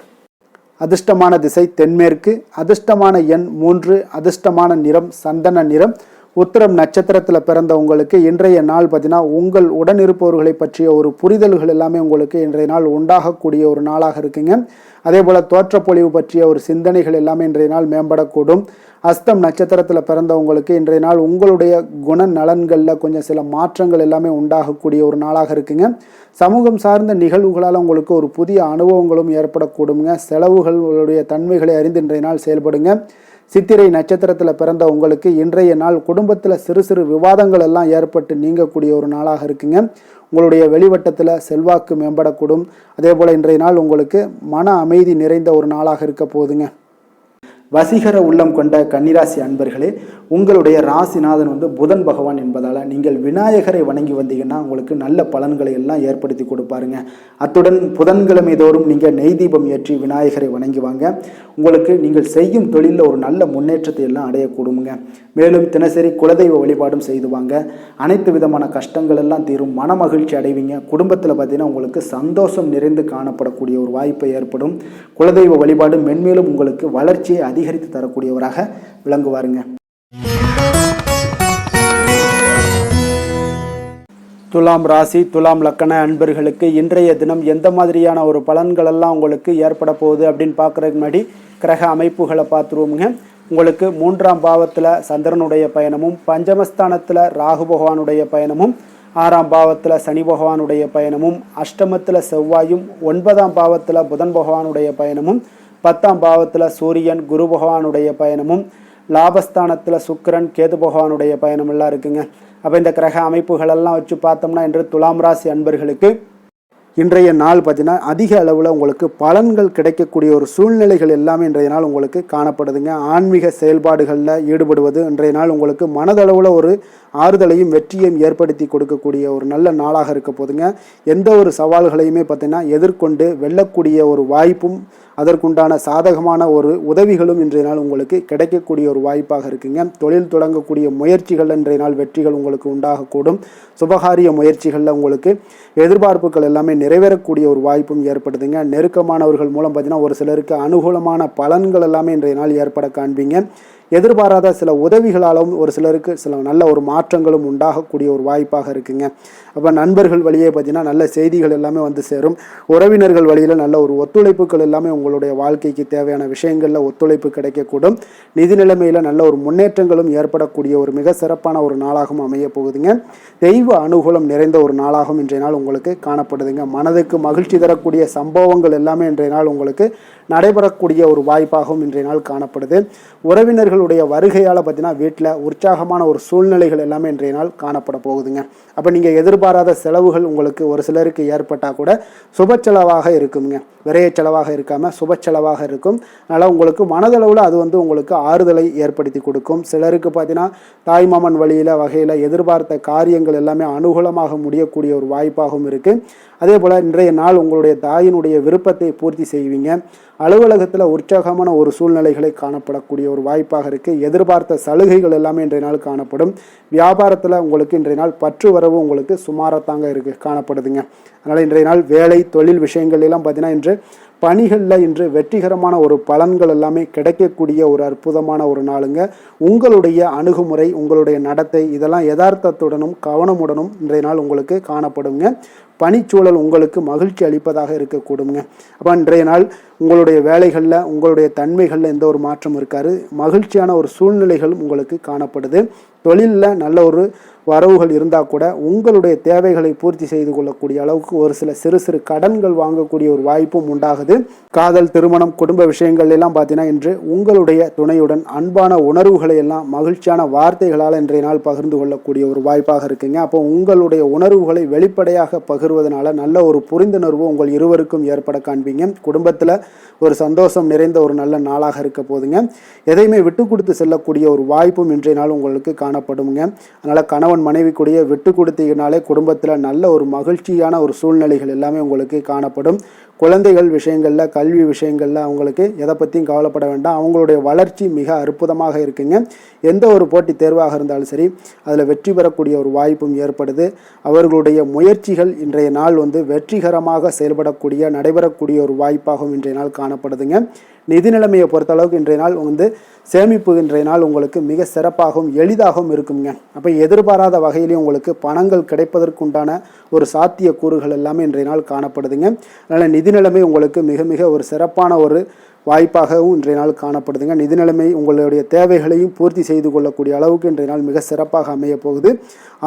அதிர்ஷ்டமான திசை தென்மேற்கு, அதிர்ஷ்டமான எண் 3, அதிர்ஷ்டமான நிறம் சந்தன நிறம். உத்திரம் நட்சத்திரத்தில் பிறந்த உங்களுக்கு இன்றைய நாள் பார்த்தீங்கன்னா உங்கள் உடனிருப்பவர்களை பற்றிய ஒரு புரிதல்கள் எல்லாமே உங்களுக்கு இன்றைய நாள் உண்டாகக்கூடிய ஒரு நாளாக இருக்குங்க. அதே போல் தோற்றப்பொழிவு பற்றிய ஒரு சிந்தனைகள் எல்லாமே இன்றைய நாள் மேம்படக்கூடும். அஸ்தம் நட்சத்திரத்தில் பிறந்தவங்களுக்கு இன்றைய நாள் உங்களுடைய குண நலன்களில் கொஞ்சம் சில மாற்றங்கள் எல்லாமே உண்டாகக்கூடிய ஒரு நாளாக இருக்குங்க. சமூகம் சார்ந்த நிகழ்வுகளால் உங்களுக்கு ஒரு புதிய அனுபவங்களும் ஏற்படக்கூடுங்க. செலவுகளுடைய தன்மைகளை அறிந்து இன்றைய நாள் செயல்படுங்க. சித்திரை நட்சத்திரத்தில் பிறந்த உங்களுக்கு இன்றைய நாள் குடும்பத்தில் சிறு சிறு விவாதங்கள் எல்லாம் ஏற்பட்டு நீங்கக்கூடிய ஒரு நாளாக இருக்குங்க. உங்களுடைய வெளிவட்டத்தில் செல்வாக்கு மேம்படக்கூடும். அதே போல் இன்றைய நாள் உங்களுக்கு மன அமைதி நிறைந்த ஒரு நாளாக இருக்க போகுதுங்க. வசீகர உள்ளம் கொண்ட கன்னிராசி அன்பர்களே, உங்களுடைய ராசிநாதன் புதன் பகவான் என்பதால் நீங்கள் விநாயகரை வணங்கி வந்தீங்கன்னா உங்களுக்கு நல்ல பலன்களை எல்லாம் ஏற்படுத்தி கொடுப்பாருங்க. அத்துடன் புதன்கிழமை தோறும் நீங்கள் நெய் தீபம் ஏற்றி விநாயகரை வணங்கி வாங்க. உங்களுக்கு நீங்கள் செய்யும் தொழிலில் ஒரு நல்ல முன்னேற்றத்தை எல்லாம் அடையக்கூடுங்க. மேலும் தினசரி குலதெய்வ வழிபாடும் செய்து வாங்க. அனைத்து விதமான கஷ்டங்கள் எல்லாம் தீரும், மன மகிழ்ச்சி அடைவீங்க. குடும்பத்தில் பார்த்தீங்கன்னா உங்களுக்கு சந்தோஷம் நிறைந்து காணப்படக்கூடிய ஒரு வாய்ப்பு ஏற்படும். குலதெய்வ வழிபாடு மென்மேலும் உங்களுக்கு வளர்ச்சியை அதிகரித்து தரக்கூடியவராக விளங்குவாருங்க. துலாம் ராசி துலாம் லக்கண அன்பர்களுக்கு இன்றைய தினம் எந்த மாதிரியான ஒரு பலன்கள் எல்லாம் உங்களுக்கு ஏற்பட போகுது அப்படின்னு பார்க்குறதுக்கு முன்னாடி கிரக அமைப்புகளை பார்த்துருவோமுங்க. உங்களுக்கு 3ஆம் பாவத்தில் சந்திரனுடைய பயணமும், பஞ்சமஸ்தானத்தில் ராகு பகவானுடைய பயணமும், 6ஆம் பாவத்தில் சனி பகவானுடைய பயணமும், அஷ்டமத்தில் செவ்வாயும், 9ஆம் பாவத்தில் புதன் பகவானுடைய பயணமும், 10ஆம் பாவத்தில் சூரியன் குரு பகவானுடைய பயணமும், லாபஸ்தானத்தில் சுக்கிரன் கேது பகவானுடைய பயணம் எல்லாம் இருக்குங்க. அப்போ இந்த கிரக அமைப்புகளெல்லாம் வச்சு பார்த்தோம்னா இன்று துலாம் ராசி அன்பர்களுக்கு இன்றைய நாள் பார்த்தீங்கன்னா அதிக அளவில் உங்களுக்கு பலன்கள் கிடைக்கக்கூடிய ஒரு சூழ்நிலைகள் எல்லாமே இன்றைய நாள் உங்களுக்கு காணப்படுதுங்க. ஆன்மீக செயல்பாடுகளில் ஈடுபடுவது இன்றைய நாள் உங்களுக்கு மனதளவில் ஒரு ஆறுதலையும் வெற்றியையும் ஏற்படுத்தி கொடுக்கக்கூடிய ஒரு நல்ல நாளாக இருக்க போதுங்க. எந்த ஒரு சவால்களையுமே பார்த்தீங்கன்னா எதிர்கொண்டு வெல்லக்கூடிய ஒரு வாய்ப்பும் அதற்குண்டான சாதகமான ஒரு உதவிகளும் இன்றைய நாள் உங்களுக்கு கிடைக்கக்கூடிய ஒரு வாய்ப்பாக இருக்குங்க. தொழில் தொடங்கக்கூடிய முயற்சிகள் இன்றைய நாள் வெற்றிகள் உங்களுக்கு உண்டாகக்கூடும். சுபகாரிய முயற்சிகளில் உங்களுக்கு எதிர்பார்ப்புகள் எல்லாமே நிறைவேறக்கூடிய ஒரு வாய்ப்பும் ஏற்படுதுங்க. நெருக்கமானவர்கள் மூலம் பார்த்தீங்கன்னா ஒரு சிலருக்கு அனுகூலமான பலன்கள் எல்லாமே இன்றைய நாள் ஏற்பட காண்பீங்க. எதிர்பாராத சில உதவிகளாலும் ஒரு சிலருக்கு சில நல்ல ஒரு மாற்றங்களும் உண்டாகக்கூடிய ஒரு வாய்ப்பாக இருக்குங்க. அப்போ நண்பர்கள் வழியே பார்த்தீங்கன்னா நல்ல செய்திகள் எல்லாமே சேரும். உறவினர்கள் வழியில் நல்ல ஒரு ஒத்துழைப்புகள் எல்லாமே உங்களுடைய வாழ்க்கைக்கு தேவையான விஷயங்களில் ஒத்துழைப்பு கிடைக்கக்கூடும். நிதி நிலைமையில் நல்ல ஒரு முன்னேற்றங்களும் ஏற்படக்கூடிய ஒரு மிக சிறப்பான ஒரு நாளாகவும் அமைய போகுதுங்க. தெய்வ அனுகூலம் நிறைந்த ஒரு நாளாகவும் இன்றைய நாள் உங்களுக்கு காணப்படுதுங்க. மனதுக்கு மகிழ்ச்சி தரக்கூடிய சம்பவங்கள் எல்லாமே இன்றைய நாள் உங்களுக்கு நடைபெறக்கூடிய ஒரு வாய்ப்பாகவும் இன்றைய நாள் காணப்படுது. உறவினர்கள் நண்பர்களுடைய வருகையால் பார்த்தீங்கன்னா வீட்டில் உற்சாகமான ஒரு சூழ்நிலைகள் எல்லாமே இன்றைய நாள் காணப்பட போகுதுங்க. அப்போ நீங்கள் எதிர்பாராத செலவுகள் உங்களுக்கு ஒரு சிலருக்கு ஏற்பட்டால் கூட சுப செலவாக இருக்குங்க, விரைய செலவாக இருக்காமல் சுப செலவாக இருக்கும். அதனால் உங்களுக்கு மனதளவில் அது உங்களுக்கு ஆறுதலை ஏற்படுத்தி கொடுக்கும். சிலருக்கு பார்த்தீங்கன்னா தாய்மாமன் வழியில் வகையில் எதிர்பார்த்த காரியங்கள் எல்லாமே அனுகூலமாக முடியக்கூடிய ஒரு வாய்ப்பாகவும் இருக்குது. அதே போல் இன்றைய நாள் உங்களுடைய தாயினுடைய விருப்பத்தை பூர்த்தி செய்வீங்க. அலுவலகத்தில் உற்சாகமான ஒரு சூழ்நிலைகளை காணப்படக்கூடிய ஒரு வாய்ப்பாக இருக்குது. எதிர்பார்த்த சலுகைகள் எல்லாமே இன்றைய நாள் காணப்படும். வியாபாரத்தில் உங்களுக்கு இன்றைய நாள் பற்று வரவு உங்களுக்கு சுமாரத்தாங்க இருக்குது காணப்படுதுங்க. அதனால் இன்றைய நாள் வேலை தொழில் விஷயங்கள் எல்லாம் பார்த்தீங்கன்னா இன்று பணிகளில் இன்று வெற்றிகரமான ஒரு பலன்கள் எல்லாமே கிடைக்கக்கூடிய ஒரு அற்புதமான ஒரு நாளுங்க. உங்களுடைய அணுகுமுறை உங்களுடைய நடத்தை இதெல்லாம் யதார்த்தத்துடனும் கவனமுடனும் இன்றைய நாள் உங்களுக்கு காணப்படுங்க. பணிச்சூழல் உங்களுக்கு மகிழ்ச்சி அளிப்பதாக இருக்கக்கூடுங்க. அப்போ இன்றைய நாள் உங்களுடைய வேலைகளில் உங்களுடைய தன்மைகளில் எந்த ஒரு மாற்றம் இருக்காது. மகிழ்ச்சியான ஒரு சூழ்நிலைகளும் உங்களுக்கு காணப்படுது. தொழிலில் நல்ல ஒரு வரவுகள் இருந்தால் கூட உங்களுடைய தேவைகளை பூர்த்தி செய்து கொள்ளக்கூடிய அளவுக்கு ஒரு சில சிறு சிறு கடன்கள் வாங்கக்கூடிய ஒரு வாய்ப்பும் உண்டாகுது. காதல் திருமணம் குடும்ப விஷயங்கள் எல்லாம் பார்த்தீங்கன்னா இன்று உங்களுடைய துணையுடன் அன்பான உணர்வுகளை எல்லாம் மகிழ்ச்சியான வார்த்தைகளால் இன்றைய நாள் பகிர்ந்து கொள்ளக்கூடிய ஒரு வாய்ப்பாக இருக்குங்க. அப்போ உங்களுடைய உணர்வுகளை வெளிப்படையாக பகிர்வதனால நல்ல ஒரு புரிந்துணர்வு உங்கள் இருவருக்கும் ஏற்பட காண்பீங்க. குடும்பத்தில் ஒரு சந்தோஷம் நிறைந்த ஒரு நல்ல நாளாக இருக்க போதுங்க. எதையுமே விட்டு கொடுத்து செல்லக்கூடிய ஒரு வாய்ப்பும் இன்றைய நாள் உங்களுக்கு காணப்படுங்க. அதனால் கணவன் மனைவி கூடிய விட்டு கொடுத்தீங்கனாலே குடும்பத்தில் நல்ல ஒரு மகிழ்ச்சியான ஒரு சூழ்நிலைகள் எல்லாமே உங்களுக்கு காணப்படும். குழந்தைகள் விஷயங்களில் கல்வி விஷயங்களில் அவங்களுக்கு எதை பற்றியும் கவலைப்பட வேண்டாம். அவங்களுடைய வளர்ச்சி மிக அற்புதமாக இருக்குங்க. எந்த ஒரு போட்டி தேர்வாக இருந்தாலும் சரி அதில் வெற்றி பெறக்கூடிய ஒரு வாய்ப்பும் ஏற்படுது. அவர்களுடைய முயற்சிகள் இன்றைய நாள் வெற்றிகரமாக செயல்படக்கூடிய நடைபெறக்கூடிய ஒரு வாய்ப்பாகவும் இன்றைய நாள் காணப்படுதுங்க. நிதி நிலைமையை பொறுத்தளவுக்கு இன்றைய நாள் சேமிப்பு இன்றைய நாள் உங்களுக்கு மிக சிறப்பாகவும் எளிதாகவும் இருக்குங்க. அப்போ எதிர்பாராத வகையிலேயும் உங்களுக்கு பணங்கள் கிடைப்பதற்குண்டான ஒரு சாத்திய கூறுகள் எல்லாமே இன்றைய நாள் காணப்படுதுங்க. அதனால் நிதி நிலைமை உங்களுக்கு மிக மிக ஒரு சிறப்பான ஒரு வாய்ப்பாகவும் இன்றைய நாள் காணப்படுதுங்க. நிதி நிலைமை உங்களுடைய தேவைகளையும் பூர்த்தி செய்து கொள்ளக்கூடிய அளவுக்கு இன்றைய நாள் மிக சிறப்பாக அமைய போகுது.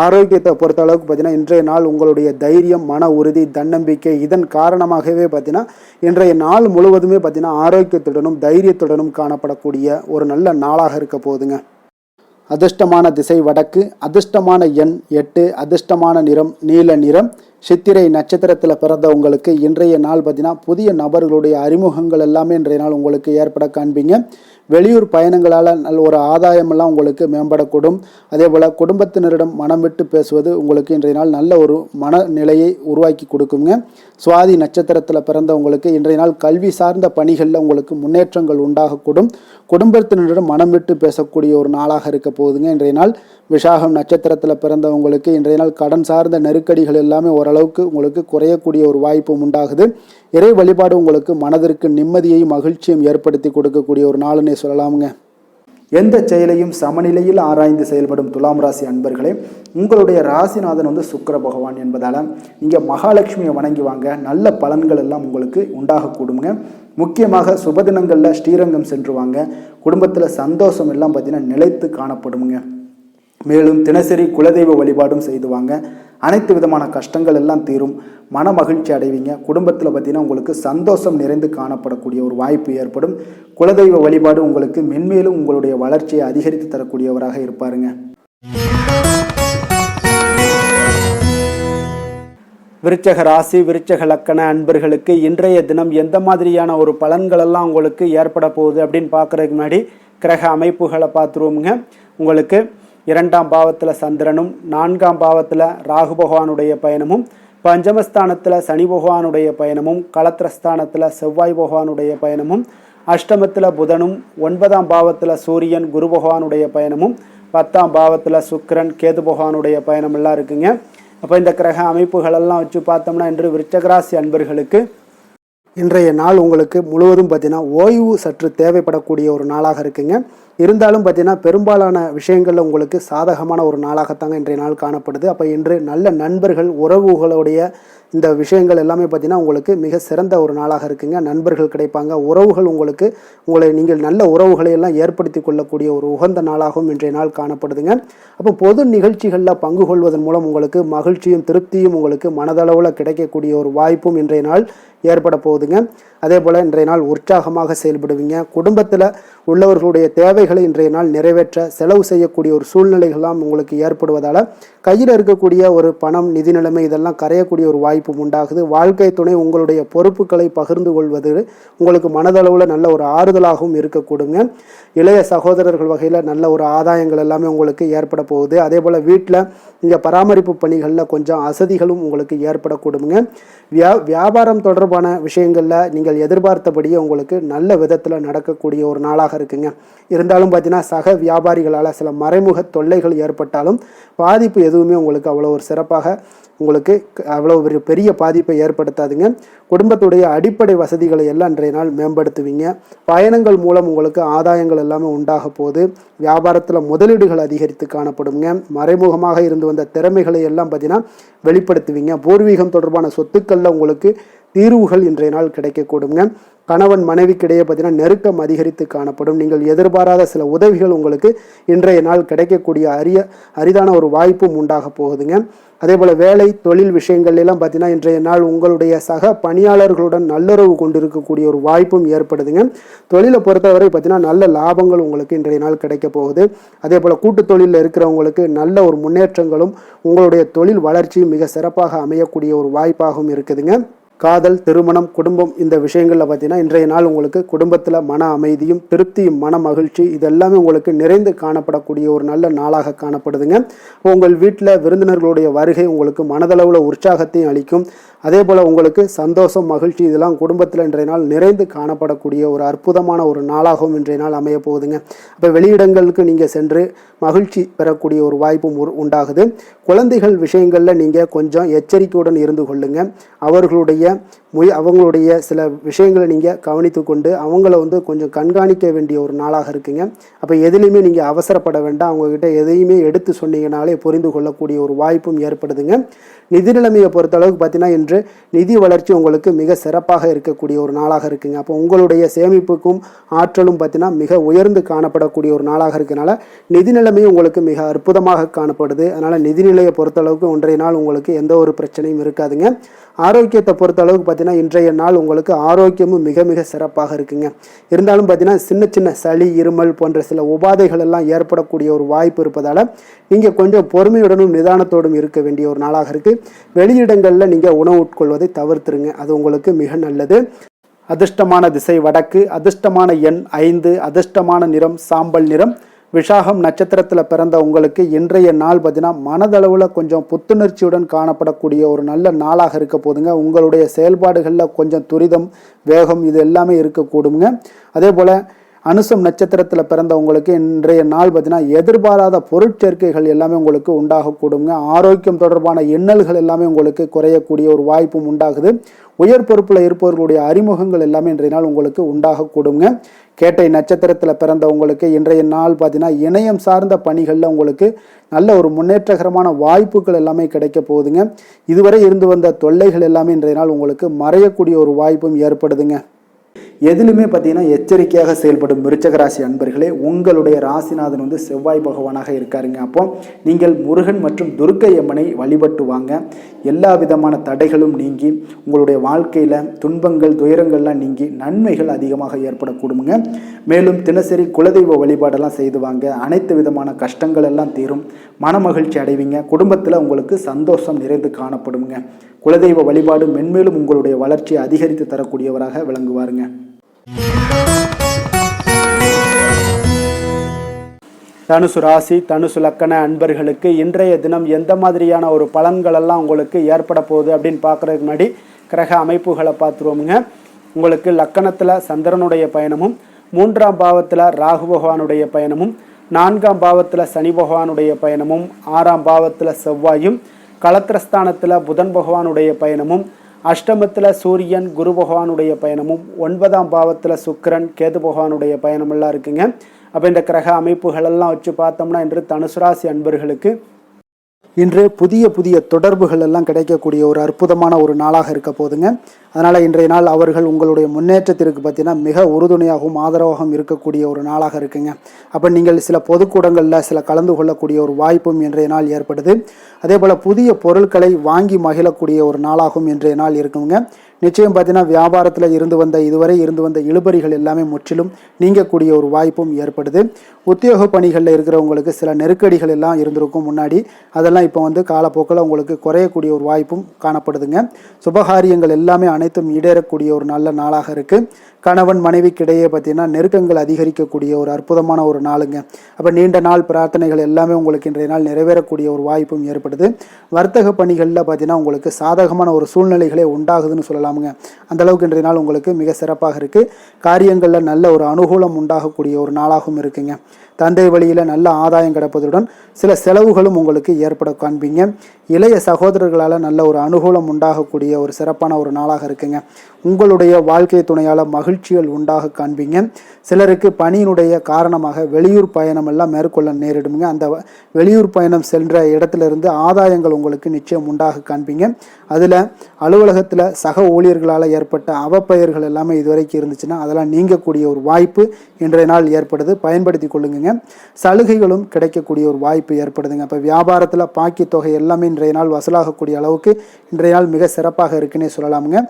ஆரோக்கியத்தை பொறுத்த அளவுக்கு பார்த்தீங்கன்னா இன்றைய நாள் உங்களுடைய தைரியம் மன உறுதி தன்னம்பிக்கை இதன் காரணமாகவே பார்த்தீங்கன்னா இன்றைய நாள் முழுவதுமே பார்த்தீங்கன்னா ஆரோக்கியத்துடனும் தைரியத்துடனும் காணப்படக்கூடிய ஒரு நல்ல நாளாக இருக்க போகுதுங்க. அதிர்ஷ்டமான திசை வடக்கு, அதிர்ஷ்டமான எண் 8, அதிர்ஷ்டமான நிறம் நீல நிறம். சித்திரை நட்சத்திரத்தில் பிறந்தவங்களுக்கு இன்றைய நாள் பார்த்தீங்கன்னா புதிய நபர்களுடைய அறிமுகங்கள் எல்லாமே இன்றைய நாள் உங்களுக்கு ஏற்பட காண்பீங்க. வெளியூர் பயணங்களால் நல்ல ஒரு ஆதாயமெல்லாம் உங்களுக்கு மேம்படக்கூடும். அதே போல் குடும்பத்தினரிடம் மனம் விட்டு பேசுவது உங்களுக்கு இன்றைய நாள் நல்ல ஒரு மனநிலையை உருவாக்கி கொடுக்குங்க. சுவாதி நட்சத்திரத்தில் பிறந்தவங்களுக்கு இன்றைய நாள் கல்வி சார்ந்த பணிகளில் உங்களுக்கு முன்னேற்றங்கள் உண்டாகக்கூடும். குடும்பத்தினரிடம் மனம் விட்டு பேசக்கூடிய ஒரு நாளாக இருக்க போகுதுங்க இன்றைய நாள். விசாகம் நட்சத்திரத்தில் பிறந்தவங்களுக்கு இன்றைய நாள் கடன் சார்ந்த நெருக்கடிகள் எல்லாமே ஓரளவுக்கு உங்களுக்கு குறையக்கூடிய ஒரு வாய்ப்பும் உண்டாகுது. இறை வழிபாடு உங்களுக்கு மனதிற்கு நிம்மதியையும் மகிழ்ச்சியும் ஏற்படுத்தி கொடுக்கக்கூடிய ஒரு நாளுன்னே சொல்லலாமுங்க. எந்த செயலையும் சமநிலையில் ஆராய்ந்து செயல்படும் துலாம் ராசி அன்பர்களே, உங்களுடைய ராசிநாதன் சுக்கிர பகவான் என்பதால் நீங்கள் மகாலட்சுமியை வணங்கி வாங்க. நல்ல பலன்கள் எல்லாம் உங்களுக்கு உண்டாகக்கூடுங்க. முக்கியமாக சுபதினங்களில் ஸ்ரீரங்கம் சென்று வாங்க. குடும்பத்தில் சந்தோஷம் எல்லாம் பார்த்தீங்கன்னா நிலைத்து காணப்படுங்க. மேலும் தினசரி குலதெய்வ வழிபாடும் செய்துவாங்க. அனைத்து விதமான கஷ்டங்கள் எல்லாம் தீரும். மன மகிழ்ச்சி அடைவீங்க. குடும்பத்தில் பார்த்தீங்கன்னா உங்களுக்கு சந்தோஷம் நிறைந்து காணப்படக்கூடிய ஒரு வாய்ப்பு ஏற்படும். குலதெய்வ வழிபாடு உங்களுக்கு மென்மேலும் உங்களுடைய வளர்ச்சியை அதிகரித்து தரக்கூடியவராக இருப்பாருங்க. விருச்சக ராசி விருச்சக லக்கண அன்பர்களுக்கு இன்றைய தினம் எந்த மாதிரியான ஒரு பலன்கள் எல்லாம் உங்களுக்கு ஏற்பட போகுது அப்படின்னு பார்க்குறதுக்கு முன்னாடி கிரக அமைப்புகளை பார்த்துருவோமுங்க. உங்களுக்கு 2ஆம் பாவத்தில் சந்திரனும் 4ஆம் பாவத்தில் ராகு பகவானுடைய பயணமும் பஞ்சமஸ்தானத்தில் சனி பகவானுடைய பயணமும் களத்திரஸ்தானத்தில் செவ்வாய் பகவானுடைய பயணமும் அஷ்டமத்தில் புதனும் 9ஆம் பாவத்தில் சூரியன் குரு பகவானுடைய பயணமும் 10ஆம் பாவத்தில் சுக்கிரன் கேது பகவானுடைய பயணம் எல்லாம் இருக்குங்க. அப்போ இந்த கிரக அமைப்புகளெல்லாம் வச்சு பார்த்தோம்னா இன்று விருச்சகராசி அன்பர்களுக்கு இன்றைய நாள் உங்களுக்கு முழுவதும் பார்த்தீங்கன்னா ஓய்வு சற்று தேவைப்படக்கூடிய ஒரு நாளாக இருக்குங்க. இருந்தாலும் பார்த்தீங்கன்னா பெரும்பாலான விஷயங்களில் உங்களுக்கு சாதகமான ஒரு நாளாகத்தாங்க இன்றைய நாள் காணப்படுது. அப்போ இன்று நல்ல நண்பர்கள் உறவுகளுடைய இந்த விஷயங்கள் எல்லாமே பார்த்தீங்கன்னா உங்களுக்கு மிக சிறந்த ஒரு நாளாக இருக்குங்க. நண்பர்கள் கிடைப்பாங்க. உறவுகள் நீங்கள் நல்ல உறவுகளை எல்லாம் ஏற்படுத்தி கொள்ளக்கூடிய ஒரு உகந்த நாளாகவும் இன்றைய நாள் காணப்படுதுங்க. அப்போ பொது நிகழ்ச்சிகளில் பங்கு கொள்வதன் மூலம் உங்களுக்கு மகிழ்ச்சியும் திருப்தியும் உங்களுக்கு மனதளவில் கிடைக்கக்கூடிய ஒரு வாய்ப்பும் இன்றைய நாள் ஏற்பட போகுதுங்க. அதே போல் இன்றைய நாள் உற்சாகமாக செயல்படுவீங்க. குடும்பத்தில் உள்ளவர்களுடைய தேவைகளை இன்றைய நாள் நிறைவேற்ற செலவு செய்யக்கூடிய ஒரு சூழ்நிலைகள்லாம் உங்களுக்கு ஏற்படுவதால் கையில் இருக்கக்கூடிய ஒரு பணம், நிதி நிலைமை இதெல்லாம் கரையக்கூடிய ஒரு வாய்ப்பும் உண்டாகுது. வாழ்க்கை துணை உங்களுடைய பொறுப்புகளை பகிர்ந்து கொள்வது உங்களுக்கு மனதளவில் நல்ல ஒரு ஆறுதலாகவும் இருக்கக்கூடுங்க. இளைய சகோதரர்கள் வகையில் நல்ல ஒரு ஆதாயங்கள் எல்லாமே உங்களுக்கு ஏற்பட போகுது. அதே போல் வீட்டில் நீங்கள் பராமரிப்பு பணிகளில் கொஞ்சம் அசதிகளும் உங்களுக்கு ஏற்படக்கூடுங்க. வியாபாரம் தொடர்பான விஷயங்களில் நீங்கள் எதிர்பார்த்தபடியே உங்களுக்கு நல்ல விதத்தில் நடக்கக்கூடிய ஒரு நாளாக இருக்குங்க. இருந்தாலும் பார்த்தீங்கன்னா சக வியாபாரிகளால் சில மறைமுக தொல்லைகள் ஏற்பட்டாலும் பாதிப்பு எதுவுமே உங்களுக்கு அவ்வளோ ஒரு சிறப்பாக உங்களுக்கு அவ்வளோ ஒரு பெரிய பாதிப்பை ஏற்படுத்தாதுங்க. குடும்பத்துடைய அடிப்படை வசதிகளை எல்லாம் இன்றைய நாள் மேம்படுத்துவீங்க. பயணங்கள் மூலம் உங்களுக்கு ஆதாயங்கள் எல்லாமே உண்டாக போகுது. வியாபாரத்தில் முதலீடுகள் அதிகரித்து காணப்படுங்க. மறைமுகமாக இருந்து வந்த திறமைகளை எல்லாம் பார்த்தீங்கன்னா வெளிப்படுத்துவீங்க. பூர்வீகம் தொடர்பான சொத்துக்களில் உங்களுக்கு தீர்வுகள் இன்றைய நாள் கிடைக்கக்கூடுங்க. கணவன் மனைவிக்கிடையே பார்த்தீங்கன்னா நெருக்கம் அதிகரித்து காணப்படும். நீங்கள் எதிர்பாராத சில உதவிகள் உங்களுக்கு இன்றைய நாள் கிடைக்கக்கூடிய அரிதான ஒரு வாய்ப்பும் உண்டாக போகுதுங்க. அதே போல் வேலை தொழில் விஷயங்கள் எல்லாம் பார்த்தீங்கன்னா இன்றைய நாள் உங்களுடைய சக பணியாளர்களுடன் நல்லுறவு கொண்டிருக்கக்கூடிய ஒரு வாய்ப்பும் ஏற்படுதுங்க. தொழிலை பொறுத்தவரை பார்த்தீங்கன்னா நல்ல லாபங்கள் உங்களுக்கு இன்றைய நாள் கிடைக்க போகுது. அதே போல் கூட்டு தொழிலில் இருக்கிறவங்களுக்கு நல்ல ஒரு முன்னேற்றங்களும் உங்களுடைய தொழில் வளர்ச்சியும் மிக சிறப்பாக அமையக்கூடிய ஒரு வாய்ப்பாகவும் இருக்குதுங்க. காதல், திருமணம், குடும்பம் இந்த விஷயங்களில் பார்த்தீங்கன்னா இன்றைய நாள் உங்களுக்கு குடும்பத்தில் மன அமைதியும் திருப்தியும் மன மகிழ்ச்சி இதெல்லாமே உங்களுக்கு நிறைந்து காணப்படக்கூடிய ஒரு நல்ல நாளாக காணப்படுதுங்க. உங்கள் வீட்டில் விருந்தினர்களுடைய வருகை உங்களுக்கு மனதளவில் உற்சாகத்தையும் அளிக்கும். அதே போல் உங்களுக்கு சந்தோஷம், மகிழ்ச்சி இதெல்லாம் குடும்பத்தில் இன்றைய நாள் நிறைந்து காணப்படக்கூடிய ஒரு அற்புதமான ஒரு நாளாகவும் இன்றைய நாள் அமைய போகுதுங்க. அப்போ வெளியிடங்களுக்கு நீங்கள் சென்று மகிழ்ச்சி பெறக்கூடிய ஒரு வாய்ப்பும் உண்டாகுது. குழந்தைகள் விஷயங்களில் நீங்கள் கொஞ்சம் எச்சரிக்கையுடன் இருந்து கொள்ளுங்க. அவங்களுடைய சில விஷயங்களை நீங்கள் கவனித்து கொண்டு அவங்கள கொஞ்சம் கண்காணிக்க வேண்டிய ஒரு நாளாக இருக்குங்க. அப்போ எதுலேயுமே நீங்கள் அவசரப்பட வேண்டாம். அவங்கக்கிட்ட எதையுமே எடுத்து சொன்னீங்கனாலே புரிந்து கொள்ளக்கூடிய ஒரு வாய்ப்பும் ஏற்படுதுங்க. நிதி நிலைமையை பொறுத்தளவுக்கு பார்த்தீங்கன்னா இன்று நிதி வளர்ச்சி உங்களுக்கு மிக சிறப்பாக இருக்கக்கூடிய ஒரு நாளாக இருக்குங்க. அப்போ உங்களுடைய சேமிப்புக்கும் ஆற்றலும் பார்த்தீங்கன்னா மிக உயர்ந்து காணப்படக்கூடிய ஒரு நாளாக இருக்கனால நிதி நிலைமையும் உங்களுக்கு மிக அற்புதமாக காணப்படுது. அதனால் நிதிநிலையை பொறுத்தளவுக்கு இன்றைய நாள் உங்களுக்கு எந்த ஒரு பிரச்சனையும் இருக்காதுங்க. ஆரோக்கியத்தை பொறுத்த அளவுக்கு பார்த்தீங்கன்னா இன்றைய நாள் உங்களுக்கு ஆரோக்கியமும் மிக மிக சிறப்பாக இருக்குங்க. இருந்தாலும் பார்த்தீங்கன்னா சின்ன சின்ன சளி, இருமல் போன்ற சில உபாதைகள் எல்லாம் ஏற்படக்கூடிய ஒரு வாய்ப்பு இருப்பதால் நீங்கள் கொஞ்சம் பொறுமையுடனும் நிதானத்தோடும் இருக்க வேண்டிய ஒரு நாளாக இருக்குது. வெளியிடங்களில் நீங்கள் உணவு உட்கொள்வதை தவிர்த்துருங்க. அது உங்களுக்கு மிக நல்லது. அதிர்ஷ்டமான திசை வடக்கு, அதிர்ஷ்டமான எண் 5, அதிர்ஷ்டமான நிறம் சாம்பல் நிறம். விஷாகம் நட்சத்திரத்தில் பிறந்த உங்களுக்கு இன்றைய நாள் பார்த்தீங்கன்னா மனதளவில் கொஞ்சம் புத்துணர்ச்சியுடன் காணப்படக்கூடிய ஒரு நல்ல நாளாக இருக்க போதுங்க. உங்களுடைய செயல்பாடுகளில் கொஞ்சம் துரிதம், வேகம் இது எல்லாமே இருக்கக்கூடுங்க. அதே போல் அனுசம் நட்சத்திரத்தில் பிறந்த உங்களுக்கு இன்றைய நாள் பார்த்தீங்கன்னா எதிர்பாராத பொருட்சேர்க்கைகள் எல்லாமே உங்களுக்கு உண்டாகக்கூடுங்க. ஆரோக்கியம் தொடர்பான எண்ணல்கள் எல்லாமே உங்களுக்கு குறையக்கூடிய ஒரு வாய்ப்பும் உண்டாகுது. உயர் பொறுப்பில் இருப்பவர்களுடைய அறிமுகங்கள் எல்லாமே இன்றைய நாள் உங்களுக்கு உண்டாகக்கூடுங்க. கேட்டை நட்சத்திரத்தில் பிறந்த உங்களுக்கு இன்றைய நாள் பார்த்தீங்கன்னா இணையம் சார்ந்த பணிகளில் உங்களுக்கு நல்ல ஒரு முன்னேற்றகரமான வாய்ப்புகள் எல்லாமே கிடைக்க போகுதுங்க. இதுவரை இருந்து வந்த தொல்லைகள் எல்லாமே இன்றைய நாள் உங்களுக்கு மறையக்கூடிய ஒரு வாய்ப்பும் ஏற்படுதுங்க. எதிலுமே பார்த்தீங்கன்னா எச்சரிக்கையாக செயல்படும் விருச்சக ராசி அன்பர்களே, உங்களுடைய ராசிநாதன் செவ்வாய் பகவானாக இருக்காருங்க. அப்போ நீங்கள் முருகன் மற்றும் துர்க்கை அம்மனை வழிபட்டு வாங்க. எல்லா விதமான தடைகளும் நீங்கி உங்களுடைய வாழ்க்கையில் துன்பங்கள், துயரங்கள்லாம் நீங்கி நன்மைகள் அதிகமாக ஏற்படக்கூடுங்க. மேலும் தினசரி குலதெய்வ வழிபாடெல்லாம் செய்து வாங்க. அனைத்து விதமான கஷ்டங்கள் எல்லாம் தீரும். மன மகிழ்ச்சி அடைவீங்க. குடும்பத்தில் உங்களுக்கு சந்தோஷம் நிறைந்து காணப்படுங்க. குலதெய்வ வழிபாடு மென்மேலும் உங்களுடைய வளர்ச்சியை அதிகரித்து தரக்கூடியவராக விளங்குவாருங்க. தனுசு ராசி, தனுசு லக்கண அன்பர்களுக்கு இன்றைய தினம் எந்த மாதிரியான ஒரு பலன்கள் எல்லாம் உங்களுக்கு ஏற்பட போகுது அப்படின்னு பார்க்குறதுக்கு முன்னாடி கிரக அமைப்புகளை பார்த்துருவோமுங்க. உங்களுக்கு லக்கணத்தில் சந்திரனுடைய பயணமும், 3ஆம் பாவத்தில் ராகு பகவானுடைய பயணமும், 4ஆம் பாவத்தில் சனி பகவானுடைய பயணமும், 6ஆம் பாவத்தில் செவ்வாயும், களத்திரஸ்தானத்தில் புதன் பகவானுடைய பயணமும், அஷ்டமத்தில் சூரியன் குரு பகவானுடைய பயணமும், 9ஆம் பாவத்தில் சுக்கிரன் கேது பகவானுடைய பயணமெல்லாம் இருக்குங்க. அப்போ இந்த கிரக அமைப்புகளெல்லாம் வச்சு பார்த்தோம்னா இன்று தனுசு ராசி அன்பர்களுக்கு இன்று புதிய புதிய தொடர்புகள் எல்லாம் கிடைக்கக்கூடிய ஒரு அற்புதமான ஒரு நாளாக இருக்க போதுங்க. அதனால் இன்றைய நாள் அவர்கள் உங்களுடைய முன்னேற்றத்திற்கு பார்த்தீங்கன்னா மிக உறுதுணையாகவும் ஆதரவாகவும் இருக்கக்கூடிய ஒரு நாளாக இருக்குங்க. அப்போ நீங்கள் சில பொதுக்கூடங்களில் சில கலந்து கொள்ளக்கூடிய ஒரு வாய்ப்பும் இன்றைய நாள் ஏற்படுது. அதே போல் புதிய பொருட்களை வாங்கி மகிழக்கூடிய ஒரு நாளாகவும் இன்றைய நாள் இருக்குங்க. நிச்சயம் பார்த்தீங்கன்னா வியாபாரத்தில் இதுவரை இருந்து வந்த இழுபறிகள் எல்லாமே முற்றிலும் நீங்கக்கூடிய ஒரு வாய்ப்பும் ஏற்படுது. உத்தியோக பணிகளில் இருக்கிறவங்களுக்கு சில நெருக்கடிகள் எல்லாம் இருந்திருக்கும் முன்னாடி, அதெல்லாம் இப்போ காலப்போக்கில் உங்களுக்கு குறையக்கூடிய ஒரு வாய்ப்பும் காணப்படுதுங்க. சுபகாரியங்கள் எல்லாமே அனைத்தும் ஈடேறக்கூடிய ஒரு நல்ல நாளாக இருக்குது. கணவன் மனைவிக்கிடையே பார்த்தீங்கன்னா நெருக்கங்கள் அதிகரிக்கக்கூடிய ஒரு அற்புதமான ஒரு நாளுங்க. அப்போ நீண்ட நாள் பிரார்த்தனைகள் எல்லாமே உங்களுக்கு இன்றைய நாள் நிறைவேறக்கூடிய ஒரு வாய்ப்பும் ஏற்படுது. வர்த்தக பணிகளில் பார்த்தீங்கன்னா உங்களுக்கு சாதகமான ஒரு சூழ்நிலைகளே உண்டாகுதுன்னு சொல்லலாமுங்க. அந்தளவுக்கு இன்றைய நாள் உங்களுக்கு மிக சிறப்பாக இருக்குது. காரியங்களில் நல்ல ஒரு அனுகூலம் உண்டாகக்கூடிய ஒரு நாளாகவும் இருக்குங்க. தந்தை வழியில் நல்ல ஆதாயம் கிடைப்பதுடன் சில செலவுகளும் உங்களுக்கு ஏற்பட காண்பீங்க. இளைய சகோதரர்களால் நல்ல ஒரு அனுகூலம் உண்டாகக்கூடிய ஒரு சிறப்பான ஒரு நாளாக இருக்குங்க. உங்களுடைய வாழ்க்கை துணையால் மகிழ்ச்சிகள் உண்டாக காண்பீங்க. சிலருக்கு பணியினுடைய காரணமாக வெளியூர் பயணம் எல்லாம் மேற்கொள்ள நேரிடுங்க. அந்த வெளியூர் பயணம் சென்ற இடத்திலிருந்து ஆதாயங்கள் உங்களுக்கு நிச்சயம் உண்டாக காண்பீங்க. அதில் அலுவலகத்தில் சக ஊழியர்களால் ஏற்பட்ட அவப்பெயர்கள் எல்லாமே இதுவரைக்கும் இருந்துச்சுன்னா அதெல்லாம் நீங்கக்கூடிய ஒரு வாய்ப்பு இன்றைய நாள் ஏற்படுது. பயன்படுத்தி கொள்ளுங்க. சலுகைகளும் கிடைக்கக்கூடிய ஒரு வாய்ப்பு ஏற்படுதுங்க. இப்போ வியாபாரத்தில் பாக்கி தொகை எல்லாமே இன்றைய நாள் வசூலாகக்கூடிய அளவுக்கு இன்றைய நாள் மிக சிறப்பாக இருக்குன்னே சொல்லலாமுங்க.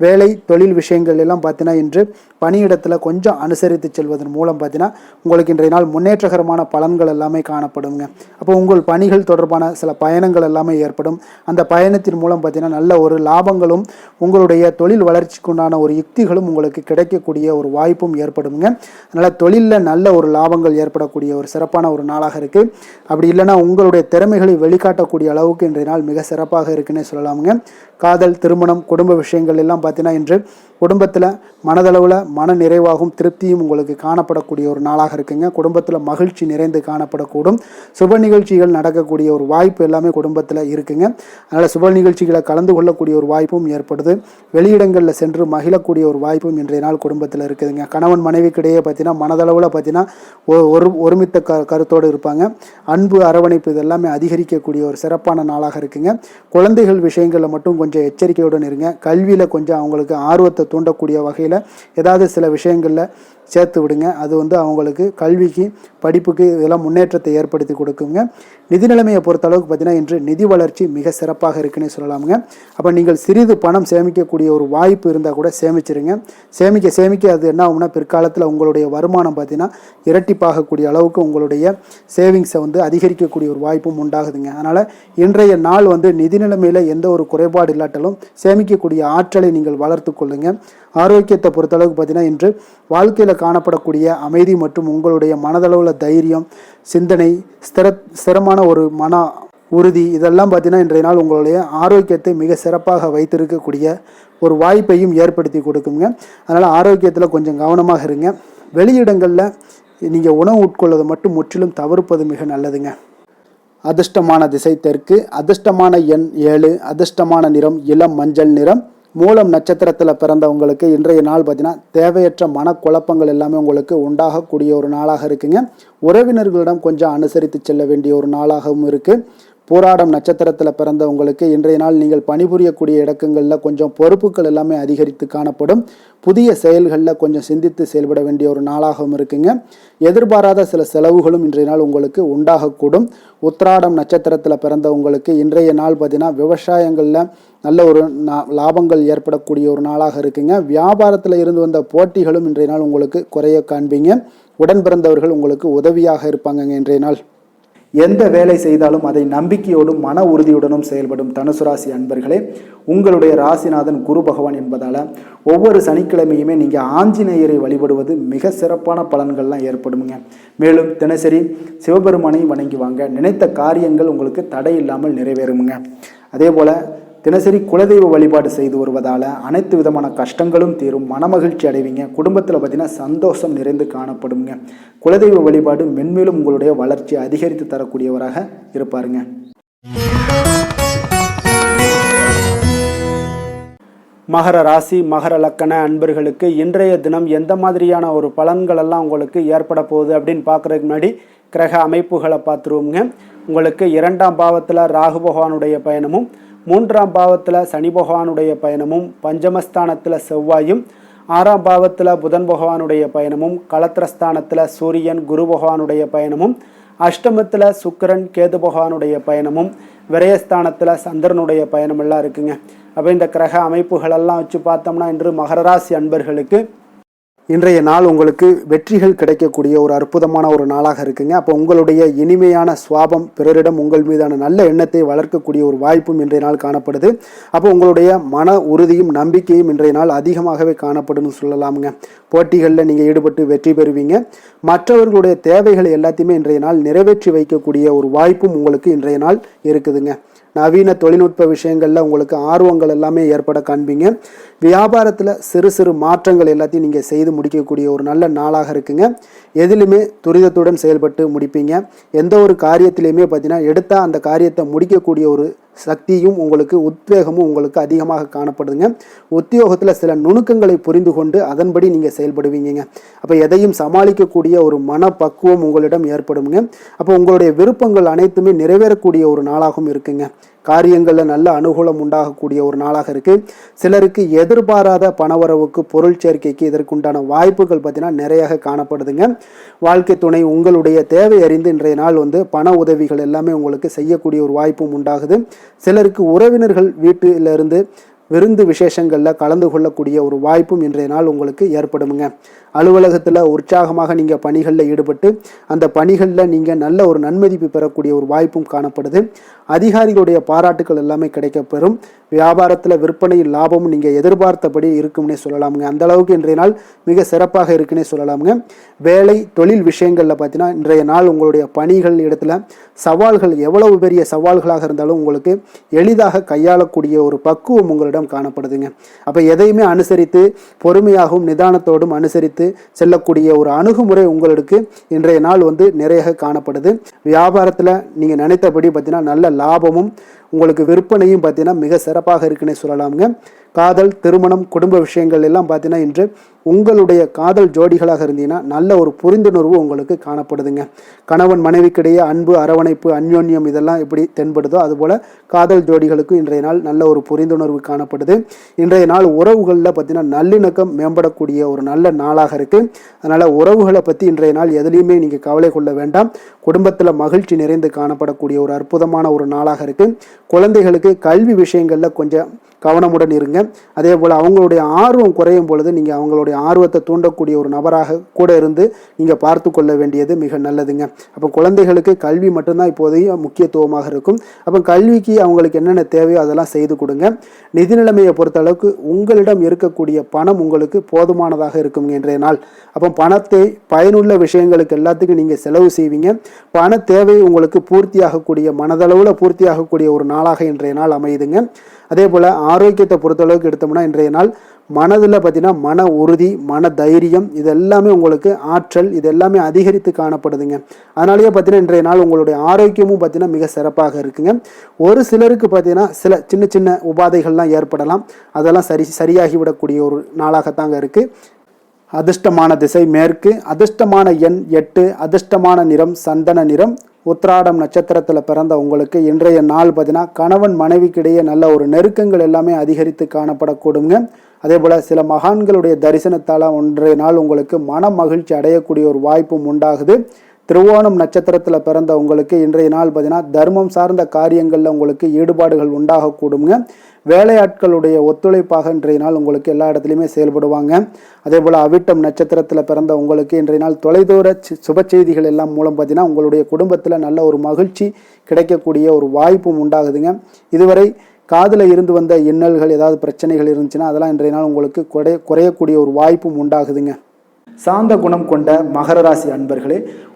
வேலை தொழில் விஷயங்கள் எல்லாம் பார்த்தீங்கன்னா இன்று பணியிடத்தில் கொஞ்சம் அனுசரித்து செல்வதன் மூலம் பார்த்தீங்கன்னா உங்களுக்கு இன்றைய நாள் முன்னேற்றகரமான பலன்கள் எல்லாமே காணப்படுங்க. அப்போ உங்கள் பணிகள் தொடர்பான சில பயணங்கள் எல்லாமே ஏற்படும். அந்த பயணத்தின் மூலம் பார்த்தீங்கன்னா நல்ல ஒரு லாபங்களும் உங்களுடைய தொழில் வளர்ச்சிக்குண்டான ஒரு யுக்திகளும் உங்களுக்கு கிடைக்கக்கூடிய ஒரு வாய்ப்பும் ஏற்படுங்க. அதனால் தொழிலில் நல்ல ஒரு லாபங்கள் ஏற்படக்கூடிய ஒரு சிறப்பான ஒரு நாளாக இருக்குது. அப்படி இல்லைன்னா உங்களுடைய திறமைகளை வெளிக்காட்டக்கூடிய அளவுக்கு இன்றைய நாள் மிக சிறப்பாக இருக்குன்னே சொல்லலாமுங்க. காதல், திருமணம், குடும்ப விஷயங்கள் எல்லாம் பார்த்தீங்கன்னா இன்று குடும்பத்தில் மனதளவில் மன நிறைவாகவும் திருப்தியும் உங்களுக்கு காணப்படக்கூடிய ஒரு நாளாக இருக்குங்க. குடும்பத்தில் மகிழ்ச்சி நிறைந்து காணப்படக்கூடும். சுப நிகழ்ச்சிகள் நடக்கக்கூடிய ஒரு வாய்ப்பு எல்லாமே குடும்பத்தில் இருக்குங்க. அதனால் சுப நிகழ்ச்சிகளை கலந்து கொள்ளக்கூடிய ஒரு வாய்ப்பும் ஏற்படுது. வெளியிடங்களில் சென்று மகிழக்கூடிய ஒரு வாய்ப்பும் இன்றைய நாள் குடும்பத்தில் இருக்குதுங்க. கணவன் மனைவிக்கிடையே பார்த்தீங்கன்னா மனதளவில் பார்த்தீங்கன்னா ஒருமித்த கருத்தோடு இருப்பாங்க. அன்பு, அரவணைப்பு இதெல்லாமே அதிகரிக்கக்கூடிய ஒரு சிறப்பான நாளாக இருக்குங்க. குழந்தைகள் விஷயங்களில் மட்டும் கொஞ்சம் எச்சரிக்கையுடன் இருங்க. கல்வியில் கொஞ்சம் அவங்களுக்கு ஆர்வத்தை தூண்டக்கூடிய வகையில் ஏதாவது சில விஷயங்களில் சேர்த்து விடுங்க. அது அவங்களுக்கு கல்விக்கு, படிப்புக்கு இதெல்லாம் முன்னேற்றத்தை ஏற்படுத்தி கொடுக்குங்க. நிதி நிலைமையை பொறுத்த அளவுக்கு பார்த்தீங்கன்னா இன்று நிதி வளர்ச்சி மிக சிறப்பாக இருக்குன்னு சொல்லலாமுங்க. அப்போ நீங்கள் சிறிது பணம் சேமிக்கக்கூடிய ஒரு வாய்ப்பு இருந்தால் கூட சேமிச்சிருங்க. சேமிக்க அது என்ன ஆகும்னா பிற்காலத்தில் உங்களுடைய வருமானம் பார்த்தீங்கன்னா இரட்டிப்பாகக்கூடிய அளவுக்கு உங்களுடைய சேவிங்ஸை அதிகரிக்கக்கூடிய ஒரு வாய்ப்பும் உண்டாகுதுங்க. அதனால் இன்றைய நாள் நிதி நிலைமையில் எந்த ஒரு குறைபாடு இல்லாட்டாலும் சேமிக்கக்கூடிய ஆற்றலை நீங்கள் வளர்த்து கொள்ளுங்க. ஆரோக்கியத்தை பொறுத்தளவுக்கு பார்த்தீங்கன்னா இன்று வாழ்க்கையில் காணப்படக்கூடிய அமைதி மற்றும் உங்களுடைய மனதளவில் தைரியம், சிந்தனை, ஸ்திரமான ஒரு மன உறுதி இதெல்லாம் பார்த்தீங்கன்னா இன்றைய நாள் உங்களுடைய ஆரோக்கியத்தை மிக சிறப்பாக வைத்திருக்கக்கூடிய ஒரு வாய்ப்பையும் ஏற்படுத்தி கொடுக்குங்க. அதனால் ஆரோக்கியத்தில் கொஞ்சம் கவனமாக இருங்க. வெளியிடங்களில் நீங்கள் உணவு உட்கொள்வதை மட்டும் முற்றிலும் தவிர்ப்பது மிக நல்லதுங்க. அதிர்ஷ்டமான திசை தெற்கு, அதிர்ஷ்டமான எண் 7, அதிர்ஷ்டமான நிறம் இளம் மஞ்சள் நிறம். மூலம் நட்சத்திரத்தில் பிறந்தவங்களுக்கு இன்றைய நாள் பார்த்தீங்கன்னா தேவையற்ற மனக்குழப்பங்கள் எல்லாமே உங்களுக்கு உண்டாகக்கூடிய ஒரு நாளாக இருக்குங்க. உறவினர்களிடம் கொஞ்சம் அனுசரித்து செல்ல வேண்டிய ஒரு நாளாகவும் இருக்குது. போராடம் நட்சத்திரத்தில் பிறந்தவங்களுக்கு இன்றைய நாள் நீங்கள் பணிபுரியக்கூடிய இடங்களில் கொஞ்சம் பொறுப்புகள் எல்லாமே அதிகரித்து காணப்படும். புதிய செயல்களில் கொஞ்சம் சிந்தித்து செயல்பட வேண்டிய ஒரு நாளாகவும் இருக்குங்க. எதிர்பாராத சில செலவுகளும் இன்றைய நாள் உங்களுக்கு உண்டாகக்கூடும். உத்திராடம் நட்சத்திரத்தில் பிறந்தவங்களுக்கு இன்றைய நாள் பார்த்தீங்கன்னா விவசாயங்களில் நல்ல ஒரு லாபங்கள் ஏற்படக்கூடிய ஒரு நாளாக இருக்குங்க. வியாபாரத்தில் இருந்து வந்த போட்டிகளும் இன்றைய நாள் உங்களுக்கு குறைய காண்பீங்க. உடன் பிறந்தவர்கள் உங்களுக்கு உதவியாக இருப்பாங்க. இன்றைய நாள் எந்த வேலை செய்தாலும் அதை நம்பிக்கையோடும் மன உறுதியுடனும் செயல்படும் தனுசு ராசி அன்பர்களே, உங்களுடைய ராசிநாதன் குரு பகவான் என்பதால் ஒவ்வொரு சனிக்கிழமையுமே நீங்கள் ஆஞ்சநேயரை வழிபடுவது மிக சிறப்பான பலன்கள்லாம் ஏற்படுங்க. மேலும் தினசரி சிவபெருமானை வணங்கி வாங்க. நினைத்த காரியங்கள் உங்களுக்கு தடை இல்லாமல் நிறைவேறுமுங்க. அதே போல் தினசரி குலதெய்வ வழிபாடு செய்து வருவதால் அனைத்து விதமான கஷ்டங்களும் தீரும். மனமகிழ்ச்சி அடைவீங்க. குடும்பத்தில் பார்த்தீங்கன்னா சந்தோஷம் நிறைந்து காணப்படுங்க. குலதெய்வ வழிபாடு மென்மேலும் உங்களுடைய வளர்ச்சி அதிகரித்து தரக்கூடியவராக இருப்பாருங்க. மகர ராசி, மகர லக்கண அன்பர்களுக்கு இன்றைய தினம் எந்த மாதிரியான ஒரு பலன்கள் எல்லாம் உங்களுக்கு ஏற்பட போகுது அப்படின்னு பார்க்குறதுக்கு முன்னாடி கிரக அமைப்புகளை பார்த்துருவோங்க. உங்களுக்கு 2ஆம் பாவத்தில் ராகு பகவானுடைய பயணமும், 3ஆம் பாவத்தில் சனி பகவானுடைய பயணமும், பஞ்சமஸ்தானத்தில் செவ்வாயும், 6ஆம் பாவத்தில் புதன் பகவானுடைய பயணமும், களத்திரஸ்தானத்தில் சூரியன் குரு பகவானுடைய பயணமும், அஷ்டமத்தில் சுக்கிரன் கேது பகவானுடைய பயணமும், விரயஸ்தானத்தில் சந்திரனுடைய பயணமெல்லாம் இருக்குங்க. அப்போ இந்த கிரக அமைப்புகளெல்லாம் வச்சு பார்த்தோம்னா இன்று மகர ராசி அன்பர்களுக்கு இன்றைய நாள் உங்களுக்கு வெற்றிகள் கிடைக்கக்கூடிய ஒரு அற்புதமான ஒரு நாளாக இருக்குங்க. அப்போ உங்களுடைய இனிமையான சுவாபம், பிறரிடம் உங்கள் மீதான நல்ல எண்ணத்தை வளர்க்கக்கூடிய ஒரு வாய்ப்பும் இன்றைய நாள் காணப்படுது. அப்போ உங்களுடைய மன உறுதியும் நம்பிக்கையும் இன்றைய நாள் அதிகமாகவே காணப்படும்னு சொல்லலாமுங்க. போட்டிகளில் நீங்கள் ஈடுபட்டு வெற்றி பெறுவீங்க. மற்றவர்களுடைய தேவைகளை எல்லாத்தையுமே இன்றைய நாள் நிறைவேற்றி வைக்கக்கூடிய ஒரு வாய்ப்பும் உங்களுக்கு இன்றைய நாள் இருக்குதுங்க. நவீன தொழில்நுட்ப விஷயங்களில் உங்களுக்கு ஆர்வங்கள் எல்லாமே ஏற்பட காண்பீங்க. வியாபாரத்தில் சிறு சிறு மாற்றங்கள் எல்லாத்தையும் நீங்கள் செய்து முடிக்கக்கூடிய ஒரு நல்ல நாளாக இருக்குங்க. எதிலுமே துரிதத்துடன் செயல்பட்டு முடிப்பீங்க. எந்த ஒரு காரியத்திலையுமே பார்த்தீங்கன்னா எடுத்தால் அந்த காரியத்தை முடிக்கக்கூடிய ஒரு சக்தியும் உங்களுக்கு உத்வேகமும் உங்களுக்கு அதிகமாக காணப்படுதுங்க. உத்தியோகத்தில் சில நுணுக்கங்களை புரிந்து கொண்டு அதன்படி நீங்கள் செயல்படுவீங்க. அப்போ எதையும் சமாளிக்கக்கூடிய ஒரு மனப்பக்குவம் உங்களிடம் ஏற்படுங்க. அப்போ உங்களுடைய விருப்பங்கள் அனைத்துமே நிறைவேறக்கூடிய ஒரு நாளாகவும் இருக்குங்க. காரியங்களில் நல்ல அனுகூலம் உண்டாகக்கூடிய ஒரு நாளாக இருக்குது. சிலருக்கு எதிர்பாராத பணவரவுக்கு, பொருள் சேர்க்கைக்கு இதற்குண்டான வாய்ப்புகள் பார்த்தீங்கன்னா நிறைய காணப்படுதுங்க. வாழ்க்கை துணை உங்களுடைய தேவை அறிந்து இன்றைய நாள் பண உதவிகள் எல்லாமே உங்களுக்கு செய்யக்கூடிய ஒரு வாய்ப்பும் உண்டாகுது. சிலருக்கு உறவினர்கள் வீட்டிலிருந்து விருந்து விசேஷங்களில் கலந்து கொள்ளக்கூடிய ஒரு வாய்ப்பும் இன்றைய நாள் உங்களுக்கு ஏற்படுமுங்க. அலுவலகத்தில் உற்சாகமாக நீங்கள் பணிகளில் ஈடுபட்டு அந்த பணிகளில் நீங்கள் நல்ல ஒரு நன்மதிப்பு பெறக்கூடிய ஒரு வாய்ப்பும் காணப்படுது. அதிகாரிகளுடைய பாராட்டுகள் எல்லாமே கிடைக்கப்பெறும். வியாபாரத்தில் விற்பனையில் லாபமும் நீங்கள் எதிர்பார்த்தபடி இருக்கும்னே சொல்லலாமுங்க. அந்த அளவுக்கு இன்றைய நாள் மிக சிறப்பாக இருக்குன்னே சொல்லலாமுங்க. வேலை தொழில் விஷயங்களில் பார்த்தீங்கன்னா இன்றைய நாள் உங்களுடைய பணிகள் இடத்துல சவால்கள் எவ்வளவு பெரிய சவால்களாக இருந்தாலும் உங்களுக்கு எளிதாக கையாளக்கூடிய ஒரு பக்குவம் உங்களிடம் காணப்படுதுங்க. அப்போ எதையுமே அனுசரித்து பொறுமையாகவும் நிதானத்தோடும் அனுசரித்து செல்லக்கூடிய ஒரு அணுகுமுறை உங்களுக்கு இன்றைய நாள் நிறைய காணப்படுது. வியாபாரத்தில் நீங்கள் நினைத்தபடி பார்த்தீங்கன்னா நல்ல லாபமும் உங்களுக்கு விற்பனையும் பார்த்தீங்கன்னா மிக சிறப்பாக இருக்குன்னே சொல்லலாமுங்க. காதல், திருமணம், குடும்ப விஷயங்கள் எல்லாம் பார்த்தீங்கன்னா இன்று உங்களுடைய காதல் ஜோடிகளாக இருந்தீங்கன்னா நல்ல ஒரு புரிந்துணர்வு உங்களுக்கு காணப்படுதுங்க. கணவன் மனைவிக்கிடையே அன்பு, அரவணைப்பு, அந்யோன்யம் இதெல்லாம் எப்படி தென்படுதோ அதுபோல் காதல் ஜோடிகளுக்கும் இன்றைய நாள் நல்ல ஒரு புரிந்துணர்வு காணப்படுது. இன்றைய நாள் உறவுகளில் பார்த்தீங்கன்னா நல்லிணக்கம் மேம்படக்கூடிய ஒரு நல்ல நாளாக இருக்குது. அதனால் உறவுகளை பற்றி இன்றைய நாள் எதுலேயுமே நீங்கள் கவலை கொள்ள வேண்டாம். குடும்பத்தில் மகிழ்ச்சி நிறைந்து காணப்படக்கூடிய ஒரு அற்புதமான ஒரு நாளாக இருக்குது. குழந்தைகளுக்கு கல்வி விஷயங்களில் கொஞ்சம் கவனமுடன் இருங்க. அதே போல் அவங்களுடைய ஆர்வம் குறையும் பொழுது நீங்கள் அவங்களுடைய ஆர்வத்தை தூண்டக்கூடிய ஒரு நபராக கூட இருந்து நீங்கள் பார்த்து கொள்ள வேண்டியது மிக நல்லதுங்க. அப்போ குழந்தைகளுக்கு கல்வி மட்டும்தான் இப்போதைய முக்கியத்துவமாக இருக்கும். அப்போ கல்விக்கு அவங்களுக்கு என்னென்ன தேவையோ அதெல்லாம் செய்து கொடுங்க. நிதி நிலைமையை பொறுத்த அளவுக்கு உங்களிடம் இருக்கக்கூடிய பணம் உங்களுக்கு போதுமானதாக இருக்குங்க இன்றைய நாள். அப்போ பணத்தை பயனுள்ள விஷயங்களுக்கு எல்லாத்துக்கும் நீங்கள் செலவு செய்வீங்க. பண தேவை உங்களுக்கு பூர்த்தியாகக்கூடிய, மனதளவில் பூர்த்தியாகக்கூடிய ஒரு நாளாக இன்றைய நாள் அமையுதுங்க. அதே போல் ஆரோக்கியத்தை பொறுத்தளவுக்கு எடுத்தோம்னா இன்றைய நாள் மனதில் பார்த்தீங்கன்னா மன உறுதி, மன தைரியம் இது எல்லாமே உங்களுக்கு ஆற்றல் இது எல்லாமே அதிகரித்து காணப்படுதுங்க. அதனாலேயே பார்த்தீங்கன்னா இன்றைய நாள் உங்களுடைய ஆரோக்கியமும் பார்த்தீங்கன்னா மிக சிறப்பாக இருக்குங்க. ஒரு சிலருக்கு பார்த்தீங்கன்னா சில சின்ன சின்ன உபாதைகள்லாம் ஏற்படலாம். அதெல்லாம் சரியாகிவிடக்கூடிய ஒரு நாளாகத்தாங்க இருக்குது. அதிர்ஷ்டமான திசை மேற்கு, அதிர்ஷ்டமான எண் 8, அதிர்ஷ்டமான நிறம் சந்தன நிறம். உத்திராடம் நட்சத்திரத்தில் பிறந்த உங்களுக்கு இன்றைய நாள் பார்த்தீங்கன்னா கணவன் மனைவிக்கிடையே நல்ல ஒரு நெருக்கங்கள் எல்லாமே அதிகரித்து காணப்படக்கூடுங்க. அதே போல் சில மகான்களுடைய தரிசனத்தால் இன்றைய நாள் உங்களுக்கு மன மகிழ்ச்சி அடையக்கூடிய ஒரு வாய்ப்பும் உண்டாகுது. திருவோணம் நட்சத்திரத்தில் பிறந்த உங்களுக்கு இன்றைய நாள் பார்த்தீங்கன்னா தர்மம் சார்ந்த காரியங்களில் உங்களுக்கு ஈடுபாடுகள் உண்டாகக்கூடுங்க. வேலையாட்களுடைய ஒத்துழைப்பாக இன்றைய நாள் உங்களுக்கு எல்லா இடத்துலையுமே செயல்படுவாங்க. அதே போல் அவிட்டம் நட்சத்திரத்தில் பிறந்த உங்களுக்கு இன்றைய நாள் தொலைதூர சுப செய்திகள் எல்லாம் மூலம் பார்த்தீங்கன்னா உங்களுடைய குடும்பத்தில் நல்ல ஒரு மகிழ்ச்சி கிடைக்கக்கூடிய ஒரு வாய்ப்பும் உண்டாகுதுங்க. இதுவரை காதில் இருந்து வந்த இன்னல்கள் ஏதாவது பிரச்சனைகள் இருந்துச்சுன்னா அதெல்லாம் இன்றைய நாள் உங்களுக்கு குறையக்கூடிய ஒரு வாய்ப்பும் உண்டாகுதுங்க. சாந்த குணம் கொண்ட மகர ராசி அன்பர்களே,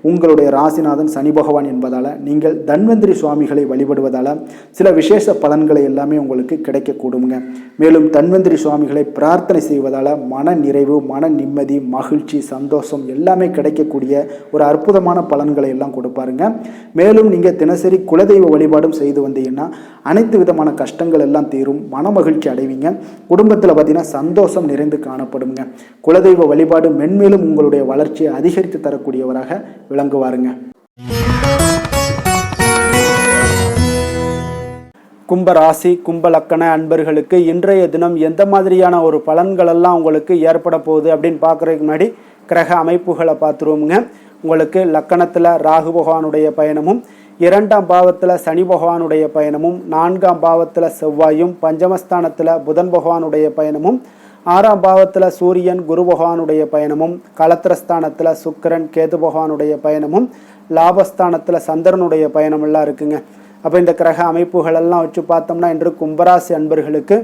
உங்களுடைய ராசிநாதன் சனி பகவான் என்பதால் நீங்கள் தன்வந்திரி சுவாமிகளை வழிபடுவதால் சில விசேஷ பலன்களை எல்லாமே உங்களுக்கு கிடைக்கக்கூடுங்க. மேலும் தன்வந்திரி சுவாமிகளை பிரார்த்தனை செய்வதால் மன நிறைவு, மன நிம்மதி, மகிழ்ச்சி, சந்தோஷம் எல்லாமே கிடைக்கக்கூடிய ஒரு அற்புதமான பலன்களை எல்லாம் கொடுப்பாருங்க. மேலும் நீங்கள் தினசரி குலதெய்வ வழிபாடும் செய்து வந்தீங்கன்னா அனைத்து விதமான கஷ்டங்கள் எல்லாம் தீரும், மன மகிழ்ச்சி அடைவீங்க. குடும்பத்தில் பார்த்தீங்கன்னா சந்தோஷம் நிறைந்து காணப்படுங்க. குலதெய்வ வழிபாடு மென்மேலும் உங்களுடைய வளர்ச்சியை அதிகரித்து தரக்கூடியவராக விளங்குவாருங்க. கும்ப ராசி, கும்ப லக்கண அன்பர்களுக்கு இன்றைய தினம் எந்த மாதிரியான ஒரு பலன்கள் எல்லாம் உங்களுக்கு ஏற்பட போகுது அப்படின்னு பார்க்குறதுக்கு முன்னாடி கிரக அமைப்புகளை பார்த்துருவோமுங்க. உங்களுக்கு லக்கணத்தில் ராகு பகவானுடைய பயணமும் 2ஆம் பாவத்தில் சனி பகவானுடைய பயணமும் 4ஆம் பாவத்தில் செவ்வாயும் பஞ்சமஸ்தானத்தில் புதன் பகவானுடைய பயணமும் 6ஆம் பாவத்தில் சூரியன் குரு பகவானுடைய பயணமும் களத்திரஸ்தானத்தில் சுக்கிரன் கேது பகவானுடைய பயணமும் லாபஸ்தானத்தில் சந்திரனுடைய பயணமெல்லாம் இருக்குங்க. அப்போ இந்த கிரக அமைப்புகள் எல்லாம் வச்சு பார்த்தோம்னா இன்று கும்பராசி அன்பர்களுக்கு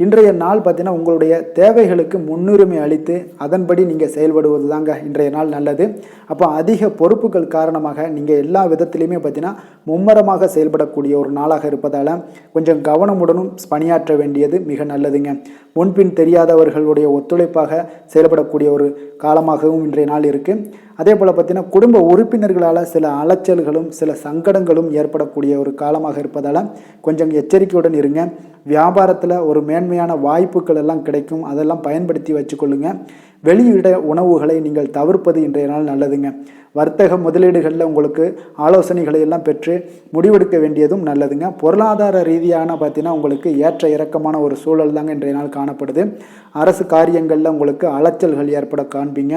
இன்றைய நாள் பார்த்தீங்கன்னா உங்களுடைய தேவைகளுக்கு முன்னுரிமை அளித்து அதன்படி நீங்கள் செயல்படுவது தாங்க இன்றைய நாள் நல்லது. அப்போ அதிக பொறுப்புகள் காரணமாக நீங்கள் எல்லா விதத்திலையுமே பார்த்தீங்கன்னா மும்மரமாக செயல்படக்கூடிய ஒரு நாளாக இருப்பதால் கொஞ்சம் கவனமுடனும் பணியாற்ற வேண்டியது மிக நல்லதுங்க. முன்பின் தெரியாதவர்களுடைய ஒத்துழைப்பாக செயல்படக்கூடிய ஒரு காலமாகவும் இன்றைய நாள் இருக்குது. அதே போல் பார்த்தீங்கன்னா குடும்ப உறுப்பினர்களால் சில அலைச்சல்களும் சில சங்கடங்களும் ஏற்படக்கூடிய ஒரு காலமாக இருப்பதால் கொஞ்சம் எச்சரிக்கையுடன் இருங்க. வியாபாரத்தில் ஒரு மேன்மையான வாய்ப்புகள் எல்லாம் கிடைக்கும், அதெல்லாம் பயன்படுத்தி வச்சுக்கொள்ளுங்க. வெளியிட உணவுகளை நீங்கள் தவிர்ப்பது இன்றைய நாள் நல்லதுங்க. வர்த்தக முதலீடுகளில் உங்களுக்கு ஆலோசனைகளை எல்லாம் பெற்று முடிவெடுக்க வேண்டியதும் நல்லதுங்க. பொருளாதார ரீதியான பார்த்தீங்கன்னா உங்களுக்கு ஏற்ற இறக்கமான ஒரு சூழல் தாங்க இன்றைய நாள் காணப்படுது. அரசு காரியங்களில் உங்களுக்கு அலைச்சல்கள் ஏற்பட காண்பீங்க.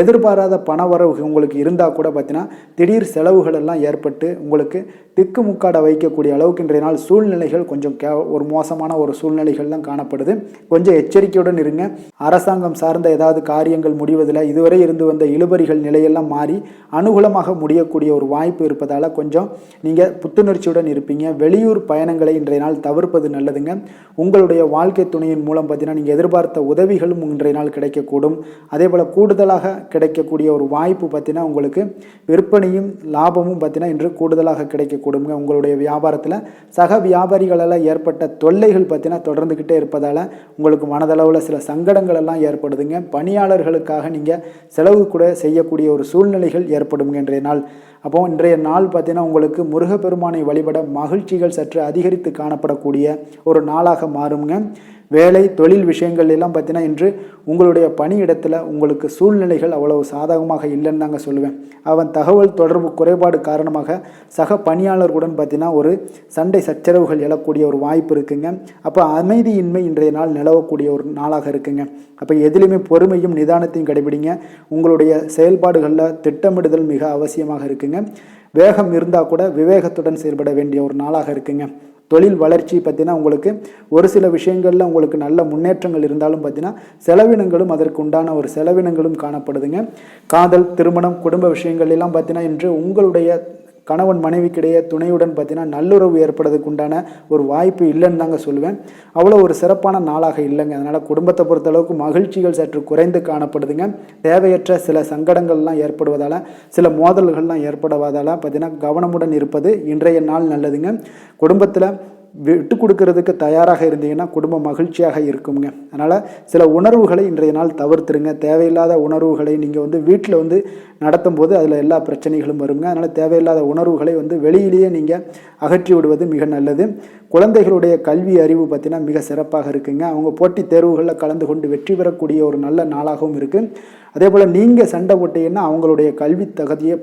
எதிர்பாராத பணவரவு உங்களுக்கு இருந்தால் கூட பார்த்தீங்கன்னா திடீர் செலவுகள் எல்லாம் ஏற்பட்டு உங்களுக்கு திக்குமுக்காட வைக்கக்கூடிய அளவுக்கு இன்றைய நாள் சூழ்நிலைகள் கொஞ்சம் ஒரு மோசமான ஒரு சூழ்நிலைகள் தான் காணப்படுது. கொஞ்சம் எச்சரிக்கையுடன் இருங்க. அரசாங்கம் சார்ந்த ஏதாவது காரியங்கள் முடிவதில் இதுவரை இருந்து வந்த இழுபறிகள் நிலையெல்லாம் மாறி அனுகூலமாக முடியக்கூடிய ஒரு வாய்ப்பு இருப்பதால் கொஞ்சம் நீங்கள் புத்துணர்ச்சியுடன் இருப்பீங்க. வெளியூர் பயணங்களை இன்றைய நாள் தவிர்ப்பது நல்லதுங்க. உங்களுடைய வாழ்க்கை துணையின் மூலம் பார்த்தீங்கன்னா நீங்கள் எதிர்பார்த்த உதவிகளும் இன்றைய நாள் கிடைக்கக்கூடும். அதே போல் கூடுதலாக கிடைக்கக்கூடிய ஒரு வாய்ப்பு பார்த்தீங்கன்னா உங்களுக்கு விற்பனையும் லாபமும் பார்த்தீங்கன்னா இன்று கூடுதலாக கிடைக்கக்கூடுங்க. உங்களுடைய வியாபாரத்தில் சக வியாபாரிகளால் ஏற்பட்ட தொல்லைகள் பார்த்தீங்கன்னா தொடர்ந்துக்கிட்டே இருப்பதால் உங்களுக்கு மனதளவில் சில சங்கடங்கள் எல்லாம் ஏற்படுதுங்க. பணியாளர்களுக்காக நீங்கள் செலவு கூட செய்யக்கூடிய ஒரு சூழ்நிலைகள் ஏற்படும் இன்றைய நாள். அப்போ இன்றைய நாள் பார்த்தீங்கன்னா உங்களுக்கு முருகப்பெருமானை வழிபட மகிழ்ச்சிகள் சற்று அதிகரித்து காணப்படக்கூடிய ஒரு நாளாக மாறுங்க. வேலை தொழில் விஷயங்கள் எல்லாம் பார்த்தீங்கன்னா இன்று உங்களுடைய பணியிடத்தில் உங்களுக்கு சூழ்நிலைகள் அவ்வளவு சாதகமாக இல்லைன்னு தாங்க சொல்லுவேன். அவன் தகவல் தொடர்பு குறைபாடு காரணமாக சக பணியாளர்களுடன் பார்த்தீங்கன்னா ஒரு சண்டை சச்சரவுகள் எழக்கூடிய ஒரு வாய்ப்பு இருக்குங்க. அப்போ அமைதியின்மை இன்றைய நாள் நிலவக்கூடிய ஒரு நாளாக இருக்குங்க. அப்போ எதிலுமே பொறுமையும் நிதானத்தையும் கடைபிடிங்க. உங்களுடைய செயல்பாடுகளில் திட்டமிடுதல் மிக அவசியமாக இருக்குங்க. வேகம் இருந்தால் கூட விவேகத்துடன் செயல்பட வேண்டிய ஒரு நாளாக இருக்குங்க. தொழில் வளர்ச்சி பார்த்தீங்கன்னா உங்களுக்கு ஒரு சில விஷயங்களில் உங்களுக்கு நல்ல முன்னேற்றங்கள் இருந்தாலும் பார்த்தீங்கன்னா செலவினங்களும் அதற்கு உண்டான ஒரு செலவினங்களும் காணப்படுதுங்க. காதல் திருமணம் குடும்ப விஷயங்கள் எல்லாம் பார்த்தீங்கன்னா இன்று உங்களுடைய கணவன் மனைவிக்கிடையே துணையுடன் பார்த்தீங்கன்னா நல்லுறவு ஏற்படுறதுக்கு உண்டான ஒரு வாய்ப்பு இல்லைன்னு தாங்க சொல்லுவேன். அவ்வளோ ஒரு சிறப்பான நாளாக இல்லைங்க. அதனால் குடும்பத்தை பொறுத்தளவுக்கு மகிழ்ச்சிகள் சற்று குறைந்து காணப்படுதுங்க. தேவையற்ற சில சங்கடங்கள்லாம் ஏற்படுவதால் சில மோதல்கள்லாம் ஏற்படுவதால் பார்த்தீங்கன்னா கவனமுடன் இருப்பது இன்றைய நாள் நல்லதுங்க. குடும்பத்தில் விட்டு கொடுக்கறதுக்கு தயாராக இருந்தீங்கன்னா குடும்பம் மகிழ்ச்சியாக இருக்குங்க. அதனால் சில உணர்வுகளை இன்றைய நாள் தவிர்த்துருங்க. தேவையில்லாத உணர்வுகளை நீங்கள் வீட்டில் நடத்தும் போது அதில் எல்லா பிரச்சனைகளும் வருங்க. அதனால் தேவையில்லாத உணர்வுகளை வெளியிலேயே நீங்கள் அகற்றி விடுவது மிக நல்லது. குழந்தைகளுடைய கல்வி அறிவு பார்த்தீங்கன்னா மிக சிறப்பாக இருக்குங்க. அவங்க போட்டித் தேர்வுகளில் கலந்து கொண்டு வெற்றி பெறக்கூடிய ஒரு நல்ல நாளாகவும் இருக்குது. அதே போல் நீங்கள் சண்டை போட்டீங்கன்னா அவங்களுடைய கல்வி தகுதியை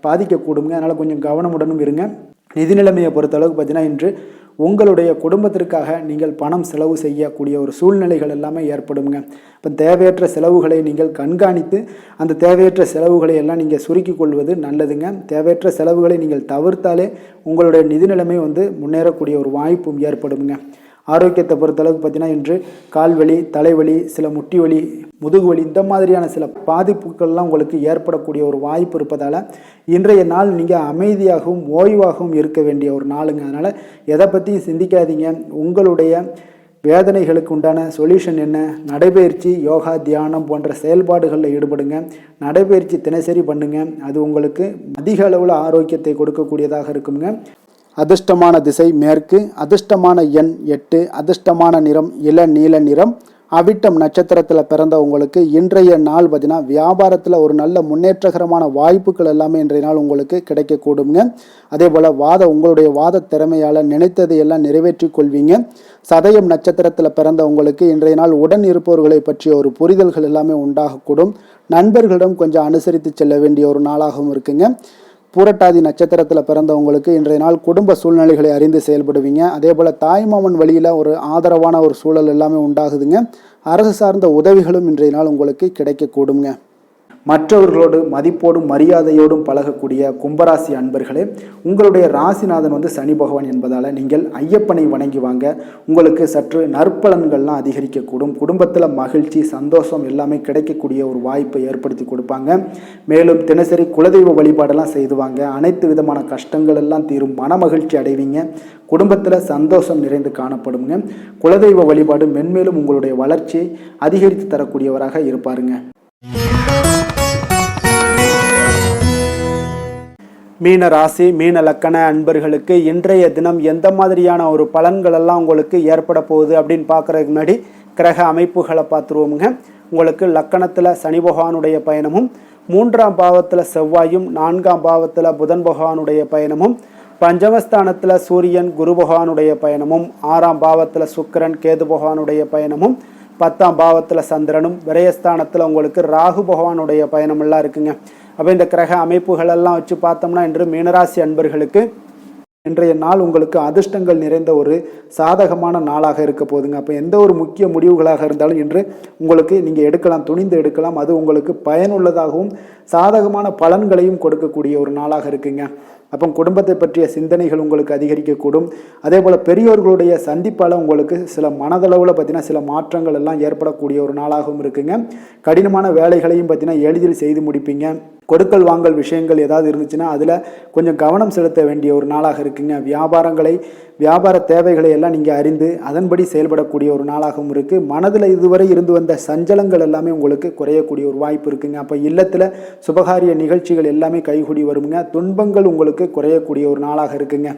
பாதிக்கக்கூடுங்க. அதனால் கொஞ்சம் கவனமுடனும் இருங்க. நிதி நிலைமையை பொறுத்தளவுக்கு பார்த்தீங்கன்னா இன்று உங்களுடைய குடும்பத்திற்காக நீங்கள் பணம் செலவு செய்யக்கூடிய ஒரு சூழ்நிலைகள் எல்லாமே ஏற்படுங்க. இப்போ தேவையற்ற செலவுகளை நீங்கள் கண்காணித்து அந்த தேவையற்ற செலவுகளை எல்லாம் நீங்கள் சுருக்கி கொள்வது நல்லதுங்க. தேவையற்ற செலவுகளை நீங்கள் தவிர்த்தாலே உங்களுடைய நிதி நிலைமை முன்னேறக்கூடிய ஒரு வாய்ப்பும் ஏற்படுங்க. ஆரோக்கியத்தை பொறுத்தளவுக்கு பார்த்தீங்கன்னா இன்று கால்வலி தலைவலி சில முட்டி வலி முதுகு வலி இந்த மாதிரியான சில பாதிப்புகள்லாம் உங்களுக்கு ஏற்படக்கூடிய ஒரு வாய்ப்பு இருப்பதால் இன்றைய நாள் நீங்கள் அமைதியாகவும் ஓய்வாகவும் இருக்க வேண்டிய ஒரு நாளுங்க. அதனால் எதை பற்றியும் சிந்திக்காதீங்க. உங்களுடைய வேதனைகளுக்கு உண்டான சொல்யூஷன் என்ன? நடைபயிற்சி யோகா தியானம் போன்ற செயல்பாடுகளில் ஈடுபடுங்க. நடைபயிற்சி தினசரி பண்ணுங்க. அது உங்களுக்கு அதிக அளவில் ஆரோக்கியத்தை கொடுக்கக்கூடியதாக இருக்குங்க. அதிர்ஷ்டமான திசை மேற்கு, அதிர்ஷ்டமான எண் 8, அதிர்ஷ்டமான நிறம் இளநீல நிறம். அவிட்டம் நட்சத்திரத்தில் பிறந்த உங்களுக்கு இன்றைய நாள் பார்த்தீங்கன்னா வியாபாரத்தில் ஒரு நல்ல முன்னேற்றகரமான வாய்ப்புகள் எல்லாமே இன்றைய நாள் உங்களுக்கு கிடைக்கக்கூடுங்க. அதே போல் உங்களுடைய வாத திறமையால் நினைத்ததை எல்லாம் நிறைவேற்றி கொள்வீங்க. சதயம் நட்சத்திரத்தில் பிறந்த உங்களுக்கு இன்றைய நாள் உடன் இருப்பவர்களை பற்றிய ஒரு புரிதல்கள் எல்லாமே உண்டாகக்கூடும். நண்பர்களிடம் கொஞ்சம் அனுசரித்து செல்ல வேண்டிய ஒரு நாளாகவும் இருக்குங்க. பூரட்டாதி நட்சத்திரத்தில் பிறந்தவங்களுக்கு இன்றைய நாள் குடும்ப சூழ்நிலைகளை அறிந்து செயல்படுவீங்க. அதே போல் தாய்மாமன் வழியில் ஒரு ஆதரவான ஒரு சூழல் எல்லாமே உண்டாகுதுங்க. அரசு சார்ந்த உதவிகளும் இன்றைய நாள் உங்களுக்கு கிடைக்கக்கூடுங்க. மற்றவர்களோடு மதிப்போடும் மரியாதையோடும் பழகக்கூடிய கும்பராசி அன்பர்களே, உங்களுடைய ராசிநாதன் சனி பகவான் என்பதால் நீங்கள் ஐயப்பனை வணங்கி வாங்க. உங்களுக்கு சற்று நற்பலன்கள்லாம் அதிகரிக்கக்கூடும். குடும்பத்தில் மகிழ்ச்சி, சந்தோஷம் எல்லாமே கிடைக்கக்கூடிய ஒரு வாய்ப்பை ஏற்படுத்தி கொடுப்பாங்க. மேலும் தினசரி குலதெய்வ வழிபாடெல்லாம் செய்துவாங்க. அனைத்து விதமான கஷ்டங்கள் எல்லாம் தீரும். மன மகிழ்ச்சி அடைவீங்க. குடும்பத்தில் சந்தோஷம் நிறைந்து காணப்படுங்க. குலதெய்வ வழிபாடு மென்மேலும் உங்களுடைய வளர்ச்சியை அதிகரித்து தரக்கூடியவராக இருப்பாருங்க. மீன ராசி மீன லக்கண அன்பர்களுக்கு இன்றைய தினம் எந்த மாதிரியான ஒரு பலன்கள் எல்லாம் உங்களுக்கு ஏற்பட போகுது அப்படின்னு பார்க்குறதுக்கு முன்னாடி கிரக அமைப்புகளை பார்த்துருவோமுங்க. உங்களுக்கு லக்கணத்தில் சனி பகவானுடைய பயணமும், 3ஆம் பாவத்தில் செவ்வாயும், 4ஆம் பாவத்தில் புதன் பகவானுடைய பயணமும், பஞ்சமஸ்தானத்தில் சூரியன் குரு பகவானுடைய பயணமும், 6ஆம் பாவத்தில் சுக்கிரன் கேது பகவானுடைய பயணமும், 10ஆம் பாவத்தில் சந்திரனும், விரயஸ்தானத்தில் உங்களுக்கு ராகு பகவானுடைய பயணமெல்லாம் இருக்குங்க. அப்போ இந்த கிரக அமைப்புகளெல்லாம் வச்சு பார்த்தோம்னா இன்று மீனராசி அன்பர்களுக்கு இன்றைய நாள் உங்களுக்கு அதிர்ஷ்டங்கள் நிறைந்த ஒரு சாதகமான நாளாக இருக்க போகுதுங்க. அப்போ எந்த ஒரு முக்கிய முடிவுகளாக இருந்தாலும் இன்று உங்களுக்கு நீங்கள் எடுக்கலாம், துணிந்து எடுக்கலாம். அது உங்களுக்கு பயனுள்ளதாகவும் சாதகமான பலன்களையும் கொடுக்கக்கூடிய ஒரு நாளாக இருக்குங்க. அப்போ குடும்பத்தை பற்றிய சிந்தனைகள் உங்களுக்கு அதிகரிக்கக்கூடும். அதே போல் பெரியோர்களுடைய சந்திப்பால் உங்களுக்கு சில மனதளவில் பார்த்தீங்கன்னா சில மாற்றங்கள் எல்லாம் ஏற்படக்கூடிய ஒரு நாளாகவும் இருக்குங்க. கடினமான வேலைகளையும் பார்த்தீங்கன்னா எளிதில் செய்து முடிப்பீங்க. கொடுக்கல் வாங்கல் விஷயங்கள் ஏதாவது இருந்துச்சுன்னா அதில் கொஞ்சம் கவனம் செலுத்த வேண்டிய ஒரு நாளாக இருக்குங்க. வியாபார தேவைகளை எல்லாம் நீங்கள் அறிந்து அதன்படி செயல்படக்கூடிய ஒரு நாளாகவும் இருக்குது. மனதில் இதுவரை இருந்து வந்த சஞ்சலங்கள் எல்லாமே உங்களுக்கு குறையக்கூடிய ஒரு வாய்ப்பு இருக்குங்க. அப்போ இல்லத்தில் சுபகாரிய நிகழ்ச்சிகள் எல்லாமே கைகூடி வருங்க. துன்பங்கள் உங்களுக்கு குறையக்கூடிய ஒரு நாளாக இருக்குங்க.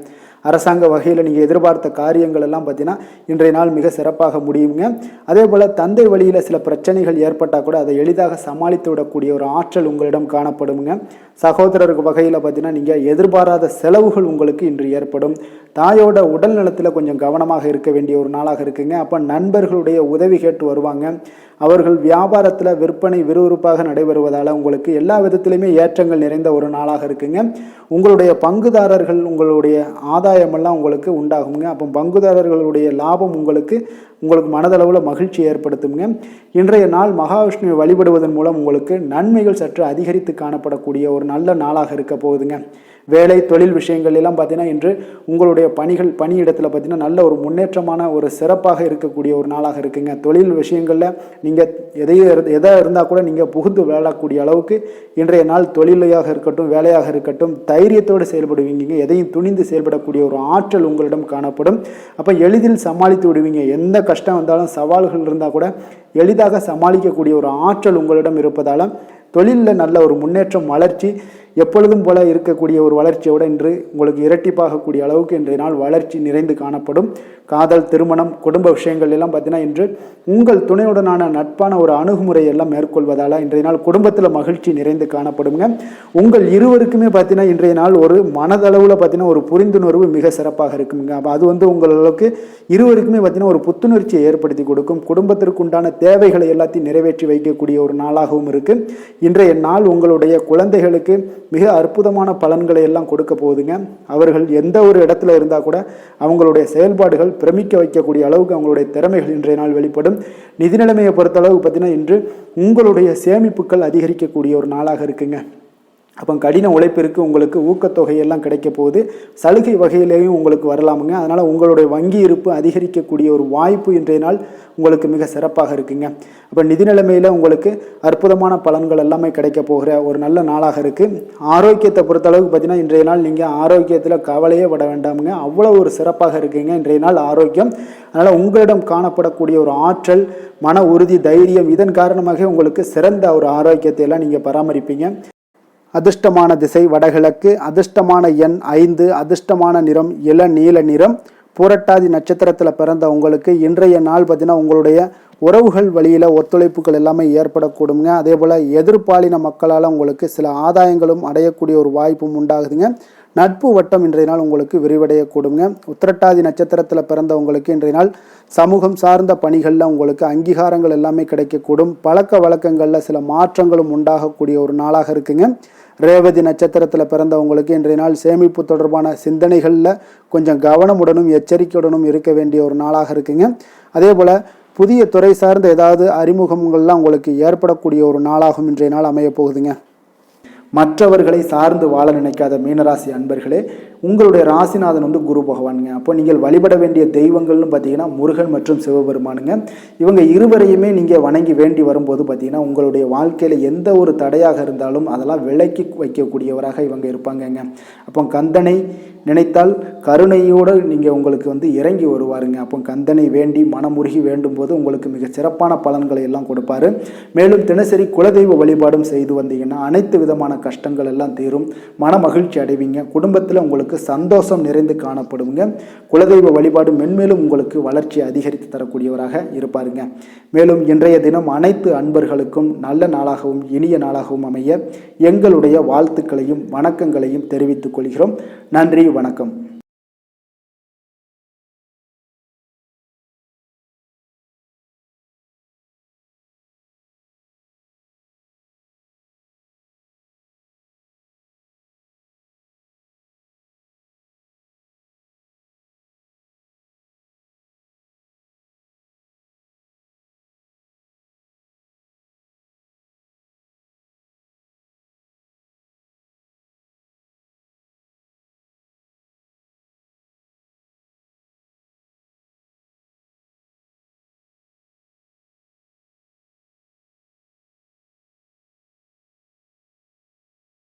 அரசாங்க வகையில் நீங்கள் எதிர்பார்த்த காரியங்கள் எல்லாம் பார்த்தீங்கன்னா இன்றைய நாள் மிக சிறப்பாக முடியுங்க. அதே போல் தந்தை வழியில் சில பிரச்சனைகள் ஏற்பட்டால் கூட அதை எளிதாக சமாளித்து விடக்கூடிய ஒரு ஆற்றல் உங்களிடம் காணப்படுங்க. சகோதரருக்கு வகையில் பார்த்தீங்கன்னா நீங்கள் எதிர்பாராத செலவுகள் உங்களுக்கு இன்று ஏற்படும். தாயோட உடல் நலத்தில் கொஞ்சம் கவனமாக இருக்க வேண்டிய ஒரு நாளாக இருக்குங்க. அப்போ நண்பர்களுடைய உதவி கேட்டு வருவாங்க. அவர்கள் வியாபாரத்தில் விற்பனை விறுவிறுப்பாக நடைபெறுவதால் உங்களுக்கு எல்லா விதத்திலையுமே ஏற்றங்கள் நிறைந்த ஒரு நாளாக இருக்குங்க. உங்களுடைய பங்குதாரர்கள் உங்களுடைய ஆதாயமெல்லாம் உங்களுக்கு உண்டாகுங்க. அப்போ பங்குதாரர்களுடைய லாபம் உங்களுக்கு மனதளவில் மகிழ்ச்சி ஏற்படுத்துங்க. இன்றைய நாள் மகாவிஷ்ணுவை வழிபடுவதன் மூலம் உங்களுக்கு நன்மைகள் சற்று அதிகரித்து காணப்படக்கூடிய ஒரு நல்ல நாளாக இருக்க போகுதுங்க. வேலை தொழில் விஷயங்கள் எல்லாம் பார்த்தீங்கன்னா இன்று உங்களுடைய பணியிடத்தில் பார்த்தீங்கன்னா நல்ல ஒரு முன்னேற்றமான ஒரு சிறப்பாக இருக்கக்கூடிய ஒரு நாளாக இருக்குங்க. தொழில் விஷயங்களில் நீங்கள் எதாக இருந்தால் கூட நீங்கள் புகுந்து விளையாடக்கூடிய அளவுக்கு இன்றைய நாள் தொழிலையாக இருக்கட்டும் வேலையாக இருக்கட்டும் தைரியத்தோடு செயல்படுவீங்க. எதையும் துணிந்து செயல்படக்கூடிய ஒரு ஆற்றல் உங்களிடம் காணப்படும். அப்போ எளிதில் சமாளித்து விடுவீங்க. எந்த கஷ்டம் வந்தாலும் சவால்கள் இருந்தால் கூட எளிதாக சமாளிக்கக்கூடிய ஒரு ஆற்றல் உங்களிடம் இருப்பதால் தொழிலில் நல்ல ஒரு முன்னேற்றம், வளர்ச்சி எப்பொழுதும் போல இருக்கக்கூடிய ஒரு வளர்ச்சியோடு இன்று உங்களுக்கு இரட்டிப்பாகக்கூடிய அளவுக்கு இன்றைய நாள் வளர்ச்சி நிறைந்து காணப்படும். காதல், திருமணம், குடும்ப விஷயங்கள் எல்லாம் பார்த்தீங்கன்னா இன்று உங்கள் துணையுடனான நட்பான ஒரு அணுகுமுறை எல்லாம் மேற்கொள்வதால் இன்றைய நாள் குடும்பத்தில் மகிழ்ச்சி நிறைந்து காணப்படுங்க. உங்கள் இருவருக்குமே பார்த்தீங்கன்னா இன்றைய நாள் ஒரு மனதளவில் பார்த்தீங்கன்னா ஒரு புரிந்துணர்வு மிக சிறப்பாக இருக்குங்க. அப்போ அது உங்களுக்கு இருவருக்குமே பார்த்தீங்கன்னா ஒரு புத்துணர்ச்சியை ஏற்படுத்தி கொடுக்கும். குடும்பத்திற்கு உண்டான தேவைகளை எல்லாத்தையும் நிறைவேற்றி வைக்கக்கூடிய ஒரு நாளாகவும் இருக்குது. இன்றைய நாள் உங்களுடைய குழந்தைகளுக்கு மிக அற்புதமான பலன்களை எல்லாம் கொடுக்க போகுதுங்க. அவர்கள் எந்த ஒரு இடத்துல இருந்தால் கூட அவங்களுடைய செயல்பாடுகள் பிரமிக்க வைக்கக்கூடிய அளவுக்கு அவங்களுடைய திறமைகள் இன்றைய நாள் வெளிப்படும். நிதி நிலைமையை பொறுத்த அளவுக்கு பார்த்தீங்கன்னா இன்று உங்களுடைய சேமிப்புகள் அதிகரிக்கக்கூடிய ஒரு நாளாக இருக்குங்க. அப்போ கடின உழைப்பிற்கு உங்களுக்கு ஊக்கத்தொகையெல்லாம் கிடைக்க போகுது. சலுகை வகையிலேயும் உங்களுக்கு வரலாமுங்க. அதனால் உங்களுடைய வங்கி இருப்பு அதிகரிக்கக்கூடிய ஒரு வாய்ப்பு இன்றைய நாள் உங்களுக்கு மிக சிறப்பாக இருக்குங்க. அப்போ நிதி நிலைமையில் உங்களுக்கு அற்புதமான பலன்கள் எல்லாமே கிடைக்க போகிற ஒரு நல்ல நாளாக இருக்குது. ஆரோக்கியத்தை பொறுத்தளவுக்கு பார்த்தீங்கன்னா இன்றைய நாள் நீங்கள் ஆரோக்கியத்தில் கவலையே பட வேண்டாமுங்க. அவ்வளோ ஒரு சிறப்பாக இருக்குங்க இன்றைய நாள் ஆரோக்கியம். அதனால் உங்களிடம் காணப்படக்கூடிய ஒரு ஆற்றல், மன உறுதி, தைரியம் இதன் காரணமாக உங்களுக்கு சிறந்த ஒரு ஆரோக்கியத்தை எல்லாம் நீங்கள் பராமரிப்பீங்க. அதிர்ஷ்டமான திசை வடகிழக்கு, அதிர்ஷ்டமான எண் 5, அதிர்ஷ்டமான நிறம் இளநீல நிறம். பூரட்டாதி நட்சத்திரத்தில் பிறந்த உங்களுக்கு இன்றைய நாள் பார்த்தீங்கன்னா உங்களுடைய உறவுகள் வழியில் ஒத்துழைப்புகள் எல்லாமே ஏற்படக்கூடுங்க. அதே போல் எதிர்பாலின மக்களால் உங்களுக்கு சில ஆதாயங்களும் அடையக்கூடிய ஒரு வாய்ப்பும் உண்டாகுதுங்க. நட்பு வட்டம் இன்றைய நாள் உங்களுக்கு விரிவடையக்கூடுங்க. உத்திரட்டாதி நட்சத்திரத்தில் பிறந்தவங்களுக்கு இன்றைய நாள் சமூகம் சார்ந்த பணிகளில் உங்களுக்கு அங்கீகாரங்கள் எல்லாமே கிடைக்கக்கூடும். பழக்க வழக்கங்களில் சில மாற்றங்களும் உண்டாகக்கூடிய ஒரு நாளாக இருக்குங்க. ரேவதி நட்சத்திரத்தில் பிறந்தவங்களுக்கு இன்றைய நாள் சேமிப்பு தொடர்பான சிந்தனைகளில் கொஞ்சம் கவனமுடனும் எச்சரிக்கையுடனும் இருக்க வேண்டிய ஒரு நாளாக இருக்குங்க. அதே போல் புதிய துறை சார்ந்த ஏதாவது அறிமுகங்கள்லாம் உங்களுக்கு ஏற்படக்கூடிய ஒரு நாளாகும் இன்றைய நாள் அமைய போகுதுங்க. மற்றவர்களை சார்ந்து வாழ நினைக்காத மீனராசி அன்பர்களே, உங்களுடைய ராசிநாதன் வந்து குரு பகவானுங்க. அப்போ நீங்கள் வழிபட வேண்டிய தெய்வங்கள்னு பார்த்தீங்கன்னா முருகன் மற்றும் சிவபெருமானுங்க. இவங்க இருவரையுமே நீங்கள் வணங்கி வேண்டி வரும்போது பார்த்தீங்கன்னா உங்களுடைய வாழ்க்கையில் எந்த ஒரு தடையாக இருந்தாலும் அதெல்லாம் விலக்கி வைக்கக்கூடியவராக இவங்க இருப்பாங்கங்க. அப்போ கந்தனை நினைத்தால் கருணையோடு நீங்கள் உங்களுக்கு வந்து இறங்கி வருவாருங்க. அப்போ கந்தனை வேண்டி மனமுருகி வேண்டும் போது உங்களுக்கு மிக சிறப்பான பலன்களை எல்லாம் கொடுப்பாரு. மேலும் தினசரி குலதெய்வ வழிபாடும் செய்து வந்தீங்கன்னா அனைத்து விதமான கஷ்டங்கள் எல்லாம் தீரும், மன மகிழ்ச்சி அடைவீங்க, குடும்பத்தில் உங்களுக்கு சந்தோஷம் நிறைந்து காணப்படுங்க. குலதெய்வ வழிபாடு மென்மேலும் உங்களுக்கு வளர்ச்சி அதிகரித்து தரக்கூடியவராக இருப்பாருங்க. மேலும் இன்றைய தினம் அனைத்து அன்பர்களுக்கும் நல்ல நாளாகவும் இனிய நாளாகவும் அமைய எங்களுடைய வாழ்த்துக்களையும் வணக்கங்களையும் தெரிவித்துக் கொள்கிறோம். நன்றி, வணக்கம்.